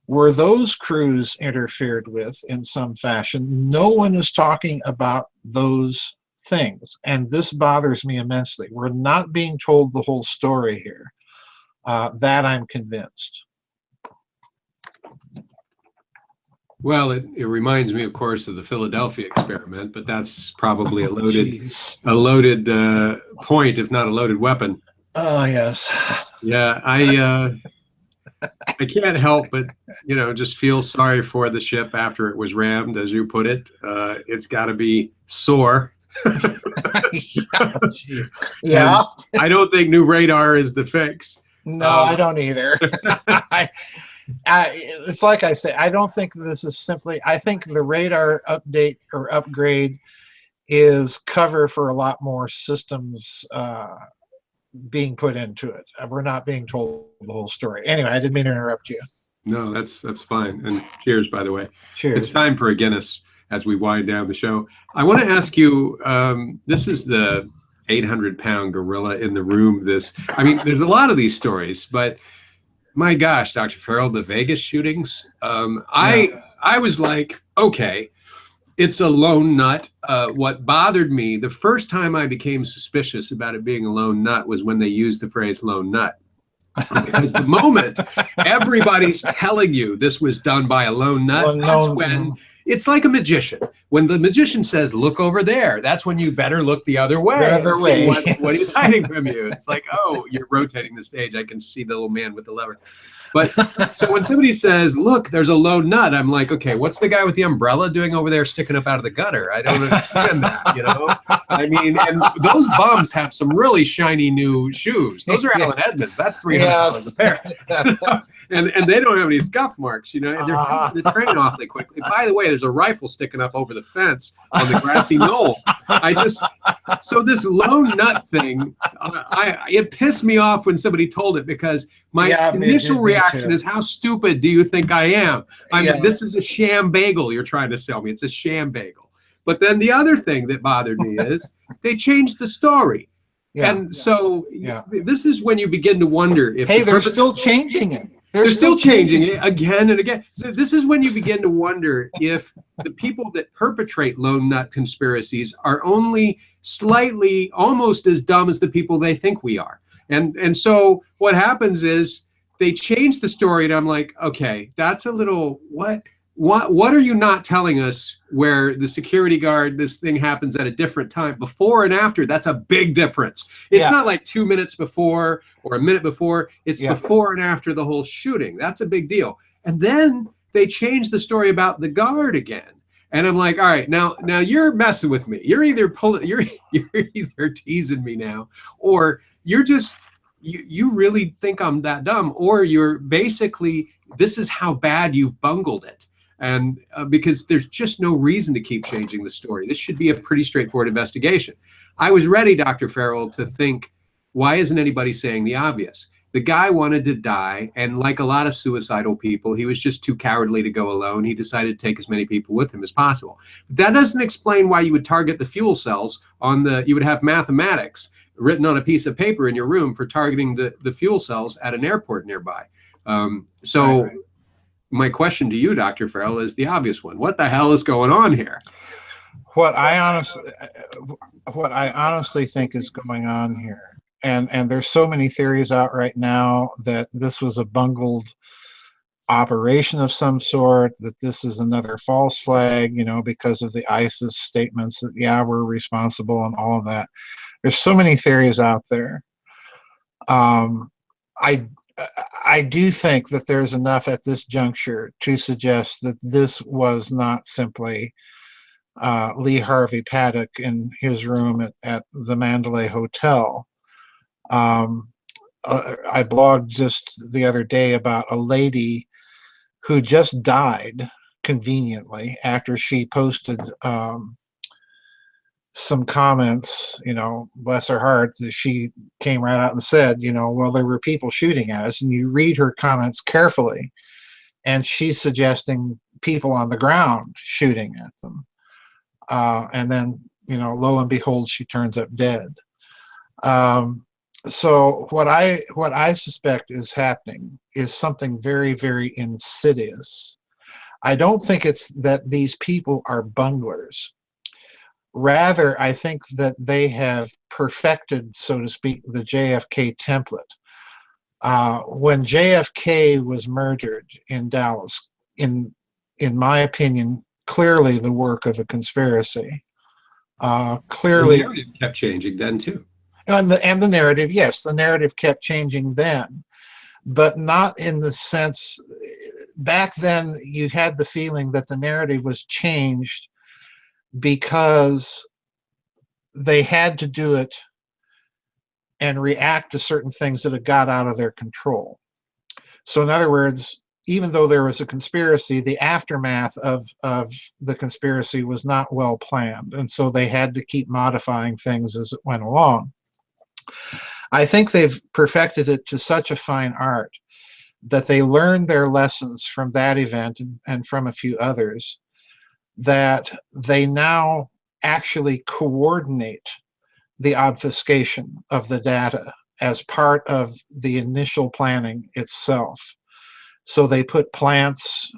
Were those crews interfered with in some fashion? No one is talking about those things, and this bothers me immensely. We're not being told the whole story here. That I'm convinced. Well, it reminds me, of course, of the Philadelphia experiment, but that's probably a loaded point, if not a loaded weapon. Oh, yes. Yeah, I can't help but, just feel sorry for the ship after it was rammed, as you put it. It's got to be sore. Yeah. I don't think new radar is the fix. No, I don't either. It's like I say, I don't think this is simply, I think the radar update or upgrade is cover for a lot more systems being put into it. We're not being told the whole story. Anyway, I didn't mean to interrupt you. No, that's fine. And cheers, by the way. Cheers. It's time for a Guinness as we wind down the show. I want to ask you, this is the 800-pound gorilla in the room. There's a lot of these stories, but my gosh, Dr. Farrell, the Vegas shootings, I was like, okay, it's a lone nut. What bothered me, the first time I became suspicious about it being a lone nut was when they used the phrase lone nut. Because the moment everybody's telling you this was done by a lone nut, that's when it's like a magician. When the magician says, look over there, that's when you better look the other way. The other way. What he's hiding from you. It's like, oh, you're rotating the stage. I can see the little man with the lever. But so when somebody says, look, there's a lone nut, I'm like, okay, what's the guy with the umbrella doing over there sticking up out of the gutter? I don't understand that, I mean, and those bums have some really shiny new shoes. Those are Alan Edmonds. That's $300 a pair. and they don't have any scuff marks, They're the train awfully quickly. By the way, there's a rifle sticking up over the fence on the grassy knoll. So this lone nut thing, it pissed me off when somebody told it, because my Yeah, initial me reaction too. is, how stupid do you think I am? I mean, Yeah. this is a sham bagel you're trying to sell me. It's a sham bagel. But then the other thing that bothered me is they changed the story. Yeah. And so Yeah. this is when you begin to wonder if Hey, they're still changing it. they're still changing it again and again. So this is when you begin to wonder if the people that perpetrate lone nut conspiracies are only slightly, almost as dumb as the people they think we are. And so what happens is they change the story, and I'm like, okay, that's a little, what are you not telling us, where the security guard, this thing happens at a different time, before and after? That's a big difference. It's not like 2 minutes before or a minute before. It's before and after the whole shooting. That's a big deal. And then they change the story about the guard again. And I'm like, all right, now you're messing with me. You're either you're either teasing me now, or you're just, you really think I'm that dumb, or you're basically, this is how bad you've bungled it. And because there's just no reason to keep changing the story. This should be a pretty straightforward investigation. I was ready, Dr. Farrell, to think, why isn't anybody saying the obvious? The guy wanted to die, and like a lot of suicidal people, he was just too cowardly to go alone. He decided to take as many people with him as possible. But that doesn't explain why you would target the fuel cells you would have mathematics written on a piece of paper in your room for targeting the fuel cells at an airport nearby. Right. My question to you, Dr. Farrell, is the obvious one. What the hell is going on here? What I honestly think is going on here, and there's so many theories out right now that this was a bungled operation of some sort, that this is another false flag, because of the ISIS statements that, we're responsible and all of that. There's so many theories out there. I do think that there's enough at this juncture to suggest that this was not simply Lee Harvey Paddock in his room at the Mandalay Hotel. I blogged just the other day about a lady who just died conveniently after she posted some comments, bless her heart, that she came right out and said, well, there were people shooting at us. And you read her comments carefully, and she's suggesting people on the ground shooting at them. And then, lo and behold, she turns up dead. So what I suspect is happening is something very, very insidious. I don't think it's that these people are bunglers. Rather, I think that they have perfected, so to speak, the JFK template. When JFK was murdered in Dallas, in my opinion, clearly the work of a conspiracy. Clearly, the narrative kept changing then too. And the narrative, yes, the narrative kept changing then, but not in the sense. Back then, you had the feeling that the narrative was changed because they had to do it and react to certain things that had got out of their control. So in other words, even though there was a conspiracy, the aftermath of the conspiracy was not well planned. And so they had to keep modifying things as it went along. I think they've perfected it to such a fine art that they learned their lessons from that event and from a few others, that they now actually coordinate the obfuscation of the data as part of the initial planning itself. So they put plants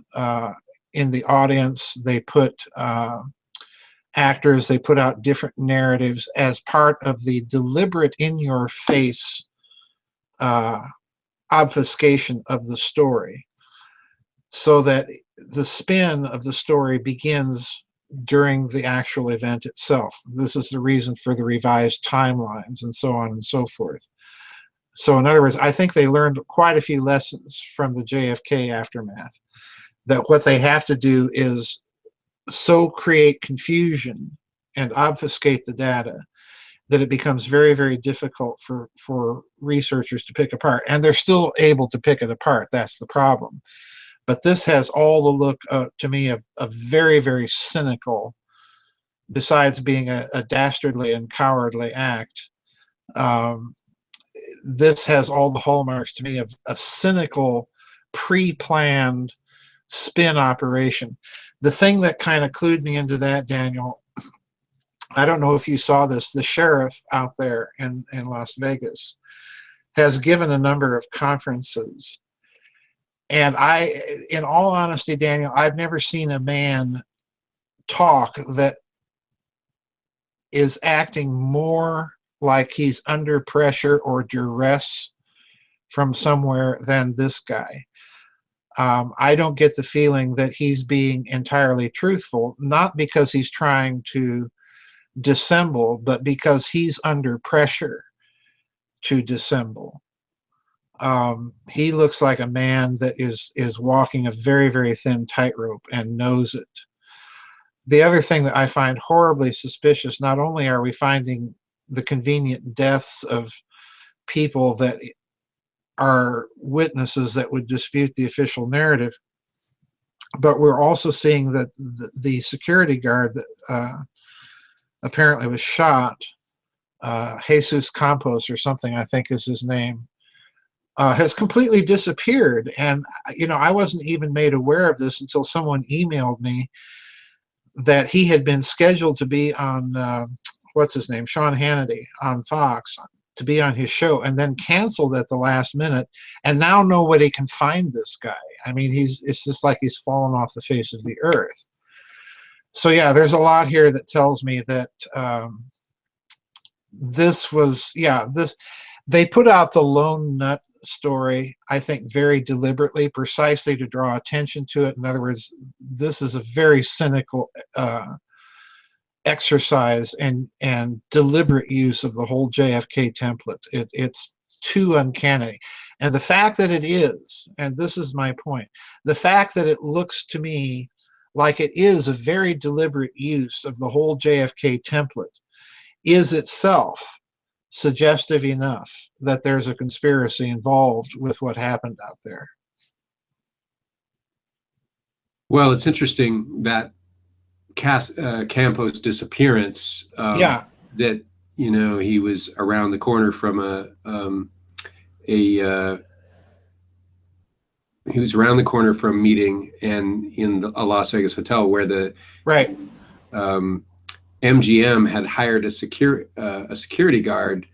in the audience, they put actors, they put out different narratives as part of the deliberate in-your-face obfuscation of the story, so that the spin of the story begins during the actual event itself. This is the reason for the revised timelines and so on and so forth. So in other words, I think they learned quite a few lessons from the JFK aftermath, that what they have to do is so create confusion and obfuscate the data that it becomes very, very difficult for researchers to pick apart. And they're still able to pick it apart. That's the problem. But this has all the look, to me, of a very, very cynical, besides being a dastardly and cowardly act, Um, this has all the hallmarks to me of a cynical, pre-planned spin operation. The thing that kind of clued me into that, Daniel, I don't know if you saw this, the sheriff out there in Las Vegas has given a number of conferences. And in all honesty, Daniel, I've never seen a man talk that is acting more like he's under pressure or duress from somewhere than this guy. I don't get the feeling that he's being entirely truthful, not because he's trying to dissemble, but because he's under pressure to dissemble. He looks like a man that is walking a very, very thin tightrope and knows it. The other thing that I find horribly suspicious, not only are we finding the convenient deaths of people that are witnesses that would dispute the official narrative, but we're also seeing that the security guard that apparently was shot, Jesus Campos or something, I think is his name, has completely disappeared. And, I wasn't even made aware of this until someone emailed me that he had been scheduled to be on, what's his name, Sean Hannity on Fox, to be on his show, and then canceled at the last minute, and now nobody can find this guy. I mean, it's just like he's fallen off the face of the earth. So yeah, there's a lot here that tells me that they put out the lone nut story, I think, very deliberately, precisely to draw attention to it. In other words, this is a very cynical exercise and deliberate use of the whole JFK template. It's too uncanny. And the fact that it is, and this is my point, the fact that it looks to me like it is a very deliberate use of the whole JFK template is itself suggestive enough that there's a conspiracy involved with what happened out there. Well, it's interesting that Campos' disappearance. Yeah. That he was around the corner from he was around the corner from meeting and in a Las Vegas hotel where the right. MGM had hired a security guard,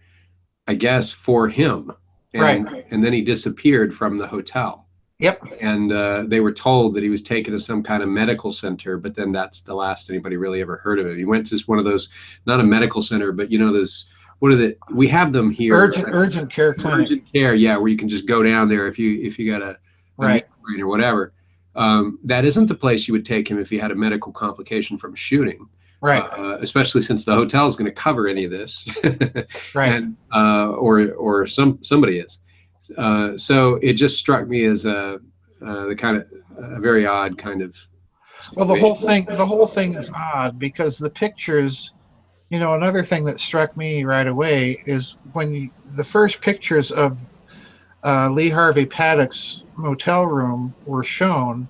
I guess, for him, and then he disappeared from the hotel. Yep. And they were told that he was taken to some kind of medical center, but then that's the last anybody really ever heard of him. He went to one of those, not a medical center, but those, we have them here. Urgent care clinic. Urgent care, yeah, where you can just go down there if you got a right or whatever. That isn't the place you would take him if he had a medical complication from a shooting. Right. Especially since the hotel is going to cover any of this. right. And, or somebody is. So it just struck me as the kind of a very odd kind of situation. Well, the whole thing is odd because the pictures, another thing that struck me right away is when the first pictures of Lee Harvey Paddock's motel room were shown.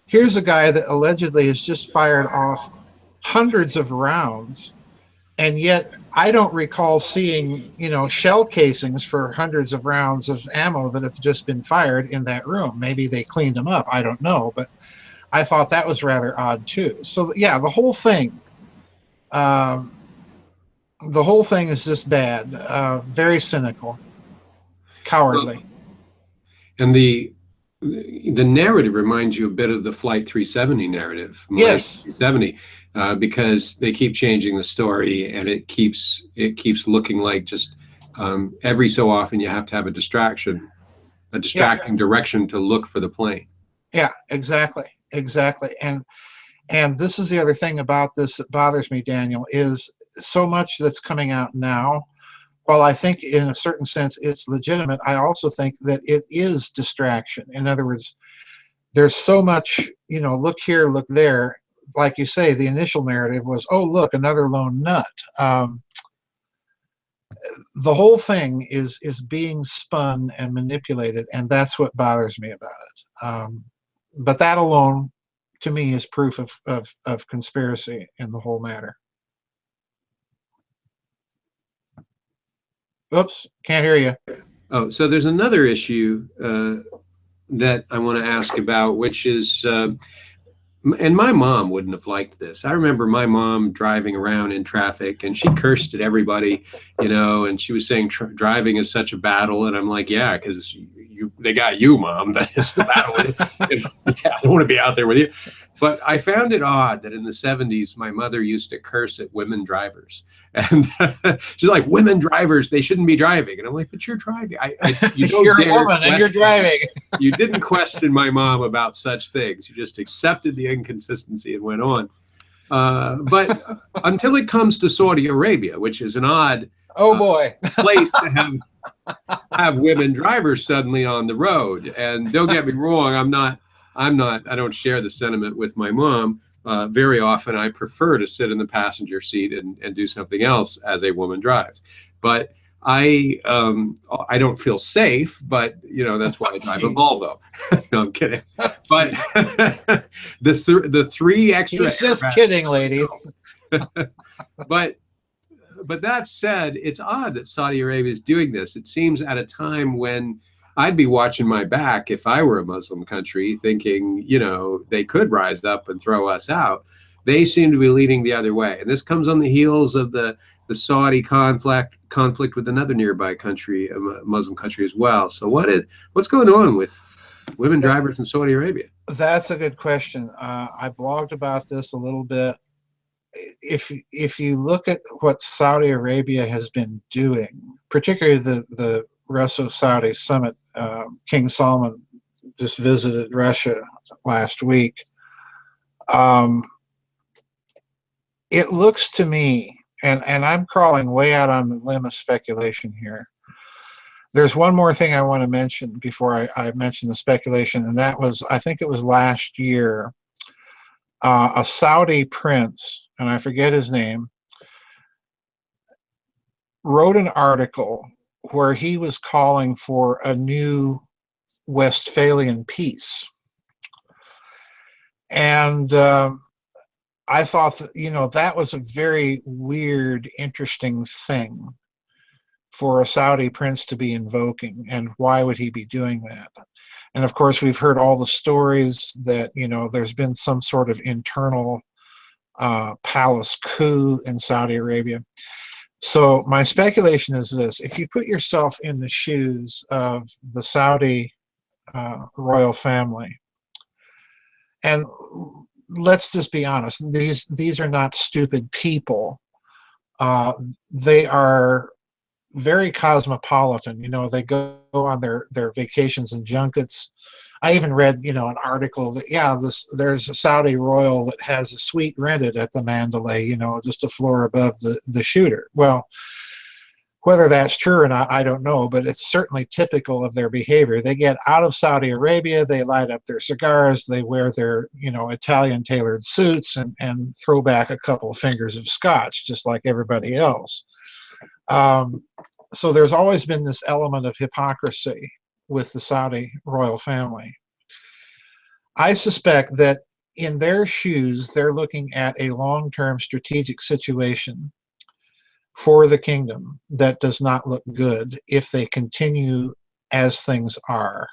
Here's a guy that allegedly has just fired off hundreds of rounds, and yet I don't recall seeing, shell casings for hundreds of rounds of ammo that have just been fired in that room. Maybe they cleaned them up, I don't know, but I thought that was rather odd too. So yeah, the whole thing is just bad, very cynical, cowardly. Well, and the narrative reminds you a bit of the Flight 370 narrative. Yes. 370. Because they keep changing the story, and it keeps looking like just every so often you have to have a distracting direction to look for the plane. Yeah, exactly. And this is the other thing about this that bothers me, Daniel, is so much that's coming out now. While I think in a certain sense it's legitimate, I also think that it is distraction. In other words, there's so much, look here, look there. Like you say, the initial narrative was, oh, look, another lone nut. The whole thing is being spun and manipulated, and that's what bothers me about it. But that alone, to me, is proof of conspiracy in the whole matter. Oops, can't hear you. Oh, so there's another issue that I want to ask about, which is, and my mom wouldn't have liked this. I remember my mom driving around in traffic, and she cursed at everybody, and she was saying driving is such a battle. And I'm like, yeah, because they got you, Mom. That is a battle. Yeah, I don't want to be out there with you. But I found it odd that in the 70s, my mother used to curse at women drivers. And she's like, women drivers, they shouldn't be driving. And I'm like, but you're driving. You don't You're a dare woman and you're driving. You didn't question my mom about such things. You just accepted the inconsistency and went on. But until it comes to Saudi Arabia, which is an odd oh boy place to have women drivers suddenly on the road. And don't get me wrong, I don't share the sentiment with my mom. Very often I prefer to sit in the passenger seat and do something else as a woman drives. But I don't feel safe, but that's why I drive a Volvo. No, I'm kidding. But the three extra. He's just kidding, ladies. But that said, it's odd that Saudi Arabia is doing this. It seems at a time when I'd be watching my back if I were a Muslim country, thinking, they could rise up and throw us out. They seem to be leading the other way. And this comes on the heels of the Saudi conflict with another nearby country, a Muslim country as well. So what's going on with women drivers in Saudi Arabia? That's a good question. I blogged about this a little bit. If you look at what Saudi Arabia has been doing, particularly the Russo-Saudi summit, King Salman just visited Russia last week. It looks to me, and I'm crawling way out on the limb of speculation here. There's one more thing I want to mention before I mention the speculation, and that was, I think it was last year, a Saudi prince, and I forget his name, wrote an article where he was calling for a new Westphalian peace. And I thought that, that was a very weird, interesting thing for a Saudi prince to be invoking. And why would he be doing that? And of course, we've heard all the stories that, there's been some sort of internal palace coup in Saudi Arabia. So my speculation is this: if you put yourself in the shoes of the Saudi royal family, and let's just be honest, these are not stupid people. They are very cosmopolitan. They go on their vacations and junkets. I even read, an article that, there's a Saudi royal that has a suite rented at the Mandalay, just a floor above the shooter. Well, whether that's true or not, I don't know, but it's certainly typical of their behavior. They get out of Saudi Arabia, they light up their cigars, they wear their, Italian tailored suits and throw back a couple of fingers of scotch, just like everybody else. So there's always been this element of hypocrisy with the Saudi royal family. I suspect that in their shoes, they're looking at a long-term strategic situation for the kingdom that does not look good if they continue as things are.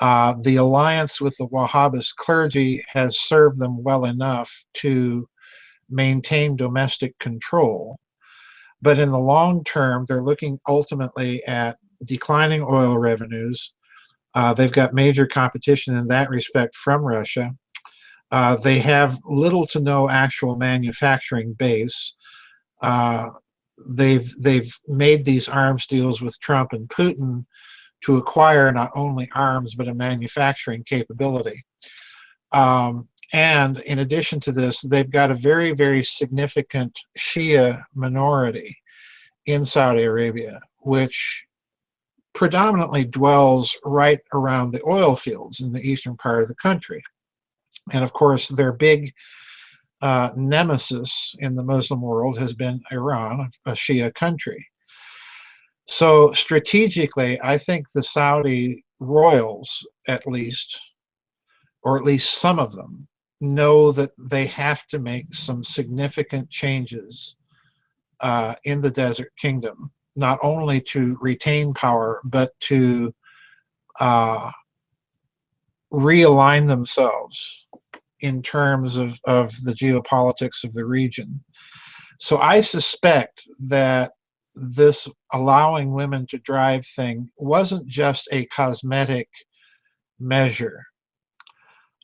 The alliance with the Wahhabist clergy has served them well enough to maintain domestic control. But in the long term, they're looking ultimately at declining oil revenues. They've got major competition in that respect from Russia. They have little to no actual manufacturing base. They've made these arms deals with Trump and Putin to acquire not only arms but a manufacturing capability. And in addition to this, they've got a very, very significant Shia minority in Saudi Arabia, which predominantly dwells right around the oil fields in the eastern part of the country. And of course, their big nemesis in the Muslim world has been Iran, a Shia country. So strategically, I think the Saudi royals, at least, or at least some of them, know that they have to make some significant changes in the Desert Kingdom. not only to retain power, but to realign themselves in terms of the geopolitics of the region. So I suspect that this allowing women to drive thing wasn't just a cosmetic measure.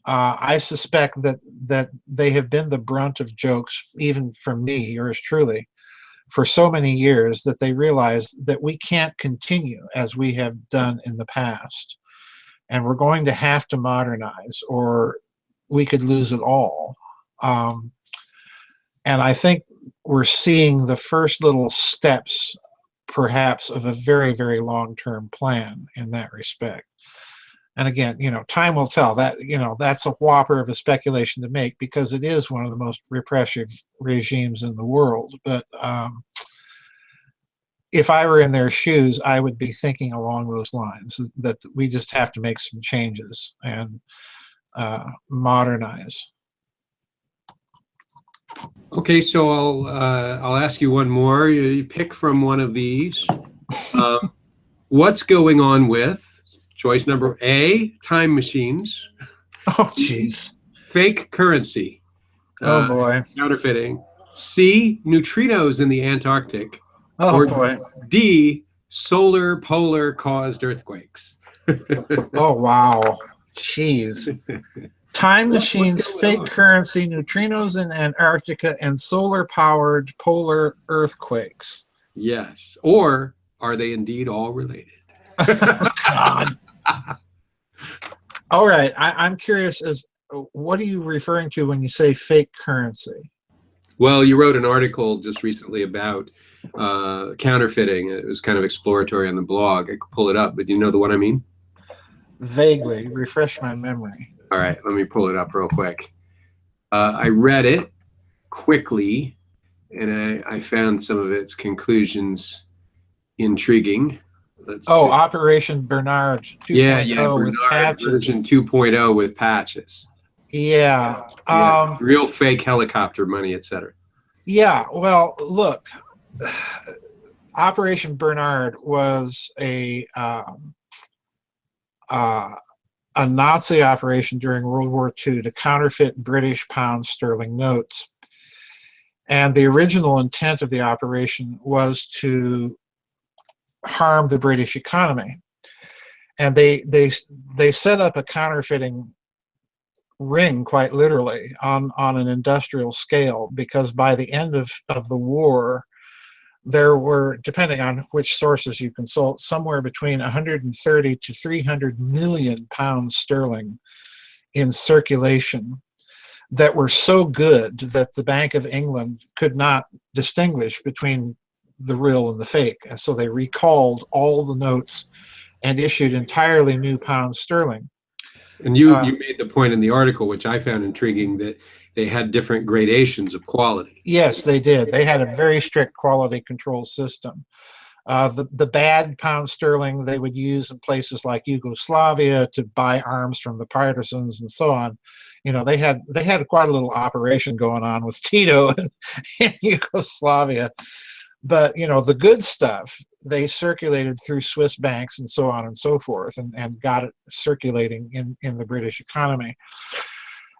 I suspect that they have been the brunt of jokes, even from me, yours truly, for so many years, that they realize that we can't continue as we have done in the past. And we're going to have to modernize, or we could lose it all. And I think we're seeing the first little steps, perhaps, of a very, very long-term plan in that respect. And again, time will tell. That, that's a whopper of a speculation to make, because it is one of the most repressive regimes in the world. But if I were in their shoes, I would be thinking along those lines, that we just have to make some changes and modernize. Okay, so I'll ask you one more. You pick from one of these. What's going on with choice number A, time machines? Oh, jeez. Fake currency. Oh, boy. Counterfeiting. C, neutrinos in the Antarctic. Oh, or boy. D, solar polar caused earthquakes. Oh, wow. Jeez. Time machines, fake currency, neutrinos in Antarctica, and solar-powered polar earthquakes. Yes. Or are they indeed all related? Oh, God. All right. I'm curious, what are you referring to when you say fake currency? Well, you wrote an article just recently about counterfeiting. It was kind of exploratory on the blog. I could pull it up, but you know the one I mean? Vaguely. Refresh my memory. All right, let me pull it up real quick. I read it quickly, and I found some of its conclusions intriguing. Let's see. Operation Bernard 2.0 with patches. Version 2.0 with patches. Yeah. Real fake helicopter money, etc. Yeah, well, look, Operation Bernard was a Nazi operation during World War II to counterfeit British pound sterling notes. And the original intent of the operation was to harm the British economy. And they set up a counterfeiting ring, quite literally, on an industrial scale, because by the end of the war, there were, depending on which sources you consult, somewhere between 130 to 300 million pounds sterling in circulation that were so good that the Bank of England could not distinguish between the real and the fake. And so they recalled all the notes and issued entirely new pounds sterling. And you made the point in the article, which I found intriguing, that they had different gradations of quality. Yes, they did. They had a very strict quality control system. The bad pound sterling they would use in places like Yugoslavia to buy arms from the partisans and so on. They had quite a little operation going on with Tito in Yugoslavia. But the good stuff they circulated through Swiss banks and so on and so forth, and got it circulating in the British economy.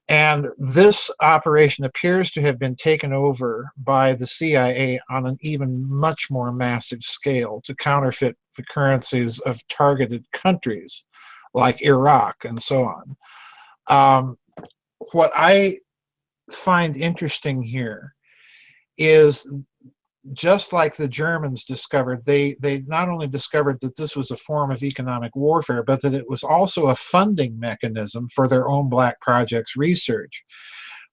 And this operation appears to have been taken over by the CIA on an even much more massive scale to counterfeit the currencies of targeted countries like Iraq and so on. What I find interesting here is, just like the Germans discovered, they not only discovered that this was a form of economic warfare, but that it was also a funding mechanism for their own Black Projects research,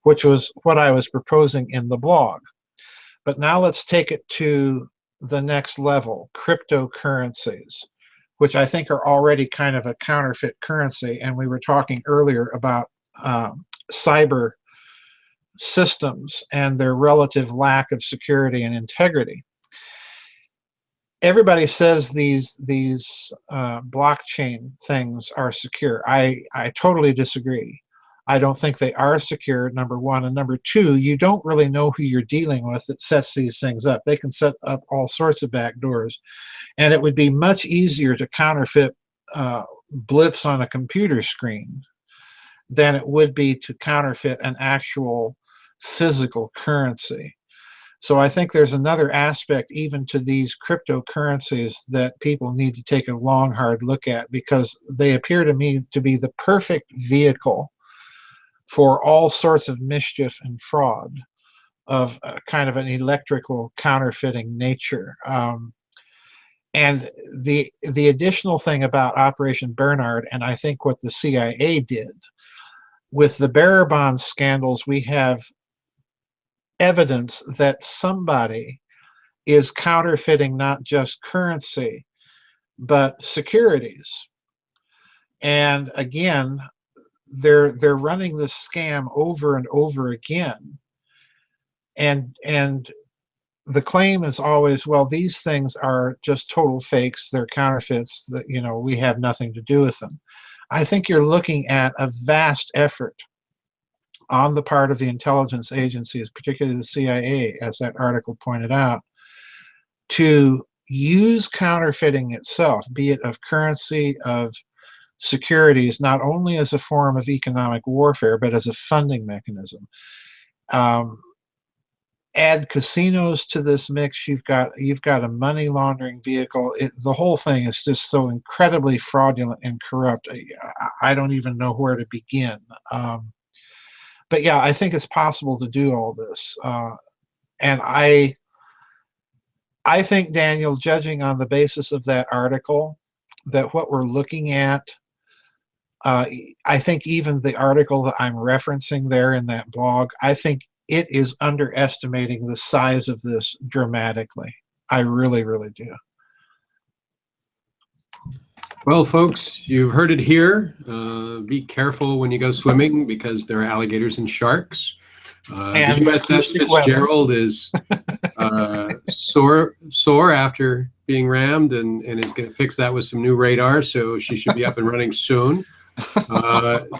which was what I was proposing in the blog. But now let's take it to the next level, cryptocurrencies, which I think are already kind of a counterfeit currency. And we were talking earlier about cyber systems and their relative lack of security and integrity. Everybody says these blockchain things are secure. I totally disagree. I don't think they are secure, number one. And number two, you don't really know who you're dealing with that sets these things up. They can set up all sorts of back doors. And it would be much easier to counterfeit blips on a computer screen than it would be to counterfeit an actual physical currency. So I think there's another aspect even to these cryptocurrencies that people need to take a long, hard look at, because they appear to me to be the perfect vehicle for all sorts of mischief and fraud of kind of an electrical counterfeiting nature. And the additional thing about Operation Bernard, and I think what the CIA did, with the bearer bond scandals, we have evidence that somebody is counterfeiting not just currency, but securities. And again, they're running this scam over and over again. And the claim is always, well, these things are just total fakes, they're counterfeits, that, you know, we have nothing to do with them. I think you're looking at a vast effort on the part of the intelligence agencies, particularly the CIA, as that article pointed out, to use counterfeiting itself, be it of currency, of securities, not only as a form of economic warfare, but as a funding mechanism. Add casinos to this mix, you've got a money laundering vehicle. The whole thing is just so incredibly fraudulent and corrupt. I don't even know where to begin. But yeah, I think it's possible to do all this. And I think, Daniel, judging on the basis of that article, that what we're looking at, I think even the article that I'm referencing there in that blog, I think it is underestimating the size of this dramatically. I really, really do. Well, folks, you've heard it here. Be careful when you go swimming, because there are alligators and sharks. And the USS Fitzgerald is sore after being rammed, and is going to fix that with some new radar, so she should be up and running soon.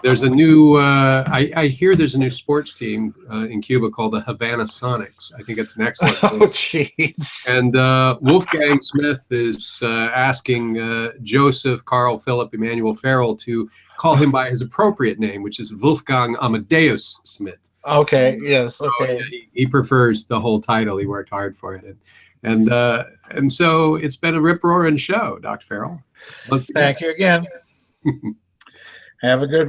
There's a new, I hear there's a new sports team in Cuba called the Havana Sonics. I think it's an excellent thing. Oh, jeez. And Wolfgang Smith is asking Joseph, Carl, Philip, Emmanuel Farrell to call him by his appropriate name, which is Wolfgang Amadeus Smith. Okay, yes, okay. So, yeah, he prefers the whole title. He worked hard for it. And so it's been a rip-roaring show, Dr. Farrell. Thank you again. Have a good